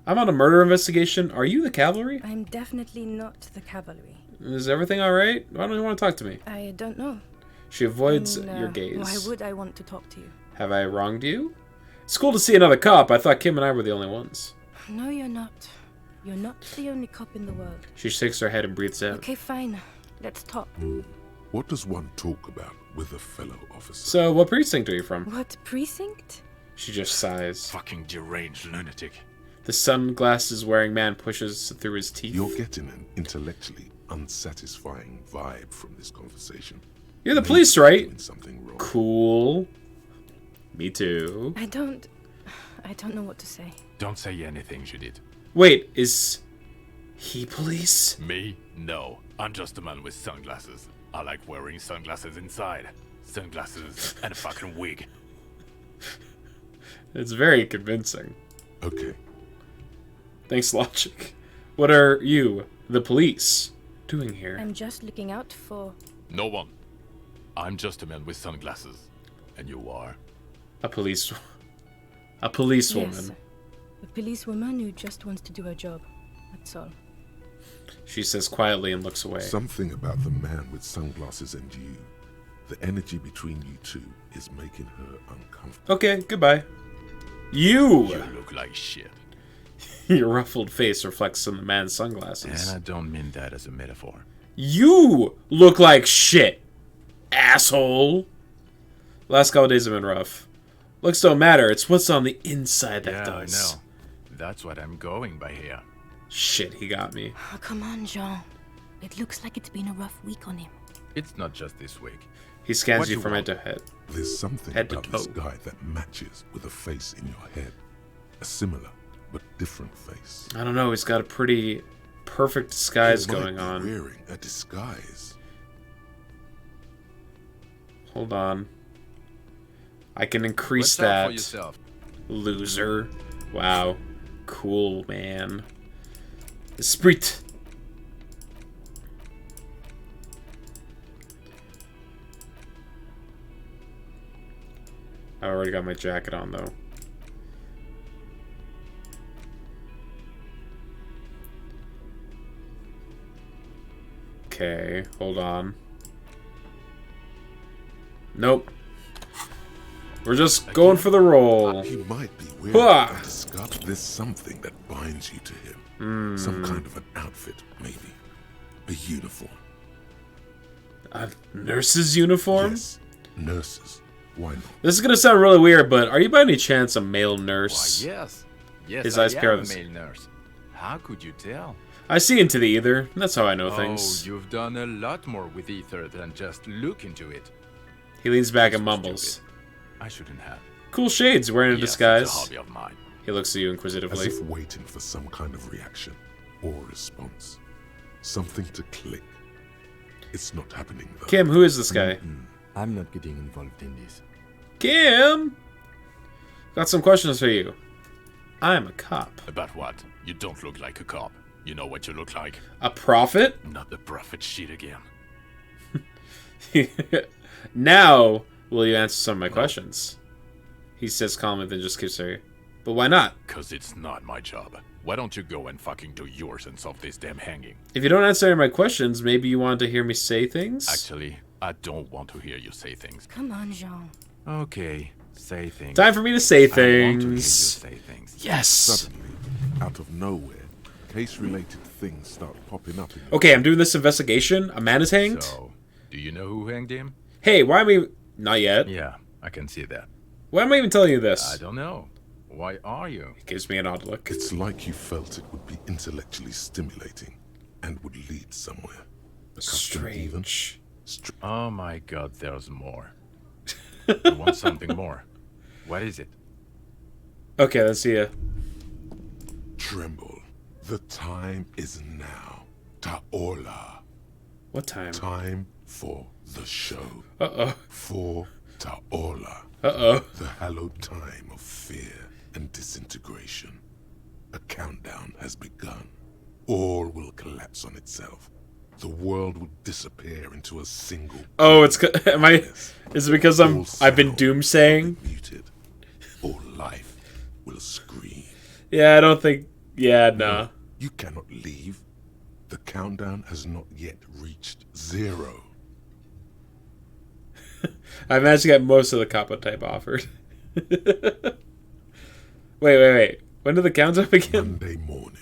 I'm on a murder investigation. Are you the cavalry? I'm definitely not the cavalry. Is everything alright? Why don't you want to talk to me? I don't know. She avoids your gaze. Why would I want to talk to you? Have I wronged you? It's cool to see another cop. I thought Kim and I were the only ones. No, you're not. You're not the only cop in the world. She shakes her head and breathes out. Okay, fine. Let's talk. What does one talk about with a fellow officer? So, what precinct are you from? What precinct? She just sighs. Fucking deranged lunatic. The sunglasses-wearing man pushes through his teeth. You're getting an intellectually unsatisfying vibe from this conversation. You're the police, right? Doing something wrong. Cool. Me too. I don't know what to say. Don't say anything, Judith. Wait, is he police? Me? No. I'm just a man with sunglasses. I like wearing sunglasses inside. Sunglasses and a fucking wig. It's very convincing. Okay. Thanks, Logic. What are you, the police, doing here? I'm just looking out for... No one. I'm just a man with sunglasses. And you are? A policewoman. Yes. A policewoman who just wants to do her job. That's all. She says quietly and looks away. Something about the man with sunglasses and you. The energy between you two is making her uncomfortable. Okay, goodbye. You look like shit. Your ruffled face reflects in the man's sunglasses. And I don't mean that as a metaphor. You look like shit, asshole. Last couple days have been rough. Looks don't matter. It's what's on the inside that does. I know. That's what I'm going by here. Shit, he got me. Oh, come on, Jean. It looks like it's been a rough week on him. It's not just this week. He scans you from head to head. There's something about this guy that matches with a face in your head. A similar but different face. I don't know. He's got a pretty perfect disguise going on. Wearing a disguise. Hold on. I can increase Watch out that. for yourself. Loser. Wow. Cool, man. Esprit. I already got my jacket on, though. Okay, hold on. Nope. We're just going for the roll. He might be wearing a disguise. There's something that binds you to him. Some kind of an outfit, maybe. A uniform. A nurse's uniform? Yes, nurses. Why not? This is gonna sound really weird, but are you by any chance a male nurse? Why, yes. Yes, His I eyes am pair a with his- male nurse. How could you tell? I see into the ether. That's how I know things. Oh, you've done a lot more with ether than just look into it. He leans back and mumbles. I shouldn't have. Cool shades, wearing a Yes, disguise. it's a hobby of mine. He looks at you inquisitively. As if waiting for some kind of reaction or response. Something to click. It's not happening though. Kim, who is this guy? I'm not getting involved in this. Kim! Got some questions for you. I'm a cop. About what? You don't look like a cop. You know what you look like. A prophet? Not the prophet shit again. Now, will you answer some of my questions? He says calmly, then just keeps saying, but why not? Because it's not my job. Why don't you go and fucking do yours and solve this damn hanging? If you don't answer my questions, maybe you want to hear me say things? Actually, I don't want to hear you say things. Come on, Jean. Okay, say things. Time for me to say I want to hear you things. say things. Yes! Suddenly, out of nowhere, case-related things start popping up. Okay, I'm doing this investigation. A man is hanged. So, do you know who hanged him? Hey, why am I... Not yet. Yeah, I can see that. Why am I even telling you this? I don't know. Why are you? It gives me an odd look. It's like you felt it would be intellectually stimulating and would lead somewhere. Strange. Oh my god, there's more. You want something more? What is it? Okay, let's see ya. Tremble. The time is now. Taola. What time? Time for the show. Uh-oh. For Taola. Uh-oh. The hallowed time of fear and disintegration. A countdown has begun. All will collapse on itself. The world will disappear into a single... Oh, it's... Am I... Is it because I've been doomsaying? Muted. All life will scream. Yeah, I don't think... Yeah, nah. You cannot leave. The countdown has not yet reached 0. I managed to get most of the Kappa type offered. Wait. When did the countdown begin? Monday morning.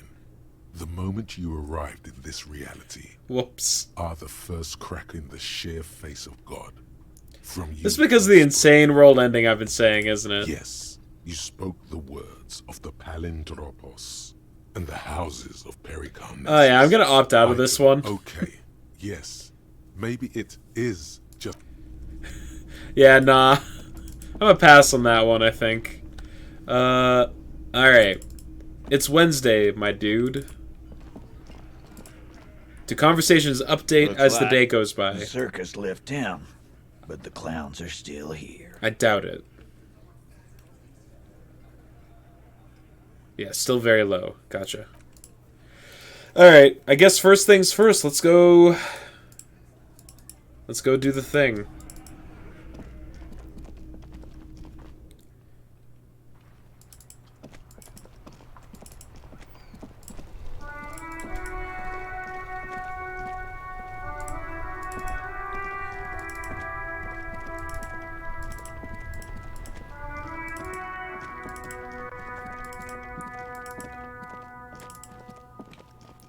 The moment you arrived in this reality... Whoops. ...are the first crack in the sheer face of God. From you... This is because of the insane world ending I've been saying, isn't it? Yes. You spoke the words of the Palindropos and the houses of Pericarnassus. Oh yeah, I'm gonna opt out of this one. Okay. Yes. Maybe it is just... Yeah, nah. I'm gonna pass on that one, I think. Alright. It's Wednesday, my dude. Do conversations update Looks as the like day goes by? The circus left town, but the clowns are still here. I doubt it. Yeah, still very low. Gotcha. Alright, I guess first things first. Let's go do the thing.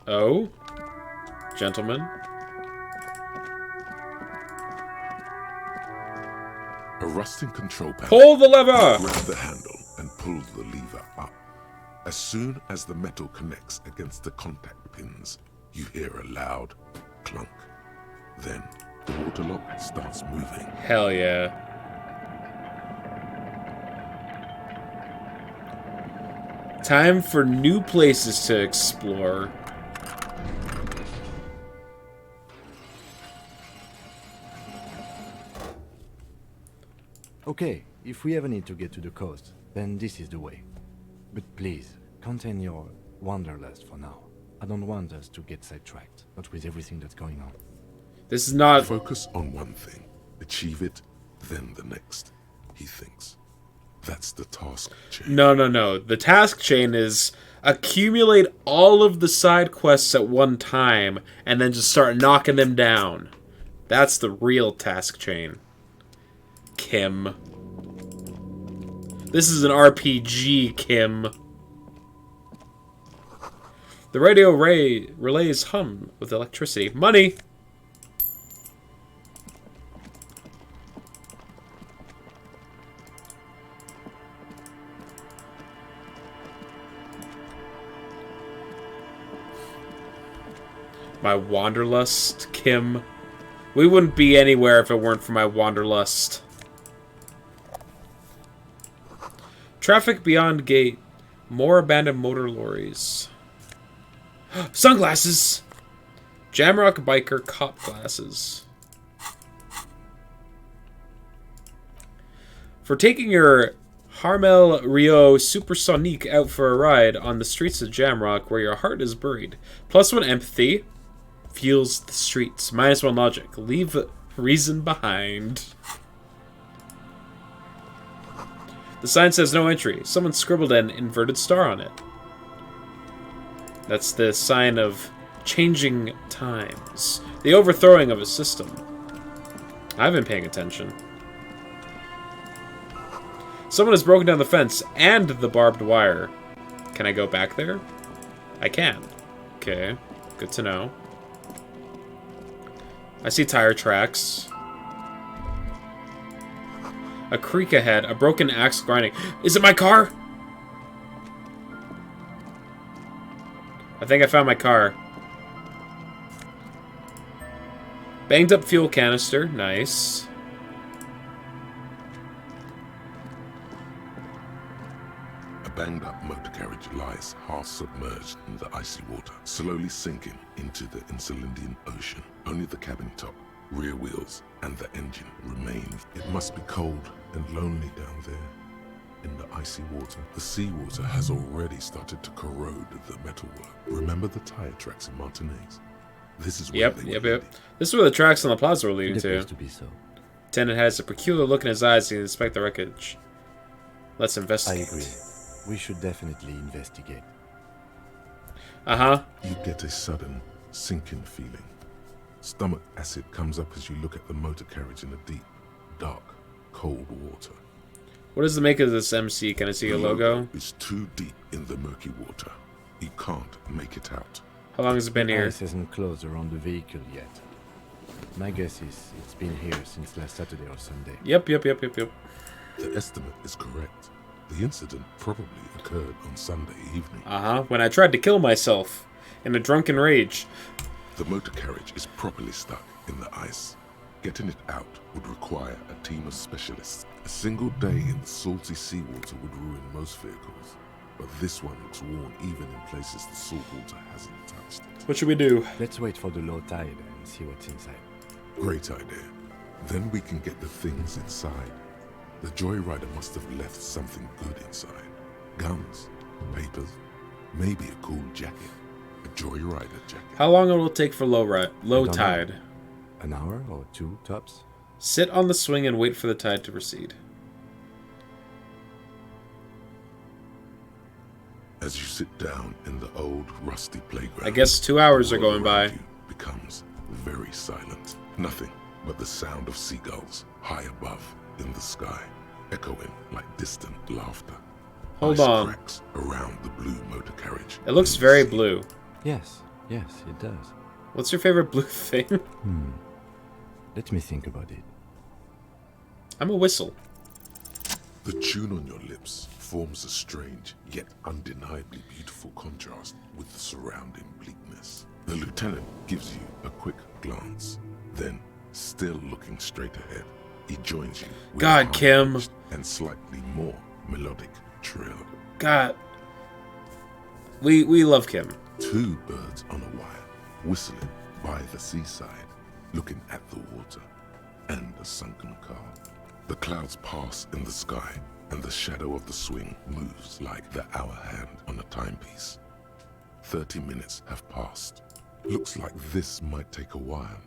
Oh? Gentlemen? A rusting control panel. Pull the lever! Grab the handle and pull the lever up. As soon as the metal connects against the contact pins, you hear a loud clunk. Then the water lock starts moving. Hell yeah. Time for new places to explore. Okay, if we ever need to get to the coast, then this is the way. But please, contain your wanderlust for now. I don't want us to get sidetracked, not with everything that's going on. This is not... Focus on one thing. Achieve it, then the next, he thinks. That's the task chain. No. The task chain is accumulate all of the side quests at one time and then just start knocking them down. That's the real task chain. Kim. This is an RPG, Kim. The radio relays hum with electricity. Money! My wanderlust, Kim. We wouldn't be anywhere if it weren't for my wanderlust. Traffic beyond gate. More abandoned motor lorries. Sunglasses! Jamrock biker cop glasses. For taking your Harmel Rio Supersonique out for a ride on the streets of Jamrock where your heart is buried. +1 empathy. Feels the streets. -1 logic. Leave reason behind. The sign says no entry. Someone scribbled an inverted star on it. That's the sign of changing times. The overthrowing of a system. I've been paying attention. Someone has broken down the fence and the barbed wire. Can I go back there? I can. Okay. Good to know. I see tire tracks. A creak ahead. A broken axe grinding. Is it my car? I think I found my car. Banged up fuel canister. Nice. A banged up motor carriage lies half submerged in the icy water, slowly sinking into the Insulindian Ocean. Only the cabin top, rear wheels, and the engine remain. It must be cold and lonely down there in the icy water. The seawater has already started to corrode the metalwork. Remember the tire tracks in Martinez? This is where they were leading. This is where the tracks on the plaza were leading It to. appears to be so. Tenant has a peculiar look in his eyes as he inspects the wreckage. Let's investigate. I agree. We should definitely investigate. Uh-huh. You get a sudden sinking feeling. Stomach acid comes up as you look at the motor carriage in the deep, dark, cold water. What is the make of this MC? Can I see your logo? It's too deep in the murky water. You can't make it out. How long has it been here? Ice hasn't closed around the vehicle yet. My guess is it's been here since last Saturday or Sunday. Yep. The estimate is correct. The incident probably occurred on Sunday evening. Uh-huh. When I tried to kill myself in a drunken rage. The motor carriage is properly stuck in the ice. Getting it out would require a team of specialists. A single day in the salty seawater would ruin most vehicles, but this one looks worn even in places the salt water hasn't touched it. What should we do? Let's wait for the low tide and see what's inside. Great idea. Then we can get the things inside. The joyrider must have left something good inside. Guns, papers, maybe a cool jacket. A joyrider jacket. How long will it take for low tide? Know. An hour or two, tops? Sit on the swing and wait for the tide to recede. As you sit down in the old rusty playground, I guess 2 hours are going by. Becomes very silent. Nothing but the sound of seagulls high above in the sky, echoing like distant laughter. Hold Ice on. cracks around the blue motor carriage. It looks very blue. Yes, it does. What's your favorite blue thing? Let me think about it. I'm a whistle. The tune on your lips forms a strange yet undeniably beautiful contrast with the surrounding bleakness. The lieutenant gives you a quick glance, then, still looking straight ahead, he joins you with God, a Kim. high-pitched and slightly more melodic trill. God. We love Kim. Two birds on a wire, whistling by the seaside, looking at the water and a sunken car. The clouds pass in the sky, and the shadow of the swing moves like the hour hand on a timepiece. 30 minutes have passed. Looks like this might take a while.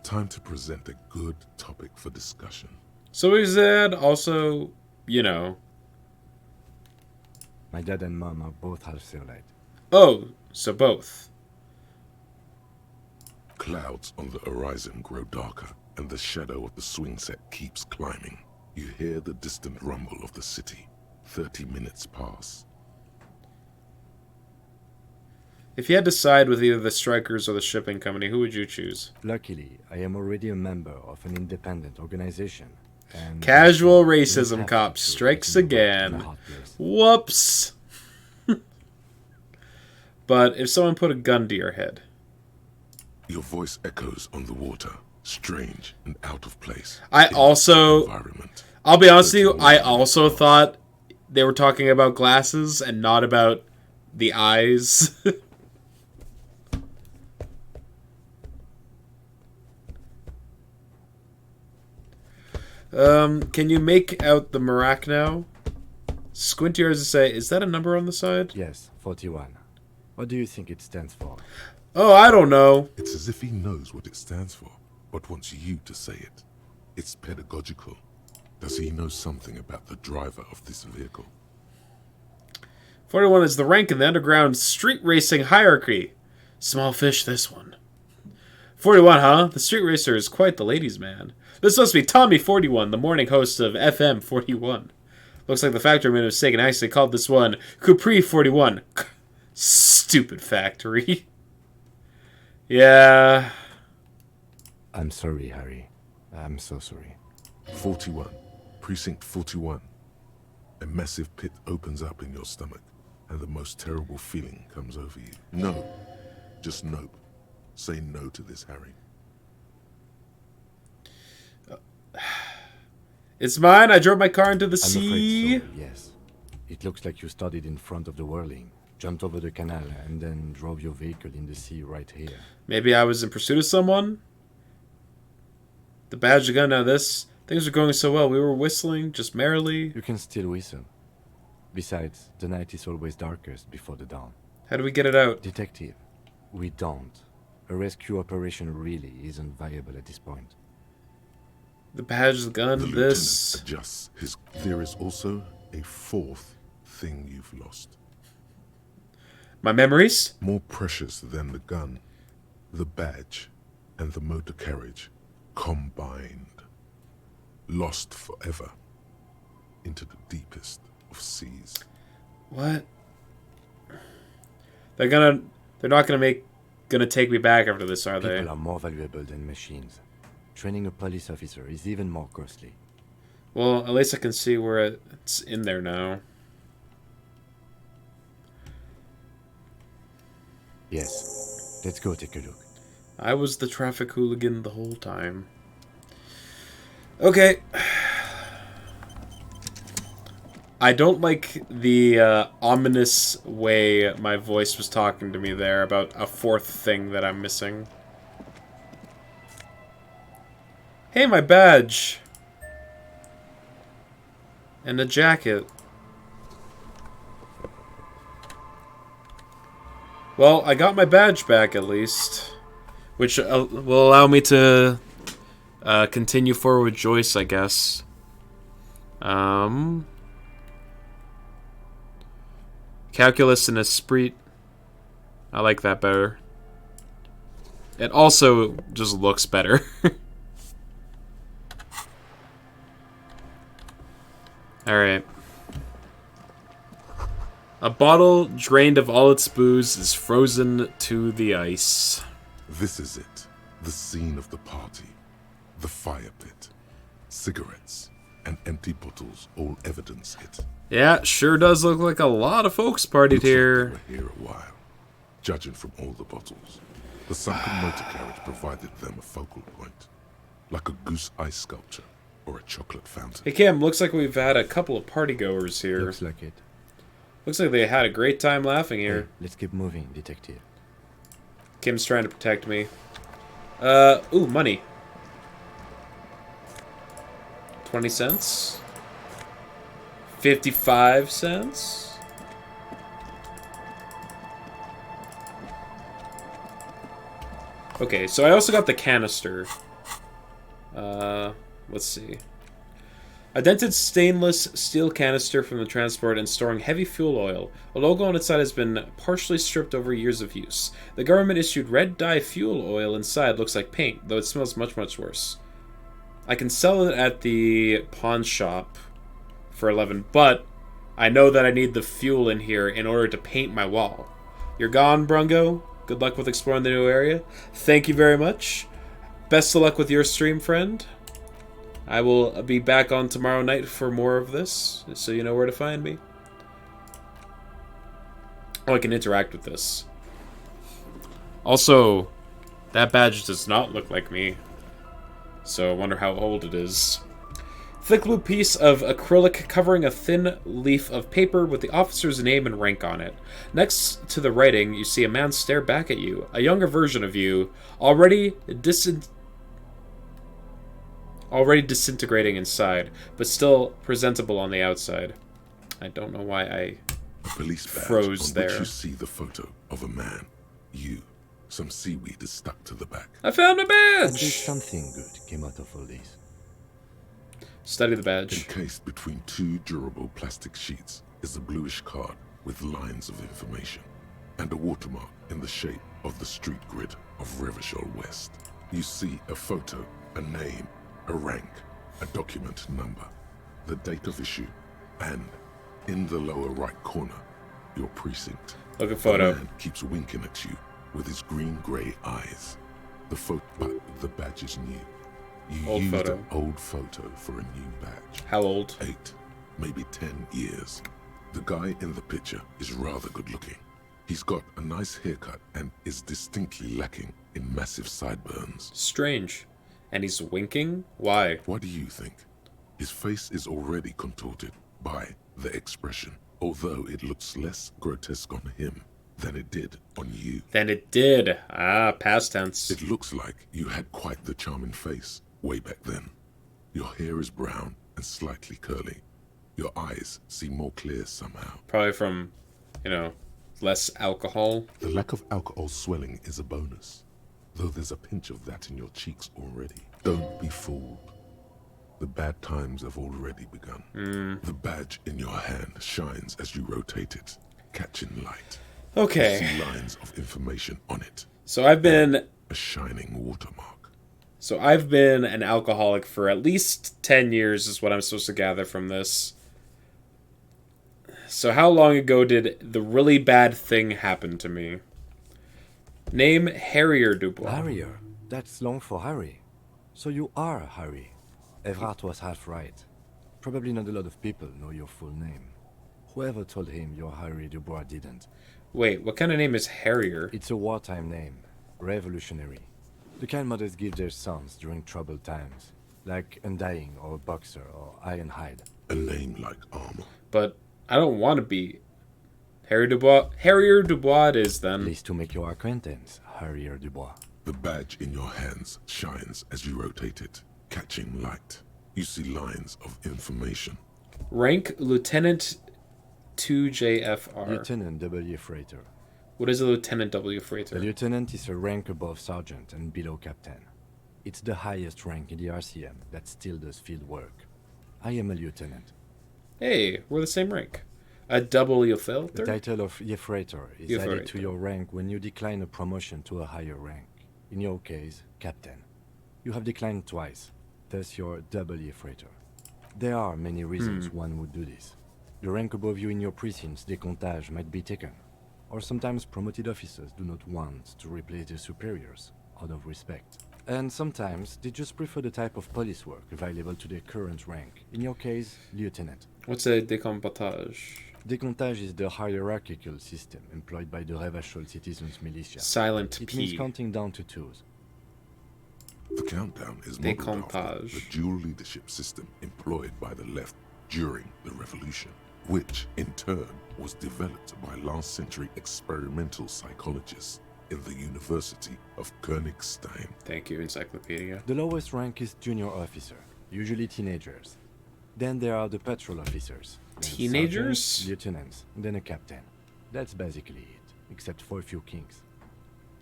Time to present a good topic for discussion. So is that also, you know... My dad and mom are both half Seolite. Oh, so both. Clouds on the horizon grow darker, and the shadow of the swing set keeps climbing. You hear the distant rumble of the city. 30 minutes pass. If you had to side with either the strikers or the shipping company, who would you choose? Luckily, I am already a member of an independent organization. And Casual racism cop strikes again. Whoops. But if someone put a gun to your head. Your voice echoes on the water, strange and out of place. I'll be honest with you, I also thought they were talking about glasses and not about the eyes. Can you make out the Marac now? Squint your eyes and say, is that a number on the side? Yes, 41. What do you think it stands for? Oh, I don't know. It's as if he knows what it stands for, but wants you to say it. It's pedagogical. Does he know something about the driver of this vehicle? 41 is the rank in the underground street racing hierarchy. Small fish, this one. 41, huh? The street racer is quite the ladies' man. This must be Tommy 41, the morning host of FM 41. Looks like the factory made a mistake and actually called this one Capri 41. Stupid factory. Yeah. I'm sorry, Harry. I'm so sorry. 41. Precinct 41. A massive pit opens up in your stomach, and the most terrible feeling comes over you. No. Just nope. Say no to this, Harry. It's mine. I drove my car into the I'm sea. afraid so, yes. It looks like you started in front of the whirling, jumped over the canal, and then drove your vehicle in the sea right here. Maybe I was in pursuit of someone? The badge, the gun, now this. Things were going so well. We were whistling, just merrily. You can still whistle. Besides, the night is always darkest before the dawn. How do we get it out? Detective, we don't. A rescue operation really isn't viable at this point. The badge, the gun, The this. lieutenant adjusts his... There is also a fourth thing you've lost. My memories? More precious than the gun, the badge, and the motor carriage combined. Lost forever into the deepest of seas. What? They're not gonna take me back after this, are they? People are more valuable than machines. Training a police officer is even more costly. Well, at least I can see where it's in there now. Yes. Let's go take a look. I was the traffic hooligan the whole time. Okay. I don't like the ominous way my voice was talking to me there about a fourth thing that I'm missing. Hey, my badge! And a jacket. Well, I got my badge back at least. Which will allow me to continue forward with Joyce, I guess. Calculus and Esprit. I like that better. It also just looks better. Alright. A bottle drained of all its booze is frozen to the ice. This is it. The scene of the party. The fire pit. Cigarettes and empty bottles, all evidence it. Yeah, sure does look like a lot of folks partied here. Like they were here a while, judging from all the bottles. The sunken motor carriage provided them a focal point, like a goose ice sculpture or a chocolate fountain. Hey Cam, looks like we've had a couple of partygoers here. Looks like it. Looks like they had a great time laughing here. Hey, let's keep moving, detective. Kim's trying to protect me. Ooh, money. 20 cents. 55 cents. Okay, so I also got the canister. Let's see. A dented stainless steel canister from the transport and storing heavy fuel oil. A logo on its side has been partially stripped over years of use. The government issued red dye fuel oil inside looks like paint, though it smells much, much worse. I can sell it at the pawn shop for 11, but I know that I need the fuel in here in order to paint my wall. You're gone, Brungo. Good luck with exploring the new area. Thank you very much. Best of luck with your stream, friend. I will be back on tomorrow night for more of this, so you know where to find me. Oh, I can interact with this. Also, that badge does not look like me, so I wonder how old it is. Thick blue piece of acrylic covering a thin leaf of paper with the officer's name and rank on it. Next to the writing, you see a man stare back at you, a younger version of you, already disintegrating inside, but still presentable on the outside. I don't know why I A police badge froze on there. which you see the photo of a man. Some seaweed is stuck to the back. I found a At least badge! something good came out of all this. Study the badge. Encased between two durable plastic sheets is a bluish card with lines of information and a watermark in the shape of the street grid of Revachol West. You see a photo, a name, a rank, a document number, the date of issue, and in the lower right corner, your precinct. Look at photo. The man keeps winking at you with his green-gray eyes. But the badge is new. You Old used photo. an old photo for a new badge. How old? 8, maybe 10 years. The guy in the picture is rather good-looking. He's got a nice haircut and is distinctly lacking in massive sideburns. Strange. And he's winking? Why? What do you think? His face is already contorted by the expression, although it looks less grotesque on him than it did on you. Than it did. Ah, past tense. It looks like you had quite the charming face way back then. Your hair is brown and slightly curly. Your eyes seem more clear somehow. Probably from, less alcohol. The lack of alcohol swelling is a bonus, though there's a pinch of that in your cheeks already. Don't be fooled. The bad times have already begun. The badge in your hand shines as you rotate it, catching light. Okay. You see lines of information on it. So I've been a shining watermark. So I've been an alcoholic for at least 10 years is what I'm supposed to gather from this. So how long ago did the really bad thing happen to me? Name Harrier Dubois. Harrier? That's long for Harry. So you are Harry. Evrard was half right. Probably not a lot of people know your full name. Whoever told him you're Harry Dubois didn't. Wait, what kind of name is Harrier? It's a wartime name. Revolutionary. The kind mothers give their sons during troubled times. Like Undying or Boxer or Ironhide. A name like armor. But I don't want to be Harry Dubois. Harrier Dubois it is then. Pleased to make your acquaintance, Harrier Dubois. The badge in your hands shines as you rotate it, catching light. You see lines of information. Rank Lieutenant 2JFR. Lieutenant W. Freighter. What is a Lieutenant W. Freighter? A lieutenant is a rank above sergeant and below captain. It's the highest rank in the RCM that still does field work. I am a lieutenant. Hey, we're the same rank. A W filter? The title of Freighter is added to your rank when you decline a promotion to a higher rank. In your case, captain. You have declined twice, thus you're W Freighter. There are many reasons one would do this. The rank above you in your precinct's decomptage might be taken, or sometimes promoted officers do not want to replace their superiors, out of respect. And sometimes they just prefer the type of police work available to their current rank, in your case, lieutenant. What's a decomptage? Decomptage is the hierarchical system employed by the Revachol Citizens Militia. Silent It P. means counting down to twos. The countdown is modeled after the dual leadership system employed by the left during the revolution, which in turn was developed by last century experimental psychologists in the University of Königstein. Thank you, Encyclopedia. The lowest rank is junior officer, usually teenagers. Then there are the patrol officers. Teenagers? Sergeants, lieutenants, then a captain. That's basically it, except for a few kings.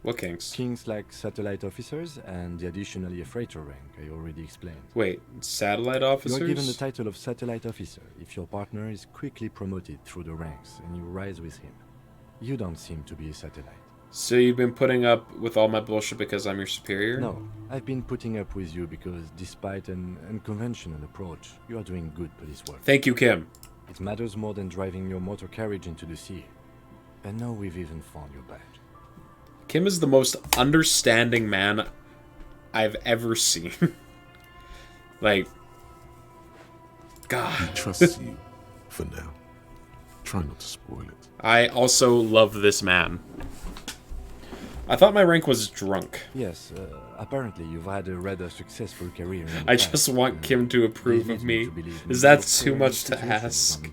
What kings? Kings like satellite officers and the additionally a freighter rank I already explained. Wait, satellite officers? You are given the title of satellite officer if your partner is quickly promoted through the ranks and you rise with him. You don't seem to be a satellite. So you've been putting up with all my bullshit because I'm your superior? No, I've been putting up with you because despite an unconventional approach, you are doing good police work. Thank you, Kim. It matters more than driving your motor carriage into the sea. And now we've even found your badge. Kim is the most understanding man I've ever seen. Like, God. He trusts you for now. Try not to spoil it. I also love this man. I thought my rank was drunk. Yes, apparently you've had a rather successful career. I just want Kim to approve of me. Is that too much to ask?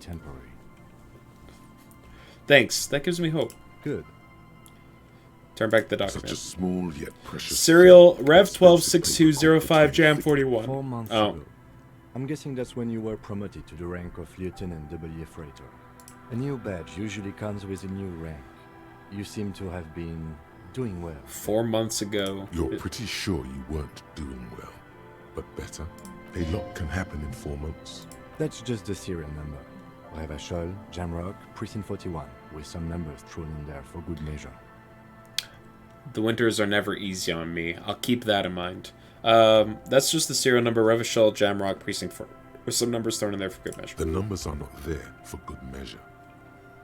Thanks. That gives me hope. Good. Turn back the document. Such a small yet precious. Serial Rev 126205 Jam 41. 4 months Oh. ago, I'm guessing that's when you were promoted to the rank of Lieutenant W. Freighter. A new badge usually comes with a new rank. You seem to have been doing well. 4 months ago. You're pretty sure you weren't doing well, but better? A lot can happen in 4 months. That's just the serial number. Revachol, Jamrock, Precinct 41, with some numbers thrown in there for good measure. The winters are never easy on me. I'll keep that in mind. That's just the serial number, Revachol, Jamrock, Precinct 4, with some numbers thrown in there for good measure. The numbers are not there for good measure.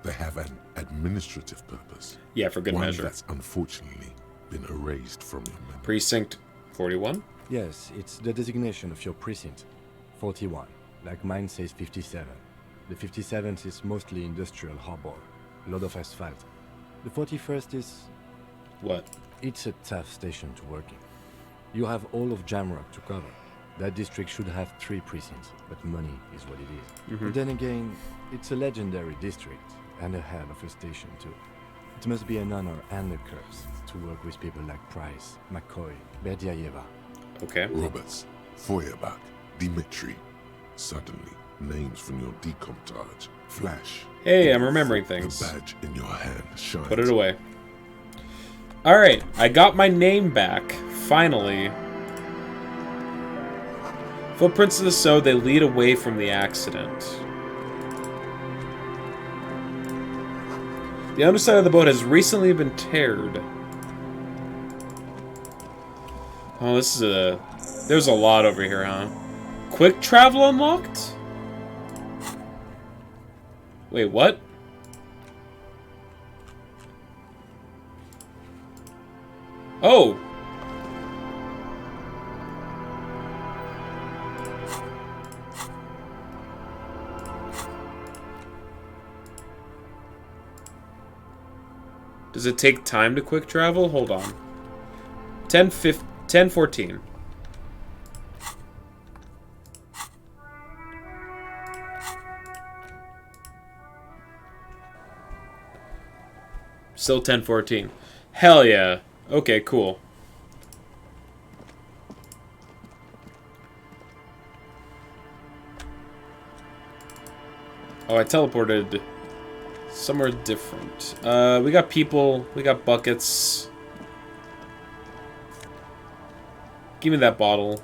They have an administrative purpose. Yeah, for good One measure. that's unfortunately been erased from your memory. Precinct 41? Yes, it's the designation of your precinct. 41. Like mine says 57. The 57th is mostly industrial harbor. A lot of asphalt. The 41st is... What? It's a tough station to work in. You have all of Jamrock to cover. That district should have 3 precincts, but money is what it is. Mhm. But then again, it's a legendary district, and a hell of a station too. It must be an honor and a curse to work with people like Price, McCoy, Berdiayeva. Okay. Roberts, Feuerbach, Dimitri. Suddenly, names from your decomptage flash. Hey, I'm remembering things. The badge in your hand shines. Put it away. Alright, I got my name back. Finally. Footprints of the Sow, they lead away from the accident. The underside of the boat has recently been teared. Oh, this is a... There's a lot over here, huh? Quick travel unlocked? Wait, what? Oh! Does it take time to quick travel? Hold on. 10:14. Still 10:14. Hell yeah. Okay, cool. Oh, I teleported somewhere different. We got people. We got buckets. Give me that bottle.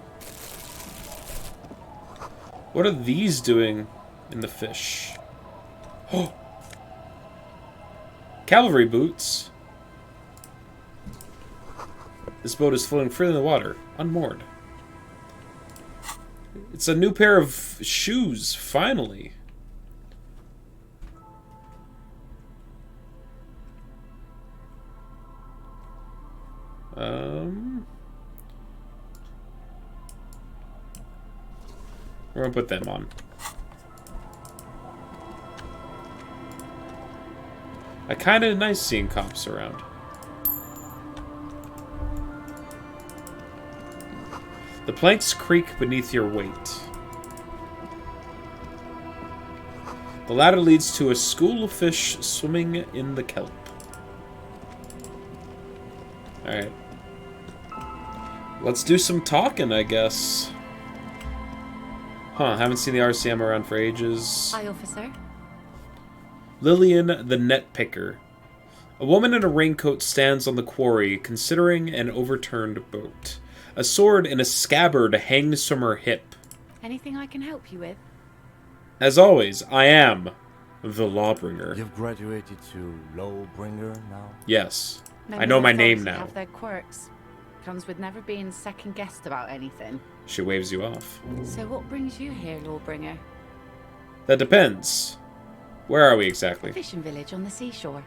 What are these doing in the fish? Oh! Cavalry boots. This boat is floating free in the water, unmoored. It's a new pair of shoes, finally. We're gonna put them on. I kinda nice seeing cops around. The planks creak beneath your weight. The ladder leads to a school of fish swimming in the kelp. Alright. Let's do some talking, I guess. Huh, haven't seen the RCM around for ages. Hi, officer. Lillian the Net Picker. A woman in a raincoat stands on the quarry, considering an overturned boat. A sword in a scabbard hangs from her hip. Anything I can help you with? As always, I am the Lawbringer. You've graduated to Lawbringer now? Yes. Many I know my folks name now. Have their quirks. Comes with never being second guessed about anything. She waves you off. So what brings you here, Lawbringer? That depends. Where are we exactly? Fishing village on the seashore.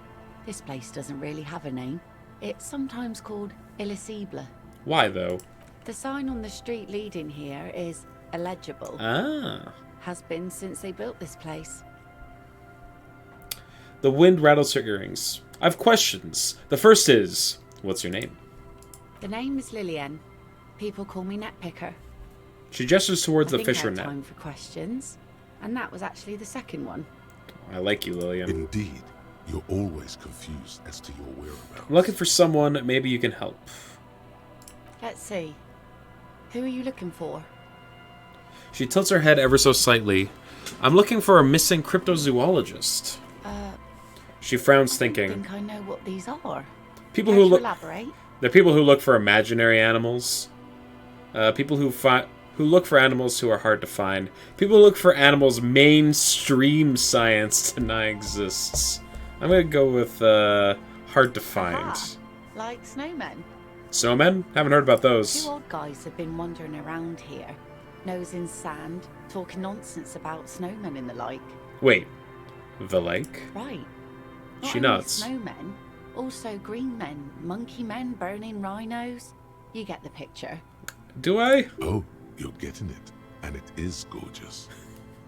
This place doesn't really have a name. It's sometimes called Elysium. Why, though? The sign on the street leading here is illegible. Ah. Has been since they built this place. The wind rattles her earrings. I have questions. The first is, what's your name? The name is Lillian. People call me Net Picker. She gestures towards I the think fisher I had net. time for questions, and that was actually the second one. I like you, Lillian. Indeed. You're always confused as to your whereabouts. I'm looking for someone. Maybe you can help. Let's see. Who are you looking for? She tilts her head ever so slightly. I'm looking for a missing cryptozoologist. She frowns, thinking. I think I know what these are. People Care who to look. elaborate? They're people who look for imaginary animals. People who look for animals who are hard to find. People who look for animals mainstream science deny exists. I'm gonna go with hard to find. Aha, like snowmen. Snowmen? Haven't heard about those. Two old guys have been wandering around here, nose in sand, talking nonsense about snowmen and the like. Wait, the lake? Right. She Not only nods. snowmen, also green men, monkey men burning rhinos. You get the picture. Do I? Oh, you're getting it. And it is gorgeous.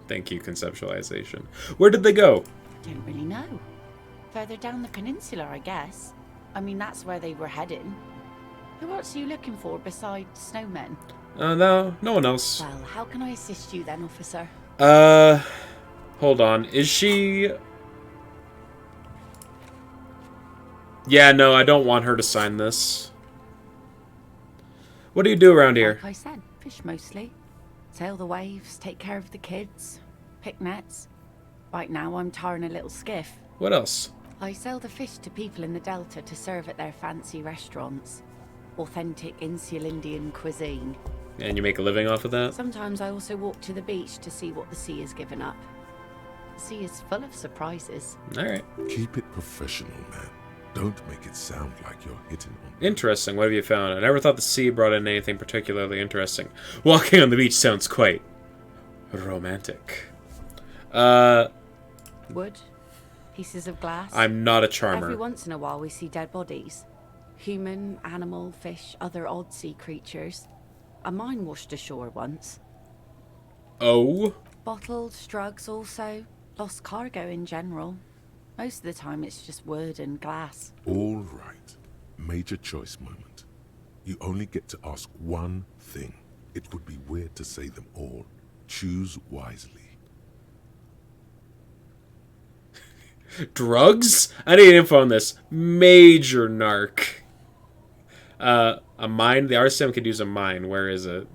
Thank you, conceptualization. Where did they go? Don't really know. Further down the peninsula, I guess. I mean, that's where they were heading. Who else are you looking for besides snowmen? No one else. Well, how can I assist you then, officer? Hold on. Is she... Yeah, no, I don't want her to sign this. What do you do around here? Like I said, fish mostly. Sail the waves, take care of the kids, pick nets. Right now, I'm tarring a little skiff. What else? I sell the fish to people in the Delta to serve at their fancy restaurants. Authentic Insular Indian cuisine. And you make a living off of that? Sometimes I also walk to the beach to see what the sea has given up. The sea is full of surprises. Alright. Keep it professional, man. Don't make it sound like you're hitting on. Interesting. What have you found? I never thought the sea brought in anything particularly interesting. Walking on the beach sounds quite romantic. Wood, pieces of glass. I'm not a charmer. Every once in a while we see dead bodies. Human, animal, fish, other odd sea creatures. A mine washed ashore once. Oh? Bottles, drugs also. Lost cargo in general. Most of the time it's just wood and glass. All right. Major choice moment. You only get to ask one thing. It would be weird to say them all. Choose wisely. Drugs? I need info on this. Major narc. A mine? The RCM could use a mine. Where is it?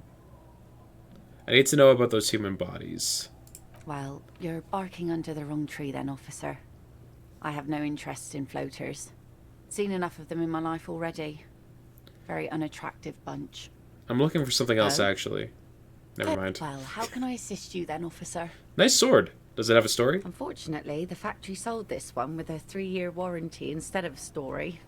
I need to know about those human bodies. Well, you're barking under the wrong tree then, officer. I have no interest in floaters. Seen enough of them in my life already. Very unattractive bunch. I'm looking for something else, Oh. actually. Never mind. Well, how can I assist you then, officer? Nice sword. Does it have a story? Unfortunately, the factory sold this one with a 3-year warranty instead of a story.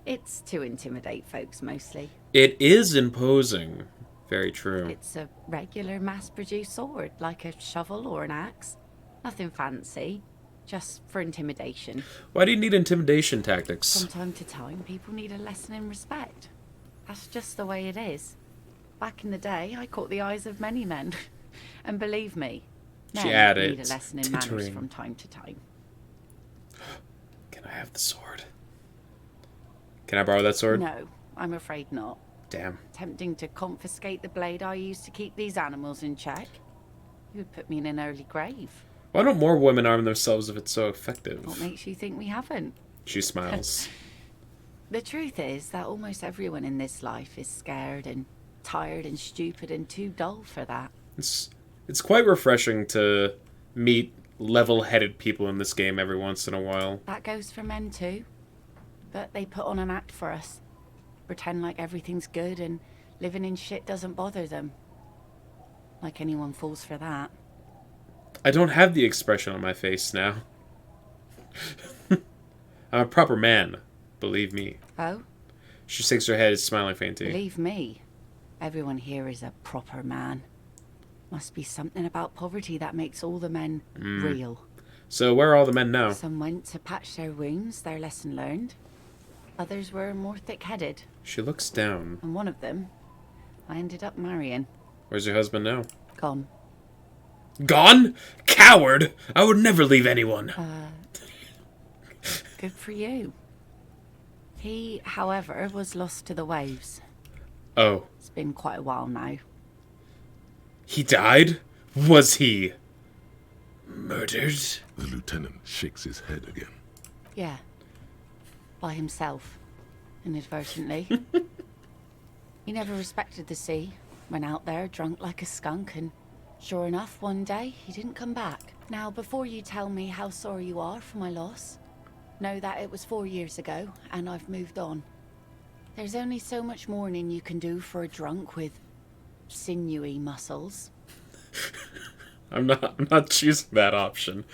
It's to intimidate folks, mostly. It is imposing. Very true. It's a regular mass-produced sword, like a shovel or an axe. Nothing fancy, just for intimidation. Why do you need intimidation tactics? From time to time, people need a lesson in respect. That's just the way it is. Back in the day, I caught the eyes of many men. And believe me, men She added, need a lesson in manners tittering. from time to time. Can I have the sword? Can I borrow that sword? No, I'm afraid not. Damn. Tempting to confiscate the blade I used to keep these animals in check. You would put me in an early grave. Why don't more women arm themselves if it's so effective? What makes you think we haven't? She smiles. The truth is that almost everyone in this life is scared and tired and stupid and too dull for that. It's quite refreshing to meet level-headed people in this game every once in a while. That goes for men too. But they put on an act for us. Pretend like everything's good and living in shit doesn't bother them. Like anyone falls for that. I don't have the expression on my face now. I'm a proper man, believe me. Oh? She shakes her head, smiling faintly. Believe me, everyone here is a proper man. Must be something about poverty that makes all the men real. So where are all the men now? Some went to patch their wounds, their lesson learned. Others were more thick-headed. She looks down. And one of them, I ended up marrying. Where's your husband now? Gone. Gone? Coward! I would never leave anyone. Good for you. He, however, was lost to the waves. Oh. It's been quite a while now. He died? Was he murdered? The lieutenant shakes his head again. Yeah. By himself. Inadvertently. He never respected the sea. Went out there drunk like a skunk, and sure enough, one day he didn't come back. Now, before you tell me how sorry you are for my loss, know that it was 4 years ago, and I've moved on. There's only so much mourning you can do for a drunk with sinewy muscles. I'm not choosing that option.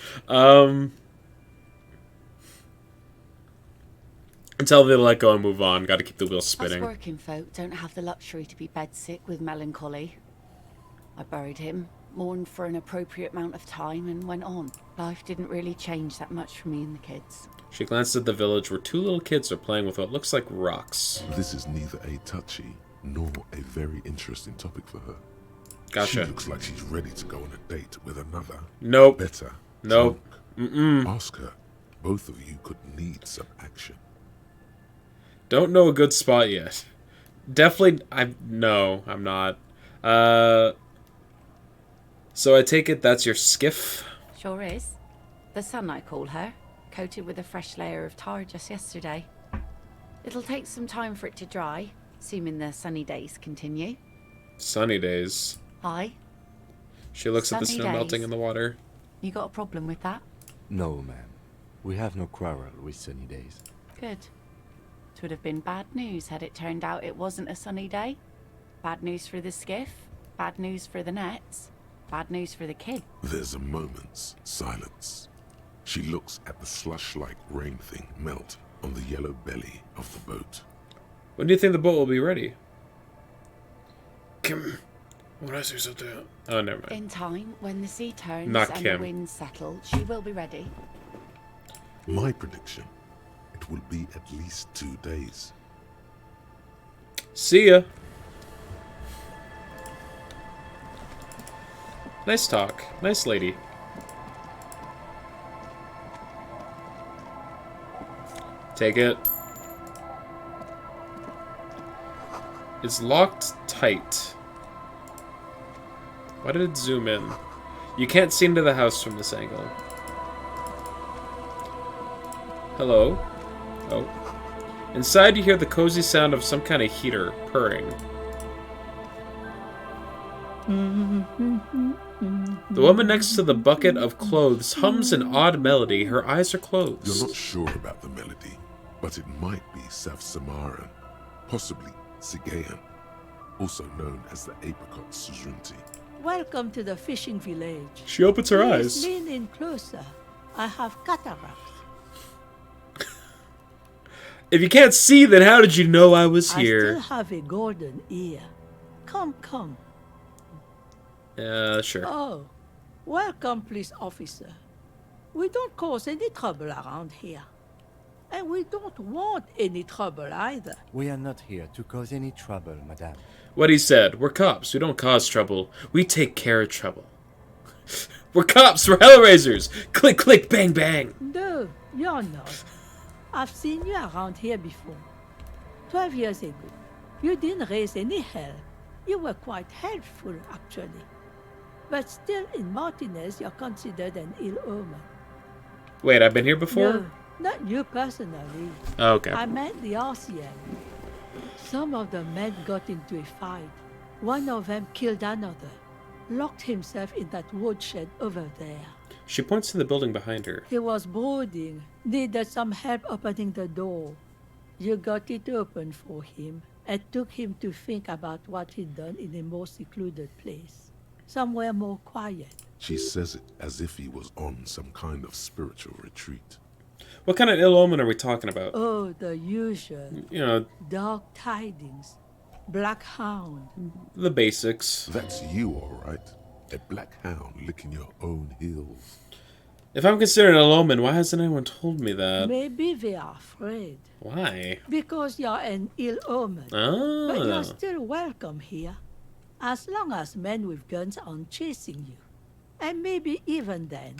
Until they let go and move on, gotta keep the wheels spinning. Us working folk don't have the luxury to be bedsick with melancholy. I buried him, mourned for an appropriate amount of time, and went on. Life didn't really change that much for me and the kids. She glanced at the village where 2 little kids are playing with what looks like rocks. This is neither a touchy nor a very interesting topic for her. Gotcha. She looks like she's ready to go on a date with another. Nope. Better. Nope. Ask her. Both of you could need some action. Don't know a good spot yet. Definitely, no, I'm not. So I take it that's your skiff? Sure is. The sun, I call her, coated with a fresh layer of tar just yesterday. It'll take some time for it to dry, assuming the sunny days continue. Sunny days. Aye. She looks at the Sunny snow days. melting in the water. You got a problem with that? No, ma'am. We have no quarrel with sunny days. Good. It would have been bad news had it turned out it wasn't a sunny day. Bad news for the skiff, bad news for the nets, bad news for the kid. There's a moment's silence. She looks at the slush-like rain thing melt on the yellow belly of the boat. When do you think the boat will be ready? Kim, when I say something... Oh, never mind. In time, when the sea turns Not and Kim. the winds settle, she will be ready. My prediction, it will be at least 2 days. See ya. Nice talk. Nice lady. Take it. It's locked tight. Why did it zoom in? You can't see into the house from this angle. Hello? Oh. Inside you hear the cozy sound of some kind of heater purring. The woman next to the bucket of clothes hums an odd melody. Her eyes are closed. You're not sure about the melody, but it might be South Samaran, possibly Sigayan, also known as the apricot Suzrunti. Welcome to the fishing village. She opens her Please eyes. lean in closer. I have cataracts. If you can't see, then how did you know I was I here? still have a golden ear. Come, come. Sure. Oh, welcome, police officer. We don't cause any trouble around here. And we don't want any trouble either. We are not here to cause any trouble, madame. What he said. We're cops. We don't cause trouble. We take care of trouble. We're cops. We're Hellraisers. Click, click, bang, bang. No, you're not. I've seen you around here before. 12 years ago. You didn't raise any hell. You were quite helpful, actually. But still, in Martinez, you're considered an ill omen. Wait, I've been here before? No, not you personally. Oh, okay. I meant the RCM. Some of the men got into a fight. One of them killed another. Locked himself in that woodshed over there. She points to the building behind her. He was brooding. Needed some help opening the door. You got it open for him and took him to think about what he'd done in a more secluded place. Somewhere more quiet. She says it as if he was on some kind of spiritual retreat. What kind of ill omen are we talking about? Oh, the usual. You know, Dark tidings. Black hound. the basics. That's you, all right. A black hound licking your own heels. If I'm considered an ill omen, why hasn't anyone told me that? Maybe they are afraid. Why? Because you're an ill omen. Oh. But you're still welcome here. As long as men with guns aren't chasing you. And maybe even then.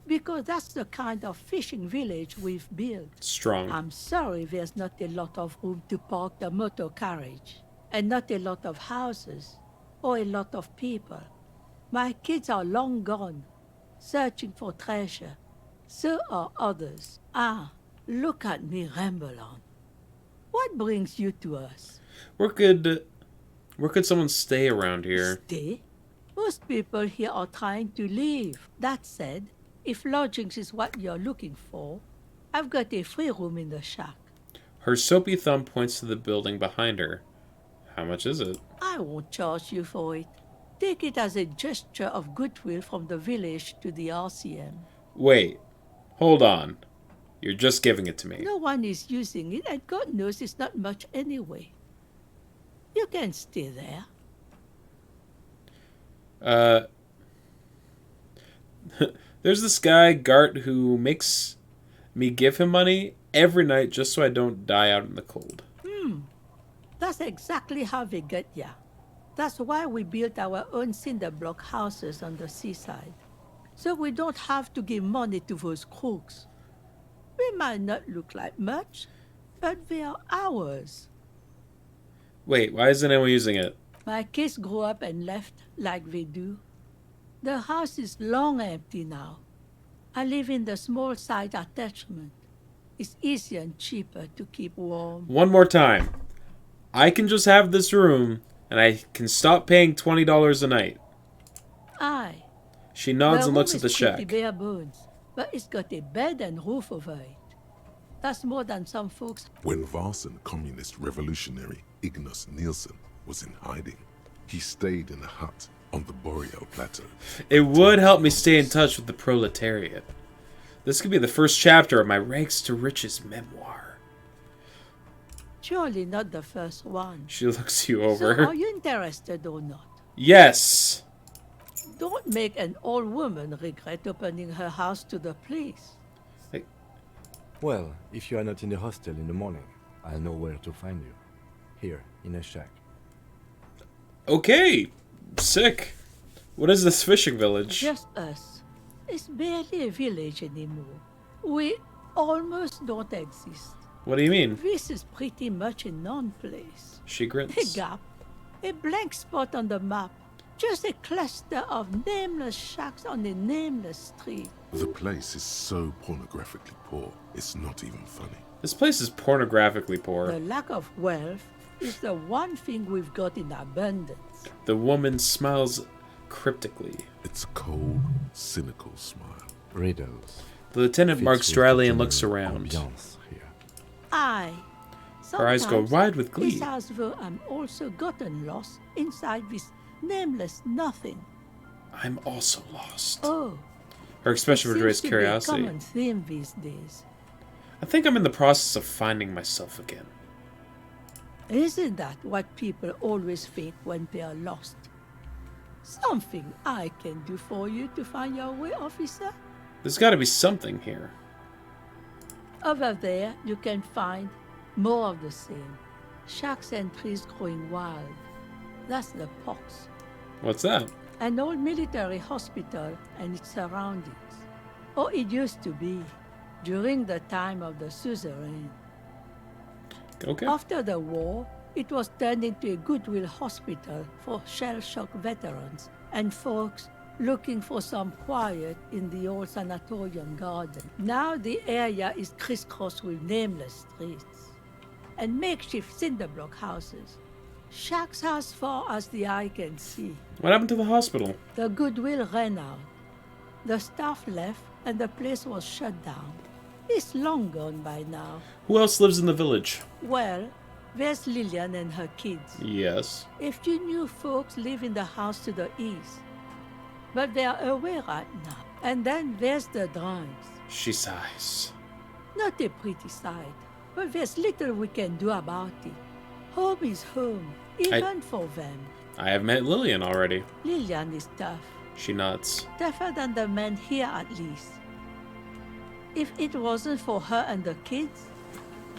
Because that's the kind of fishing village we've built. Strong. I'm sorry there's not a lot of room to park the motor carriage. And not a lot of houses. Or a lot of people. My kids are long gone. Searching for treasure. So are others. Ah, look at me ramble on. What brings you to us? We're good. Where could someone stay around here? Stay? Most people here are trying to leave. That said, if lodgings is what you're looking for, I've got a free room in the shack. Her soapy thumb points to the building behind her. How much is it? I won't charge you for it. Take it as a gesture of goodwill from the village to the RCM. Wait. Hold on. You're just giving it to me. No one is using it, and God knows it's not much anyway. You can stay there. There's this guy, Gart, who makes me give him money every night just so I don't die out in the cold. That's exactly how they get ya. That's why we built our own cinder block houses on the seaside. So we don't have to give money to those crooks. We might not look like much, but they are ours. Wait, why isn't anyone using it? My kids grew up and left like they do. The house is long empty now. I live in the small side attachment. It's easier and cheaper to keep warm. One more time. I can just have this room, and I can stop paying $20 a night. Aye. She nods The and looks room at the is pretty shack. bare bones, but it's got a bed and roof over it. That's more than some folks. When Varson communist revolutionary Ignas Nielsen was in hiding, he stayed in a hut on the Boreal Plateau. It would help me stay in touch with the proletariat. This could be the first chapter of my Rags to Riches memoir. Surely not the first one. She looks you So over. are you interested or not? Yes. Don't make an old woman regret opening her house to the police. Well, if you are not in the hostel in the morning, I'll know where to find you. Here, in a shack. Okay. Sick. What is this fishing village? Just us. It's barely a village anymore. We almost don't exist. What do you mean? This is pretty much a non-place. She A grins. gap. A blank spot on the map. Just a cluster of nameless shacks on a nameless street. The place is so pornographically poor, it's not even funny. This place is pornographically poor. The lack of wealth is the one thing we've got in abundance. The woman smiles cryptically. It's a cold, cynical smile. Riddles. The lieutenant Fits marks with dryly the and looks general around. ambiance here. Aye. Her eyes go Sometimes wide with glee. It's as though I'm also gotten lost inside this nameless nothing. I'm also lost. Oh. Her expression it betrays seems to be a curiosity. common theme these days. I think I'm in the process of finding myself again. Isn't that what people always think when they are lost? Something I can do for you to find your way, officer? There's got to be something here. Over there, you can find more of the same. Shacks and trees growing wild. That's the pox. What's that? An old military hospital and its surroundings. Or it used to be, during the time of the suzerain. Okay. After the war, it was turned into a goodwill hospital for shell-shock veterans and folks looking for some quiet in the old sanatorium garden. Now the area is crisscrossed with nameless streets and makeshift cinder block houses. Shacks as far as the eye can see. What happened to the hospital? The goodwill ran out. The staff left and the place was shut down. It's long gone by now. Who else lives in the village? Well, there's Lillian and her kids. Yes. A few new folks live in the house to the east, but they are away right now. And then there's the drunks. She sighs. Not a pretty sight, but there's little we can do about it. Home is home, even for them. I have met Lillian already. Lillian is tough. She nods. Tougher than the men here, at least. If it wasn't for her and the kids,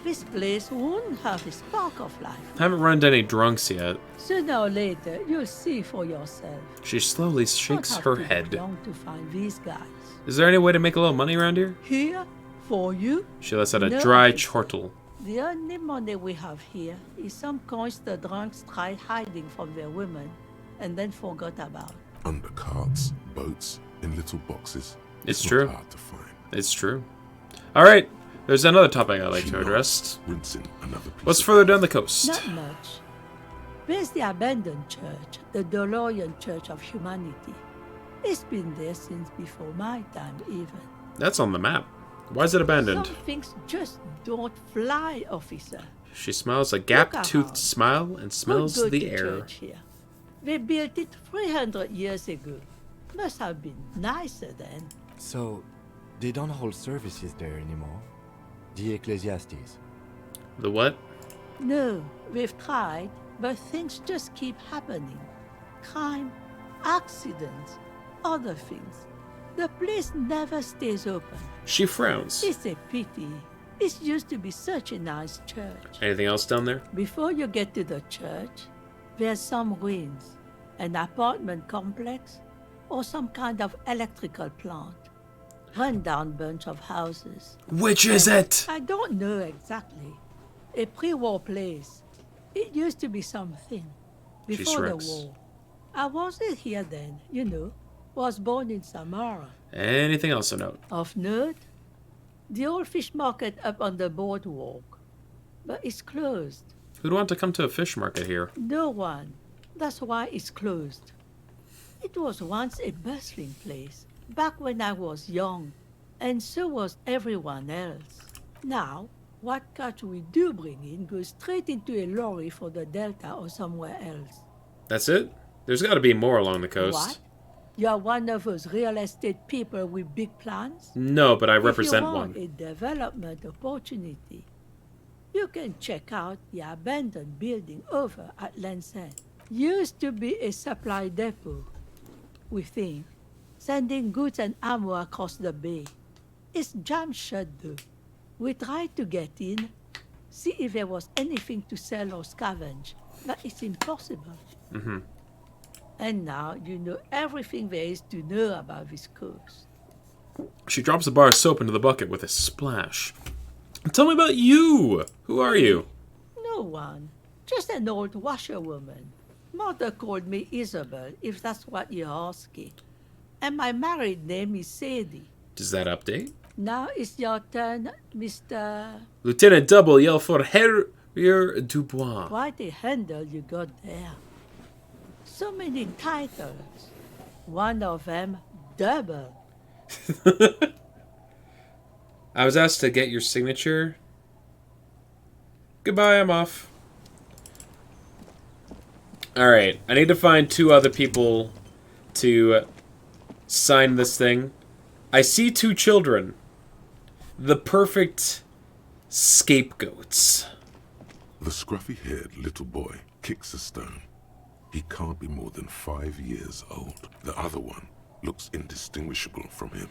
this place wouldn't have a spark of life. Haven't run into any drunks yet. Sooner or later, you'll see for yourself. She slowly shakes her head. Long to find these guys. Is there any way to make a little money around here? Here? For you? She lets out a No, dry it's- chortle. The only money we have here is some coins the drunks tried hiding from their women and then forgot about. Under carts, boats, in little boxes. It's not true. hard to find. It's true. Alright, there's another topic I'd like to address. Rinsing another piece What's of further down the coast? Not much. There's the abandoned church, the DeLorean Church of Humanity. It's been there since before my time, even. That's on the map. Why is it abandoned? Some things just don't fly, officer. She smiles a gap-toothed smile and smells Go the to air. church here. They built it 300 years ago. Must have been nicer then. So, they don't hold services there anymore? The Ecclesiastes? The what? No, we've tried, but things just keep happening. Crime, accidents, other things. The place never stays open. She frowns. It's a pity. It used to be such a nice church. Anything else down there? Before you get to the church, there's some ruins. An apartment complex, or some kind of electrical plant. Run-down bunch of houses. Which is it? I don't know exactly. A pre-war place. It used to be something. Before the shrugs. war. I wasn't here then, you know. Was born in Samara. Anything else to note? Of note, the old fish market up on the boardwalk. But it's closed. Who'd want to come to a fish market here? No one. That's why it's closed. It was once a bustling place, back when I was young, and so was everyone else. Now, what catch we do bring in goes straight into a lorry for the Delta or somewhere else. That's it? There's got to be more along the coast. What? You're one of those real estate people with big plans? No, but I represent If you want one. a development opportunity, you can check out the abandoned building over at Land's End. Used to be a supply depot, we think, sending goods and ammo across the bay. It's jammed shut though. We tried to get in, see if there was anything to sell or scavenge, but it's impossible. Mm-hmm. And now you know everything there is to know about this coast. She drops a bar of soap into the bucket with a splash. Tell me about you! Who are you? No one. Just an old washerwoman. Mother called me Isabel, if that's what you're asking. And my married name is Sadie. Does that update? Now it's your turn, Mr. Lieutenant Double, yell for Harrier Dubois. Quite a handle you got there. So many titles. One of them, double. I was asked to get your signature. Goodbye, I'm off. Alright, I need to find 2 other people to sign this thing. I see 2 children. The perfect scapegoats. The scruffy-haired little boy kicks a stone. He can't be more than 5 years old. The other one looks indistinguishable from him.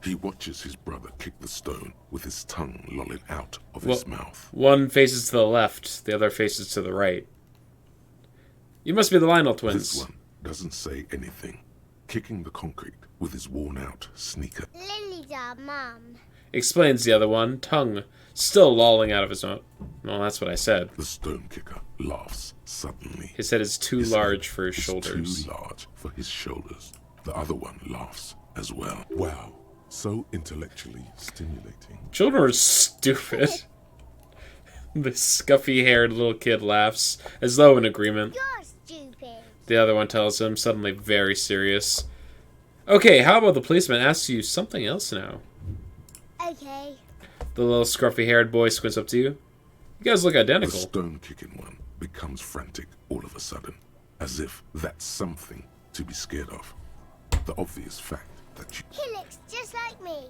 He watches his brother kick the stone with his tongue lolling out of his mouth. One faces to the left, the other faces to the right. You must be the Lionel twins. This one doesn't say anything, kicking the concrete with his worn-out sneaker. Lily's our mum. Explains the other one, tongue still lolling out of his mouth. Well, that's what I said. The stone kicker laughs suddenly. His head is too large for his shoulders. Too large for his shoulders. The other one laughs as well. Wow, so intellectually stimulating. Children are stupid. The scuffy-haired little kid laughs, as though in agreement. You're stupid. The other one tells him, suddenly very serious. Okay, how about the policeman asks you something else now? Okay. The little scruffy-haired boy squints up to you. You guys look identical. The stone-kicking one becomes frantic all of a sudden, as if that's something to be scared of. The obvious fact that you... He looks just like me.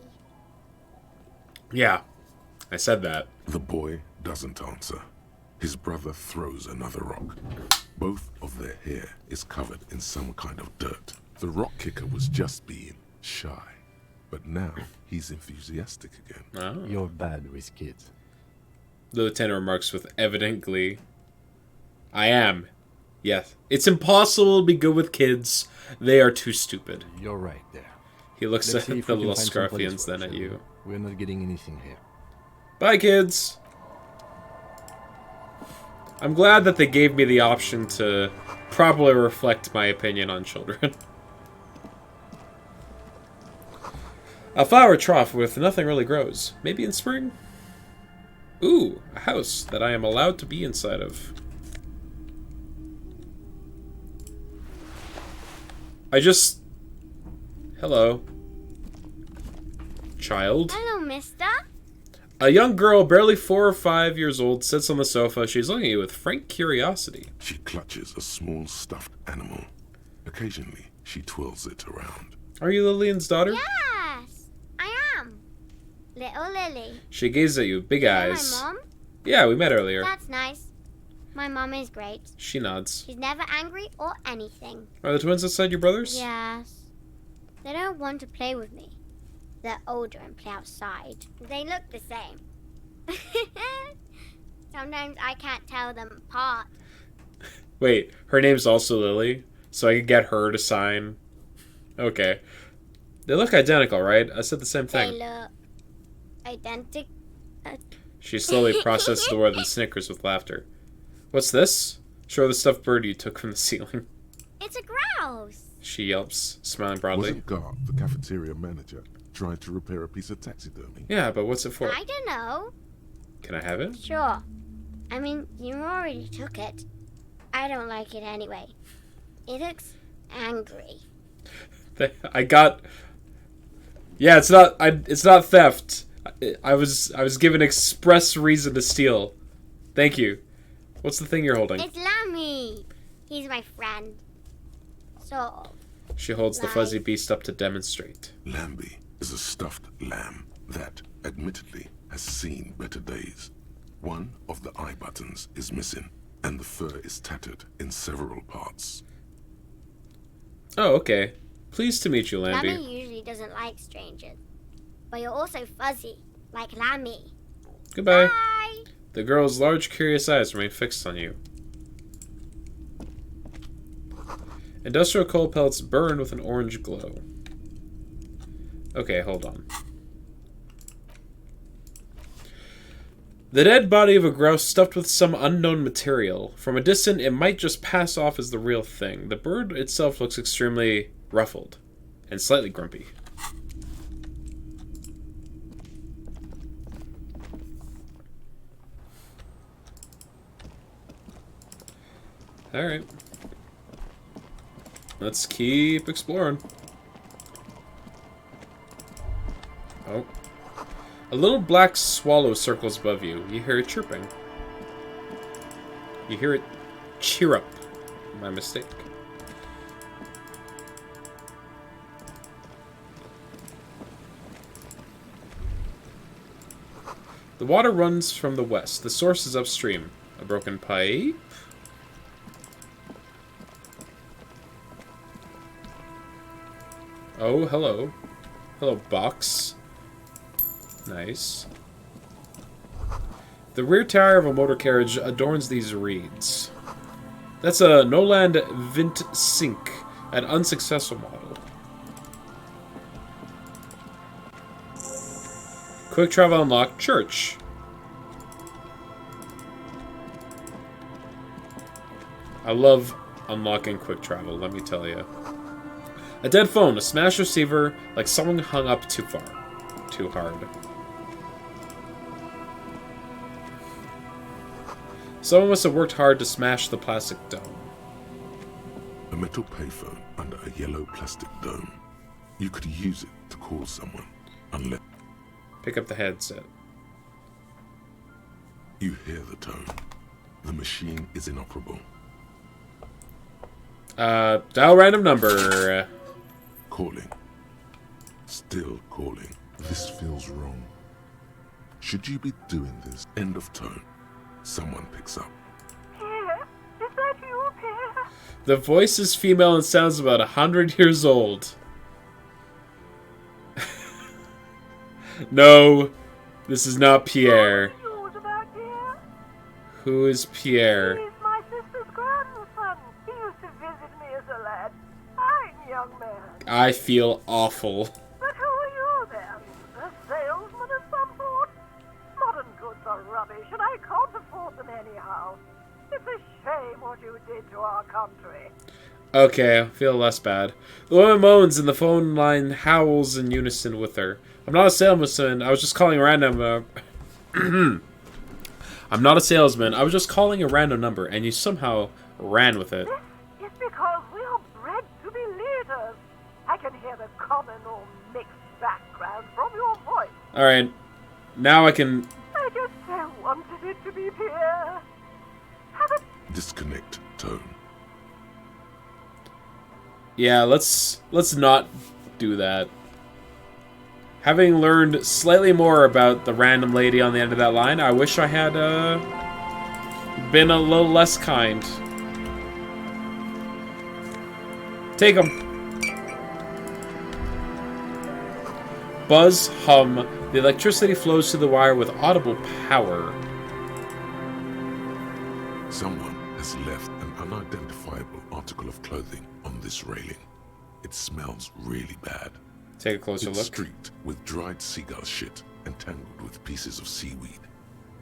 Yeah, I said that. The boy doesn't answer. His brother throws another rock. Both of their hair is covered in some kind of dirt. The rock kicker was just being shy, but now he's enthusiastic again. Oh. You're bad with kids. The lieutenant remarks with evident glee. I am. Yes. It's impossible to be good with kids. They are too stupid. You're right there. He looks Let's at see the if we can little find some police scruffians, then work, at shall you. we? We're not getting anything here. Bye, kids! I'm glad that they gave me the option to properly reflect my opinion on children. A flower trough with nothing really grows. Maybe in spring? Ooh, a house that I am allowed to be inside of. I just... Hello. Child. Hello, mister. A young girl, barely 4 or 5 years old, sits on the sofa. She's looking at you with frank curiosity. She clutches a small stuffed animal. Occasionally, she twirls it around. Are you Lillian's daughter? Yes, I am. Little Lily. She gazes at you, big eyes. My mom? Yeah, we met earlier. That's nice. My mom is great. She nods. She's never angry or anything. Are the twins outside your brothers? Yes. They don't want to play with me. They're older and play outside. They look the same. Sometimes I can't tell them apart. Wait, her name's also Lily? So I could get her to sign? Okay. They look identical, right? I said the same thing. They look identical. She slowly processes the word and snickers with laughter. What's this? Show her the stuffed bird you took from the ceiling. It's a grouse. She yelps, smiling broadly. Wasn't Garth, the cafeteria manager, trying to repair a piece of taxidermy? Yeah, but what's it for? I don't know. Can I have it? Sure. I mean, you already took it. I don't like it anyway. It looks angry. I got... Yeah, it's not theft. I was given express reason to steal. Thank you. What's the thing you're holding? It's Lammy. He's my friend. Sort of. She holds the fuzzy beast up to demonstrate. Lambie is a stuffed lamb that, admittedly, has seen better days. One of the eye buttons is missing, and the fur is tattered in several parts. Oh, okay. Pleased to meet you, Lambie. Lammy usually doesn't like strangers. But you're also fuzzy, like Lammy. Goodbye. Bye. The girl's large, curious eyes remain fixed on you. Industrial coal pellets burn with an orange glow. Okay, hold on. The dead body of a grouse stuffed with some unknown material. From a distance, it might just pass off as the real thing. The bird itself looks extremely ruffled and slightly grumpy. Alright. Let's keep exploring. Oh. A little black swallow circles above you. You hear it chirping. You hear it chirrup. My mistake. The water runs from the west. The source is upstream. A broken pipe? Oh, hello. Hello, box. Nice. The rear tire of a motor carriage adorns these reeds. That's a Noland Vint Sink, an unsuccessful model. Quick travel unlocked. Church. I love unlocking quick travel, let me tell you. A dead phone, a smashed receiver, like someone hung up too far. Too hard. Someone must have worked hard to smash the plastic dome. A metal payphone under a yellow plastic dome. You could use it to call someone, unless... Pick up the headset. You hear the tone. The machine is inoperable. Dial random number. Calling. Still calling. This feels wrong. Should you be doing this? End of tone. Someone picks up. Pierre, is that you, Pierre? The voice is female and sounds about 100 years old. No, this is not Pierre. Who is Pierre? He's my sister's grandson. He used to visit me as a lad. Fine young man. I feel awful. But who are you then? A salesman of some sort? Modern goods are rubbish, and I can't afford them anyhow. It's a shame what you did to our country. Okay, I feel less bad. The woman moans and the phone line howls in unison with her. I'm not a salesman, I was just calling a random... I'm not a salesman, I was just calling a random number, and you somehow ran with it. It's because we are bred to be leaders. can hear the common or mixed background from your voice. Alright. Now I can... I just so wanted it to be pure. Have a... Disconnect tone. Yeah, let's not do that. Having learned slightly more about the random lady on the end of that line, I wish I had been a little less kind. Take 'em. Buzz, hum. The electricity flows through the wire with audible power. Someone has left an unidentifiable article of clothing on this railing. It smells really bad. Take a closer It's look. streaked with dried seagull shit and tangled with pieces of seaweed.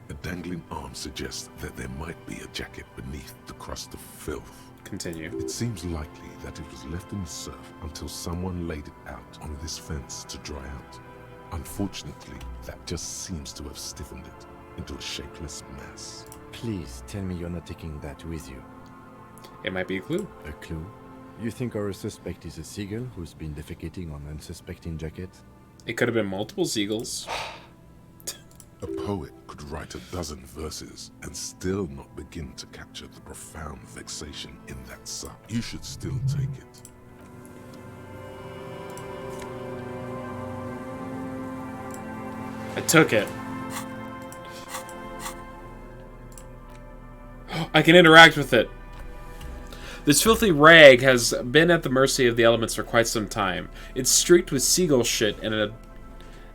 A dangling arm suggests that there might be a jacket beneath the crust of filth. Continue. It seems likely that it was left in the surf until someone laid it out on this fence to dry out. Unfortunately, that just seems to have stiffened it into a shapeless mass. Please tell me you're not taking that with you. It might be a clue. A clue? You think our suspect is a seagull who's been defecating on unsuspecting jacket? It could have been multiple seagulls. A poet could write 12 verses and still not begin to capture the profound vexation in that song. You should still take it. I took it. I can interact with it. This filthy rag has been at the mercy of the elements for quite some time. It's streaked with seagull shit and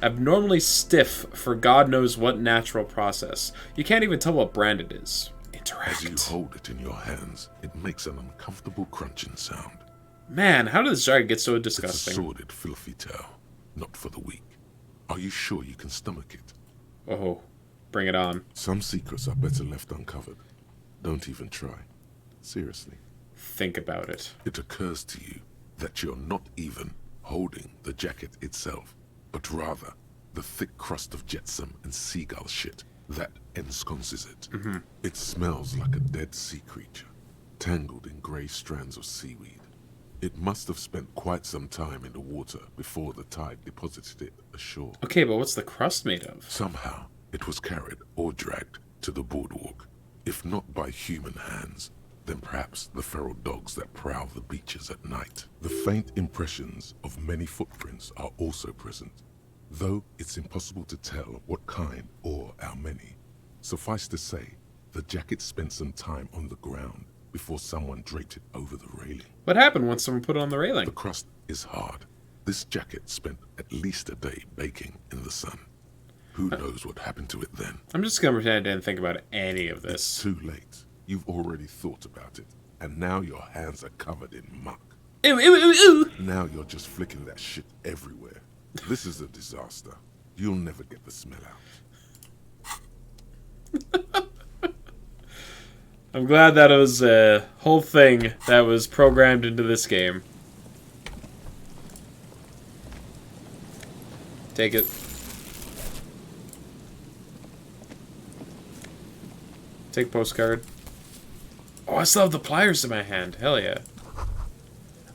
abnormally stiff for God knows what natural process. You can't even tell what brand it is. Interact. As you hold it in your hands, it makes an uncomfortable crunching sound. Man, how did this jacket get so disgusting? It's a sordid, filthy tale, not for the weak. Are you sure you can stomach it? Oh, bring it on. Some secrets are better left uncovered. Don't even try. Seriously. Think about it. It occurs to you that you're not even holding the jacket itself, but rather the thick crust of jetsam and seagull shit that ensconces it. It smells like a dead sea creature, tangled in grey strands of seaweed. It must have spent quite some time in the water before the tide deposited it ashore. Okay, but what's the crust made of? Somehow, it was carried or dragged to the boardwalk. If not by human hands, then perhaps the feral dogs that prowl the beaches at night. The faint impressions of many footprints are also present, though it's impossible to tell what kind or how many. Suffice to say, the jacket spent some time on the ground before someone draped it over the railing. What happened once someone put it on the railing? The crust is hard. This jacket spent at least a day baking in the sun. Who knows what happened to it then? I'm just gonna pretend I didn't think about any of this. It's too late. You've already thought about it, and now your hands are covered in muck. Ew, ew, ew, ew. Now you're just flicking that shit everywhere. This is a disaster. You'll never get the smell out. I'm glad that it was a whole thing that was programmed into this game. Take it. Take postcard. Oh, I still have the pliers in my hand. Hell yeah.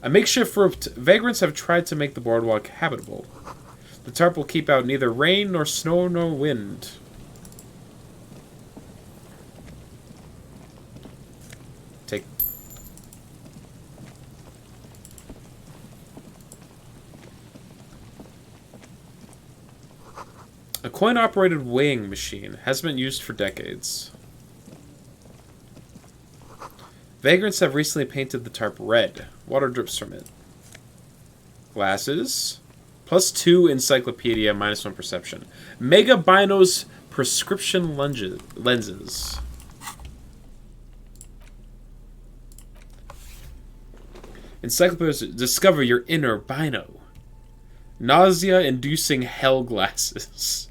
A makeshift rope. Vagrants have tried to make the boardwalk habitable. The tarp will keep out neither rain, nor snow, nor wind. Take. A coin-operated weighing machine has been used for decades. Vagrants have recently painted the tarp red. Water drips from it. Glasses. +2 encyclopedia, -1 perception. Mega Binos prescription lenses. Encyclopedias discover your inner Bino. Nausea-inducing hell glasses.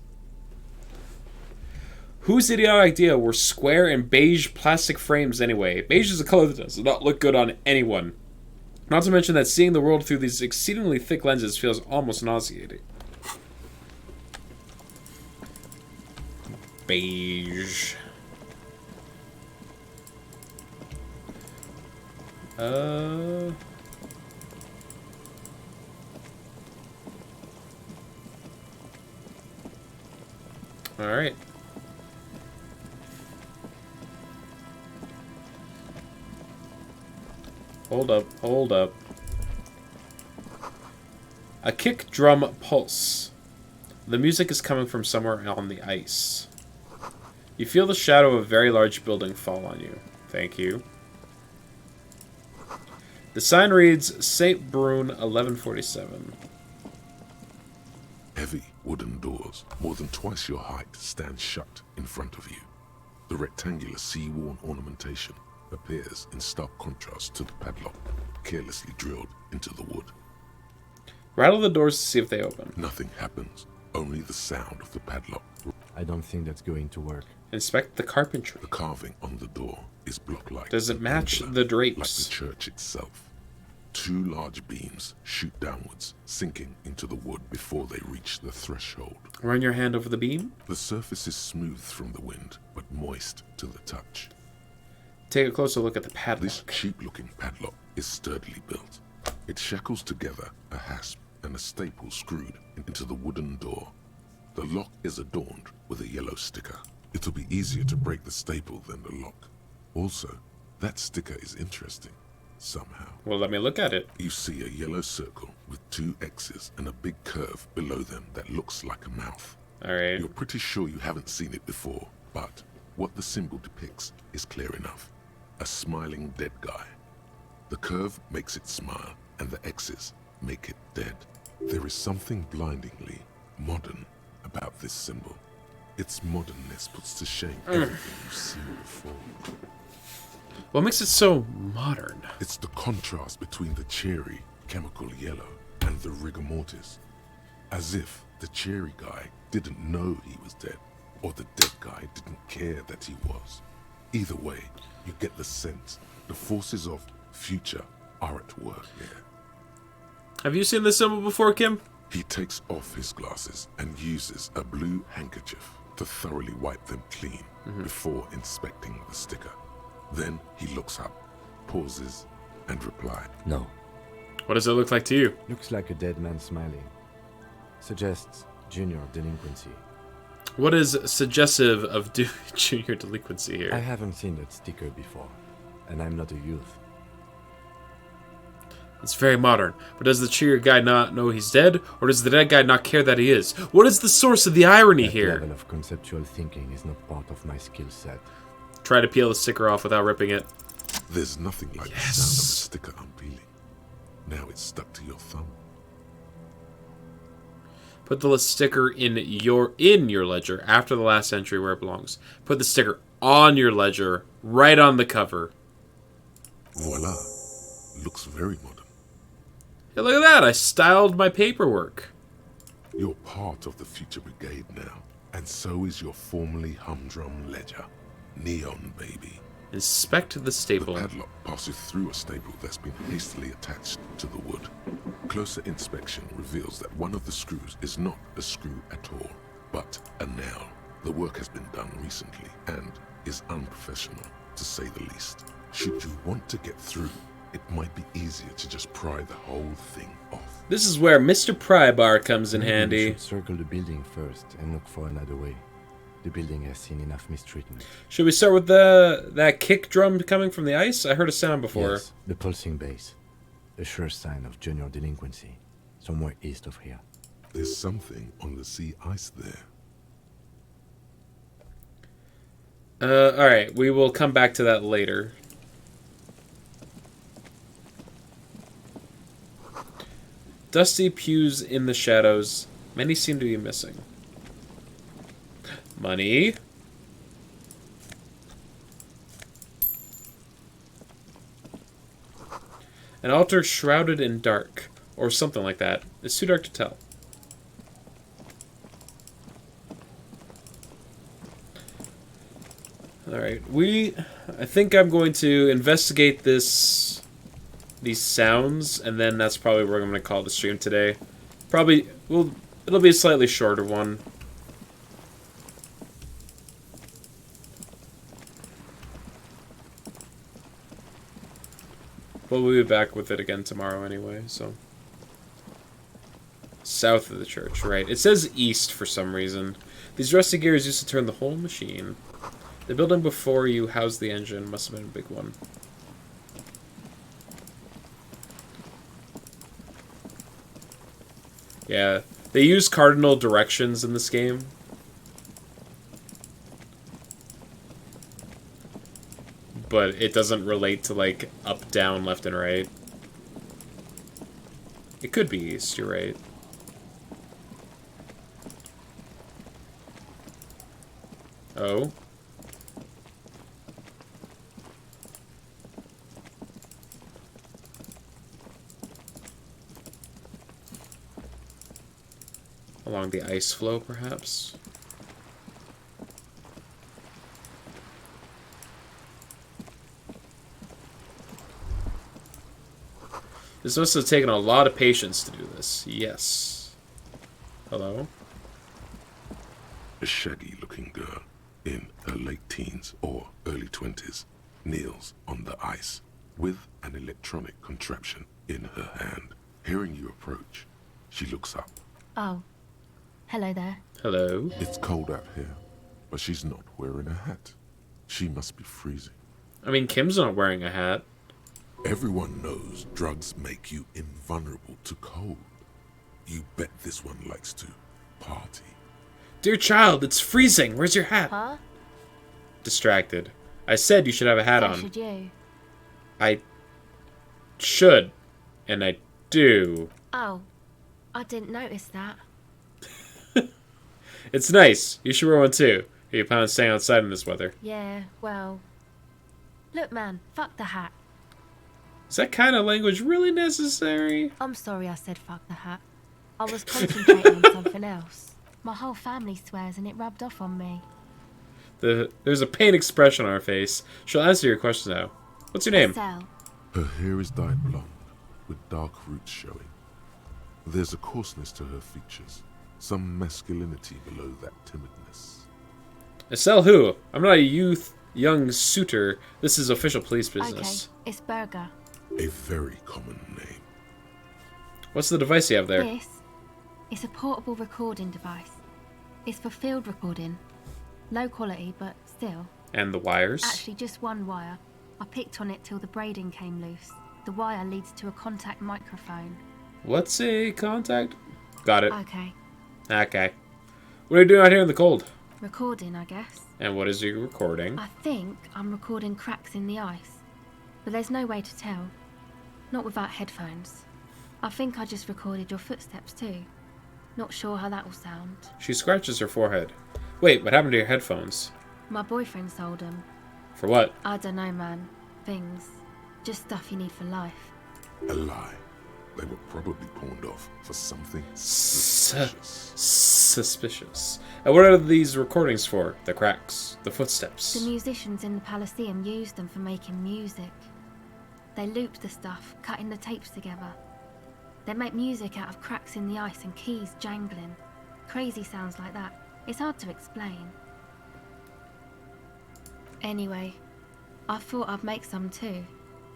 Whose idiotic idea were square and beige plastic frames anyway? Beige is a color that does not look good on anyone. Not to mention that seeing the world through these exceedingly thick lenses feels almost nauseating. Beige. Alright. Hold up, hold up. A kick drum pulse. The music is coming from somewhere on the ice. You feel the shadow of a very large building fall on you. Thank you. The sign reads St. Brune 1147. Heavy wooden doors, more than twice your height, stand shut in front of you. The rectangular sea-worn ornamentation appears in stark contrast to the padlock, carelessly drilled into the wood. Rattle the doors to see if they open. Nothing happens, only the sound of the padlock. I don't think that's going to work. Inspect the carpentry. The carving on the door is block-like. Does it match the drapes? Like the church itself. 2 large beams shoot downwards, sinking into the wood before they reach the threshold. Run your hand over the beam. The surface is smooth from the wind, but moist to the touch. Take a closer look at the padlock. This cheap-looking padlock is sturdily built. It shackles together a hasp and a staple screwed into the wooden door. The lock is adorned with a yellow sticker. It'll be easier to break the staple than the lock. Also, that sticker is interesting. Somehow. Well, let me look at it. You see a yellow circle with 2 X's and a big curve below them that looks like a mouth. Alright. You're pretty sure you haven't seen it before, but what the symbol depicts is clear enough. A smiling dead guy. The curve makes it smile, and the X's make it dead. There is something blindingly modern about this symbol. Its modernness puts to shame everything you've seen before. What makes it so modern? It's the contrast between the cheery, chemical yellow and the rigor mortis. As if the cheery guy didn't know he was dead, or the dead guy didn't care that he was. Either way, you get the sense the forces of future are at work here. Have you seen this symbol before, Kim? He takes off his glasses and uses a blue handkerchief to thoroughly wipe them clean before inspecting the sticker. Then he looks up, pauses, and replies. No. What does it look like to you? Looks like a dead man smiling. Suggests junior delinquency. What is suggestive of junior delinquency here? I haven't seen that sticker before, and I'm not a youth. It's very modern, but does the cheery guy not know he's dead, or does the dead guy not care that he is? What is the source of the irony That here? level of conceptual thinking is not part of my skill set. Try to peel the sticker off without ripping it. There's nothing like the sound of a sticker unpeeling. Now it's stuck to your thumb. Put the sticker in your ledger after the last entry where it belongs. Put the sticker on your ledger, right on the cover. Voila. Looks very modern. Hey, look at that! I styled my paperwork. You're part of the Future Brigade now, and so is your formerly humdrum ledger. Neon, baby. Inspect the staple. The padlock passes through a staple that's been hastily attached to the wood. Closer inspection reveals that one of the screws is not a screw at all, but a nail. The work has been done recently and is unprofessional, to say the least. Should you want to get through, it might be easier to just pry the whole thing off. This is where Mr. Prybar comes in Maybe handy. We should circle the building first and look for another way. The building has seen enough mistreatment. Should we start with that kick drum coming from the ice? I heard a sound before. Yes, the pulsing bass. A sure sign of junior delinquency. Somewhere east of here. There's something on the sea ice there. Alright, we will come back to that later. Dusty pews in the shadows. Many seem to be missing. Money. An altar shrouded in dark. Or something like that. It's too dark to tell. Alright, I think I'm going to investigate these sounds, and then that's probably where I'm going to call the stream today. It'll be a slightly shorter one. But we'll be back with it again tomorrow anyway, so. South of the church, right. It says east for some reason. These rusty gears used to turn the whole machine. The building before you housed the engine. Must have been a big one. Yeah, they use cardinal directions in this game. But it doesn't relate to, like, up, down, left, and right. It could be east, you're right. Oh. Along the ice flow, perhaps? This must have taken a lot of patience to do this. Yes. Hello? A shaggy-looking girl in her late teens or early 20s kneels on the ice with an electronic contraption in her hand. Hearing you approach, she looks up. Oh. Hello there. Hello. It's cold out here, but she's not wearing a hat. She must be freezing. I mean, Kim's not wearing a hat. Everyone knows drugs make you invulnerable to cold. You bet this one likes to party. Dear child, it's freezing. Where's your hat? Huh? Distracted. I said you should have a hat Why on. should you? I should. And I do. Oh. I didn't notice that. It's nice. You should wear one too. Are you planning on staying outside in this weather? Yeah, well... Look, man. Fuck the hat. Is that kind of language really necessary? I'm sorry I said fuck the hat. I was concentrating on something else. My whole family swears and it rubbed off on me. There's a pained expression on her face. She'll answer your question now. What's your name? Estelle. Her hair is dyed blonde, with dark roots showing. There's a coarseness to her features, some masculinity below that timidness. Estelle who? I'm not a young suitor. This is official police business. Okay, it's Burger. A very common name. What's the device you have there? It's a portable recording device. It's for field recording. Low quality, but still. And the wires? Actually, just one wire. I picked on it till the braiding came loose. The wire leads to a contact microphone. What's a contact? Got it. Okay. Okay. What are you doing out here in the cold? Recording, I guess. And what is you recording? I think I'm recording cracks in the ice. But there's no way to tell. Not without headphones. I think I just recorded your footsteps too. Not sure how that will sound. She scratches her forehead. Wait, what happened to your headphones? My boyfriend sold them. For what? I don't know, man. Things. Just stuff you need for life. A lie. They were probably pawned off for something suspicious. Suspicious. And what are these recordings for? The cracks? The footsteps? The musicians in the Palaceum used them for making music. They loop the stuff, cutting the tapes together. They make music out of cracks in the ice and keys jangling. Crazy sounds like that. It's hard to explain. Anyway, I thought I'd make some too.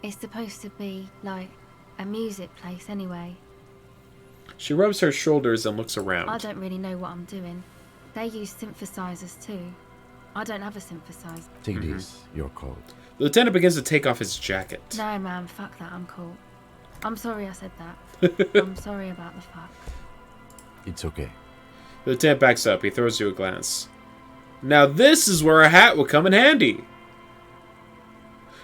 It's supposed to be, like, a music place anyway. She rubs her shoulders and looks around. I don't really know what I'm doing. They use synthesizers too. I don't have a synthesizer. Take this, you're cold. The lieutenant begins to take off his jacket. No, man, fuck that, I'm cool. I'm sorry I said that. I'm sorry about the fuck. It's okay. The lieutenant backs up. He throws you a glance. Now this is where a hat would come in handy.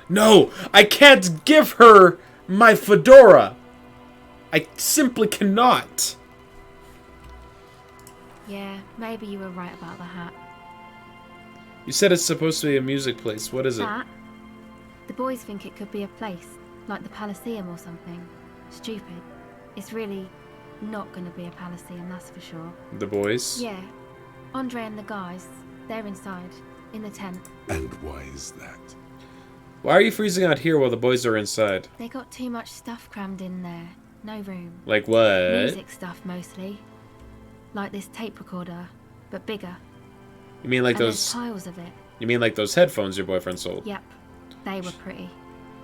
No, I can't give her my fedora. I simply cannot. Yeah, maybe you were right about the hat. You said it's supposed to be a music place. What is it? That? The boys think it could be a place, like the Palaceum or something. Stupid. It's really not going to be a Palaceum, that's for sure. The boys? Yeah. Andre and the guys, they're inside, in the tent. And why is that? Why are you freezing out here while the boys are inside? They got too much stuff crammed in there. No room. Like what? Music stuff, mostly. Like this tape recorder, but bigger. You mean like and those... there's piles of it. You mean like those headphones your boyfriend sold? Yep. They were pretty.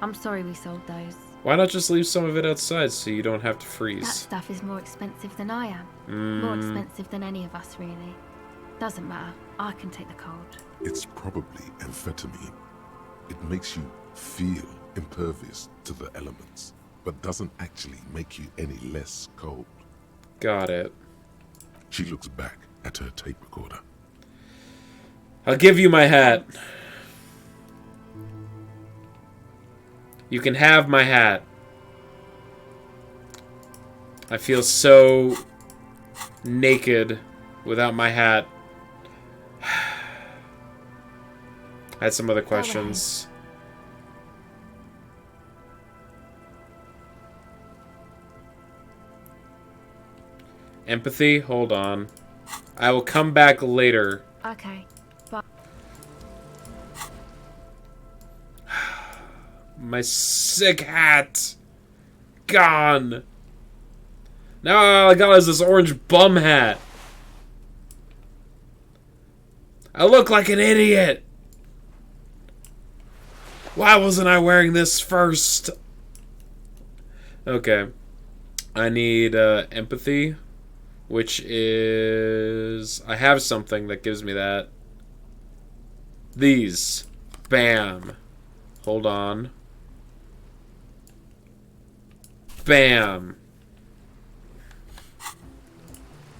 I'm sorry we sold those. Why not just leave some of it outside so you don't have to freeze? That stuff is more expensive than I am. More expensive than any of us, really. Doesn't matter. I can take the cold. It's probably amphetamine. It makes you feel impervious to the elements, but doesn't actually make you any less cold. Got it. She looks back at her tape recorder. I'll give you my hat. You can have my hat. I feel so naked without my hat. I had some other questions. Empathy? Hold on. I will come back later. Okay. Bye. My sick hat. Gone. Now all I got is this orange bum hat. I look like an idiot. Why wasn't I wearing this first? Okay. I need empathy, which is... I have something that gives me that. These. Bam. Hold on. Bam.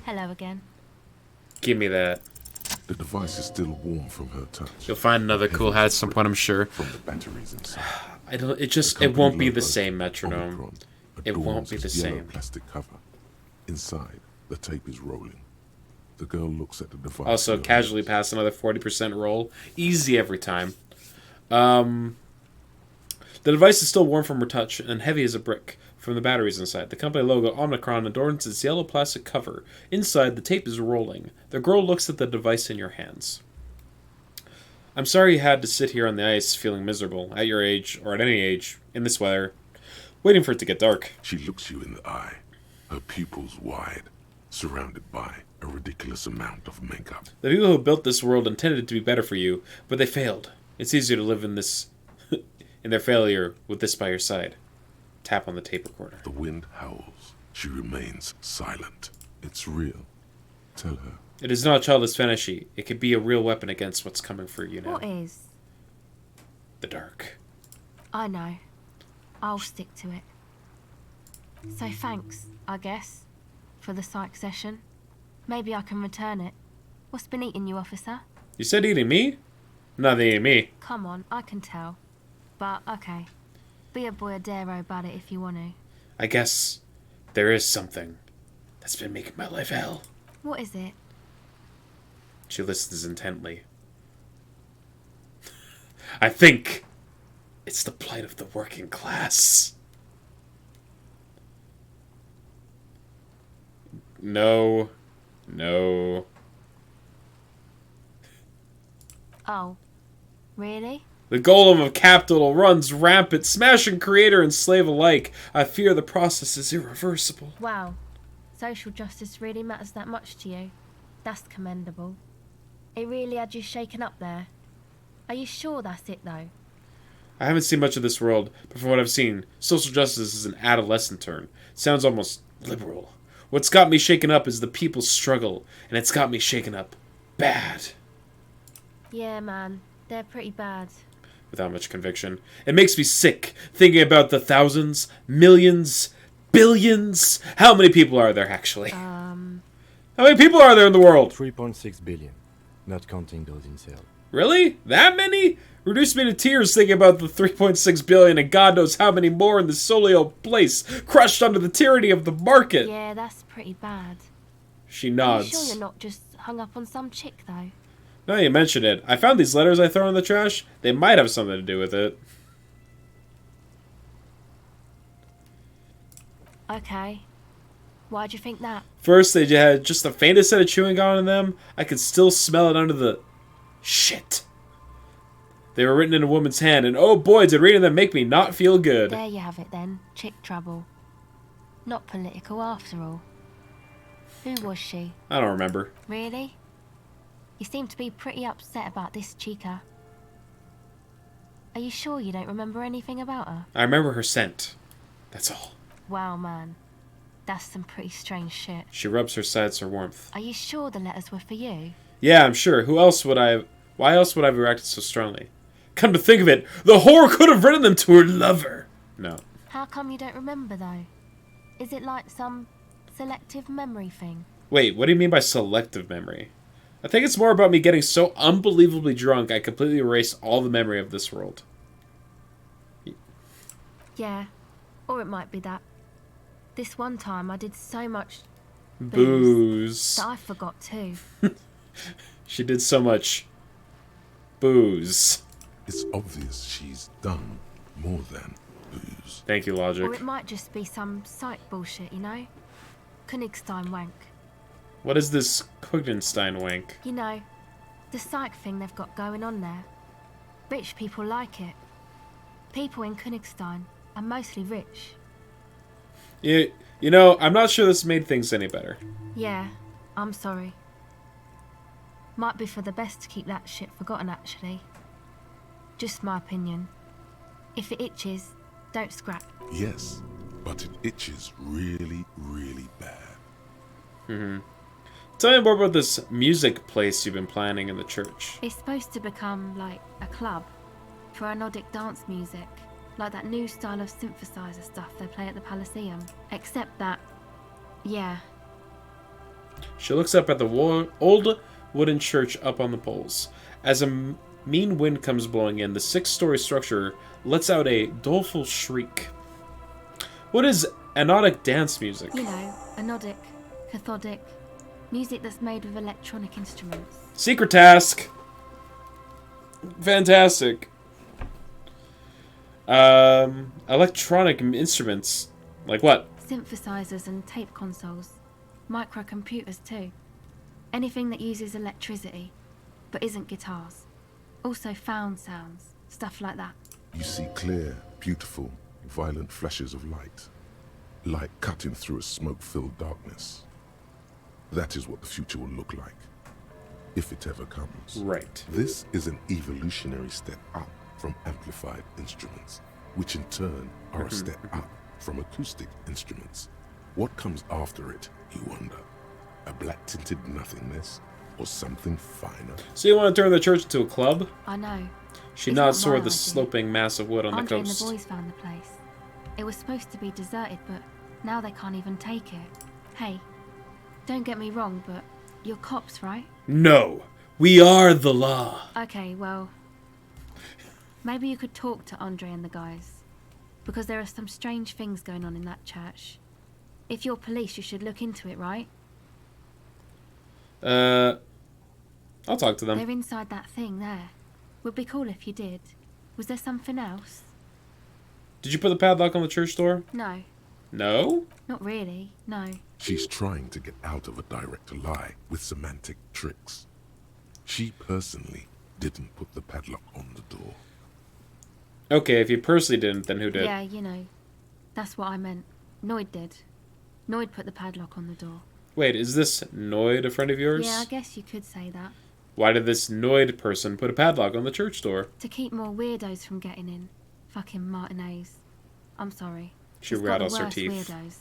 Hello again. Give me that. The device is still warm from her touch. You'll find another cool hat at some point, I'm sure. From the batteries inside. It won't be the same metronome. Omicron It won't be the adorns its yellow same. plastic cover. Inside, the tape is rolling. The girl looks at the device. Also, casually pass another 40% roll. Easy every time. The device is still warm from her touch and heavy as a brick from the batteries inside. The company logo, Omicron, adorns its yellow plastic cover. Inside, the tape is rolling. The girl looks at the device in your hands. I'm sorry you had to sit here on the ice feeling miserable, at your age, or at any age, in this weather, waiting for it to get dark. She looks you in the eye, her pupils wide, surrounded by a ridiculous amount of makeup. The people who built this world intended it to be better for you, but they failed. It's easier to live in this... in their failure with this by your side. Tap on the tape recorder. The wind howls. She remains silent. It's real. Tell her. It is not childish fantasy. It could be a real weapon against what's coming for you now. What is? The dark. I know. I'll stick to it. So thanks, I guess, for the psych session. Maybe I can return it. What's been eating you, officer? You said eating me? Not eating me. Come on, I can tell. But, okay. Be a boyadero about it if you want to. I guess there is something that's been making my life hell. What is it? She listens intently. I think it's the plight of the working class. No. No. Oh. Really? The golem of capital runs rampant, smashing creator and slave alike. I fear the process is irreversible. Wow. Social justice really matters that much to you. That's commendable. It really had you shaken up there. Are you sure that's it, though? I haven't seen much of this world, but from what I've seen, social justice is an adolescent term. It sounds almost liberal. What's got me shaken up is the people's struggle, and it's got me shaken up bad. Yeah, man. They're pretty bad. Without much conviction. It makes me sick, thinking about the thousands, millions, billions. How many people are there, actually? How many people are there in the world? 3.6 billion, not counting those in sale. Really? That many? Reduced me to tears thinking about the 3.6 billion and God knows how many more in this solio place, crushed under the tyranny of the market. Yeah, that's pretty bad. She nods. Are you sure you're not just hung up on some chick, though? Now you mention it, I found these letters I throw in the trash. They might have something to do with it. Okay. Why'd you think that? First, they had just the faintest set of chewing gum in them. I could still smell it under the... shit. They were written in a woman's hand, and oh boy, did reading them make me not feel good. There you have it then. Chick trouble. Not political after all. Who was she? I don't remember. Really? You seem to be pretty upset about this chica. Are you sure you don't remember anything about her? I remember her scent. That's all. Wow, man. That's some pretty strange shit. She rubs her sides for warmth. Are you sure the letters were for you? Yeah, I'm sure. Why else would I have reacted so strongly? Come to think of it, the whore could have written them to her lover. No. How come you don't remember, though? Is it like some selective memory thing? Wait, what do you mean by selective memory? I think it's more about me getting so unbelievably drunk I completely erase all the memory of this world. Yeah, or it might be that. This one time I did so much booze that I forgot too. She did so much booze. It's obvious she's done more than booze. Thank you, Logic. Or it might just be some psych bullshit, you know? Königstein wank. What is this Kugenstein wank? You know, the psych thing they've got going on there. Rich people like it. People in Königstein are mostly rich. You know, I'm not sure this made things any better. Yeah, I'm sorry. Might be for the best to keep that shit forgotten, actually. Just my opinion. If it itches, don't scrap. Yes, but it itches really, really bad. Tell me more about this music place you've been planning in the church. It's supposed to become like a club for anodic dance music, like that new style of synthesizer stuff they play at the Palaceum. Except that, yeah. She looks up at the old wooden church up on the poles. As a mean wind comes blowing in, the 6-story structure lets out a doleful shriek. What is anodic dance music? You know, anodic, cathodic, music that's made with electronic instruments. Secret task! Fantastic. Electronic instruments. Like what? Synthesizers and tape consoles. Microcomputers too. Anything that uses electricity, but isn't guitars. Also found sounds, stuff like that. You see clear, beautiful, violent flashes of light. Light cutting through a smoke-filled darkness. That is what the future will look like, if it ever comes. Right. This is an evolutionary step up from amplified instruments, which in turn are a step up from acoustic instruments. What comes after it, you wonder? A black-tinted nothingness, or something finer? So you want to turn the church into a club? I know. She It's nods not toward my the idea. sloping mass of wood on Andre the coast. and the boys found the place. It was supposed to be deserted, but now they can't even take it. Hey, don't get me wrong, but you're cops, right? No! We are the law! Okay, well, maybe you could talk to Andre and the guys, because there are some strange things going on in that church. If you're police, you should look into it, right? I'll talk to them. They're inside that thing there. Would be cool if you did. Was there something else? Did you put the padlock on the church door? No. No? Not really, no. She's trying to get out of a direct lie with semantic tricks. She personally didn't put the padlock on the door. Okay, if you personally didn't, then who did? Yeah, you know. That's what I meant. Noid did. Noid put the padlock on the door. Wait, is this Noid a friend of yours? Yeah, I guess you could say that. Why did this Noid person put a padlock on the church door? To keep more weirdos from getting in. Fucking Martinez. I'm sorry. She He's got rattles the her worst teeth. Weirdos.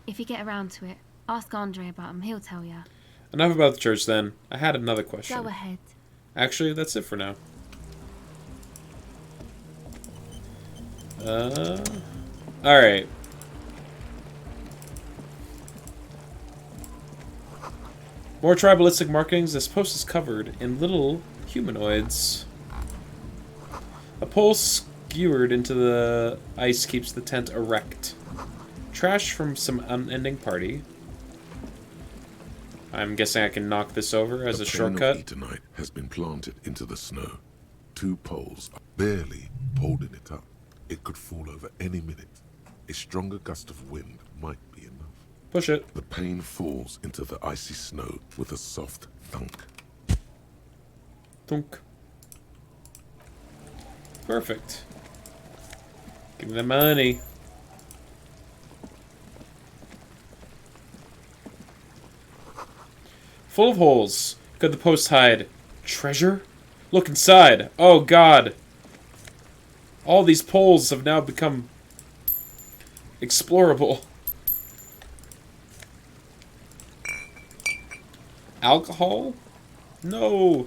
If you get around to it, ask Andre about him. He'll tell ya. Enough about the church then. I had another question. Go ahead. Actually, that's it for now. Alright. More tribalistic markings. This post is covered in little humanoids. A pole skewered into the ice keeps the tent erect. Trash from some unending party. I'm guessing I can knock this over as a shortcut. Eternite has been planted into the snow. 2 poles are barely holding it up. It could fall over any minute. A stronger gust of wind might be enough. Push it. The pane falls into the icy snow with a soft thunk. Thunk. Perfect. Give me the money. Full of holes. Could the post hide treasure? Look inside. Oh god. All these poles have now become explorable. Alcohol? No.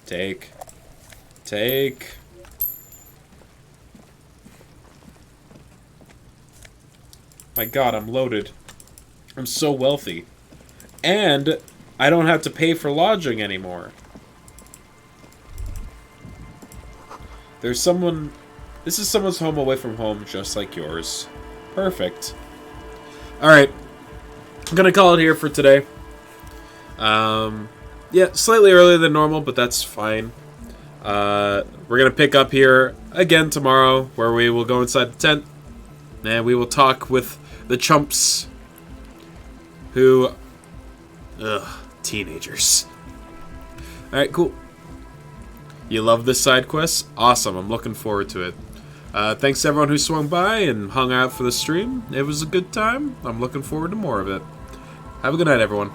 Take. My god, I'm loaded. I'm so wealthy. And I don't have to pay for lodging anymore. There's someone... This is someone's home away from home, just like yours. Perfect. Alright. I'm gonna call it here for today. Yeah, slightly earlier than normal, but that's fine. We're gonna pick up here again tomorrow, where we will go inside the tent, and we will talk with the chumps who... Ugh, teenagers. Alright, cool. You love this side quest? Awesome, I'm looking forward to it. Thanks to everyone who swung by and hung out for the stream. It was a good time. I'm looking forward to more of it. Have a good night, everyone.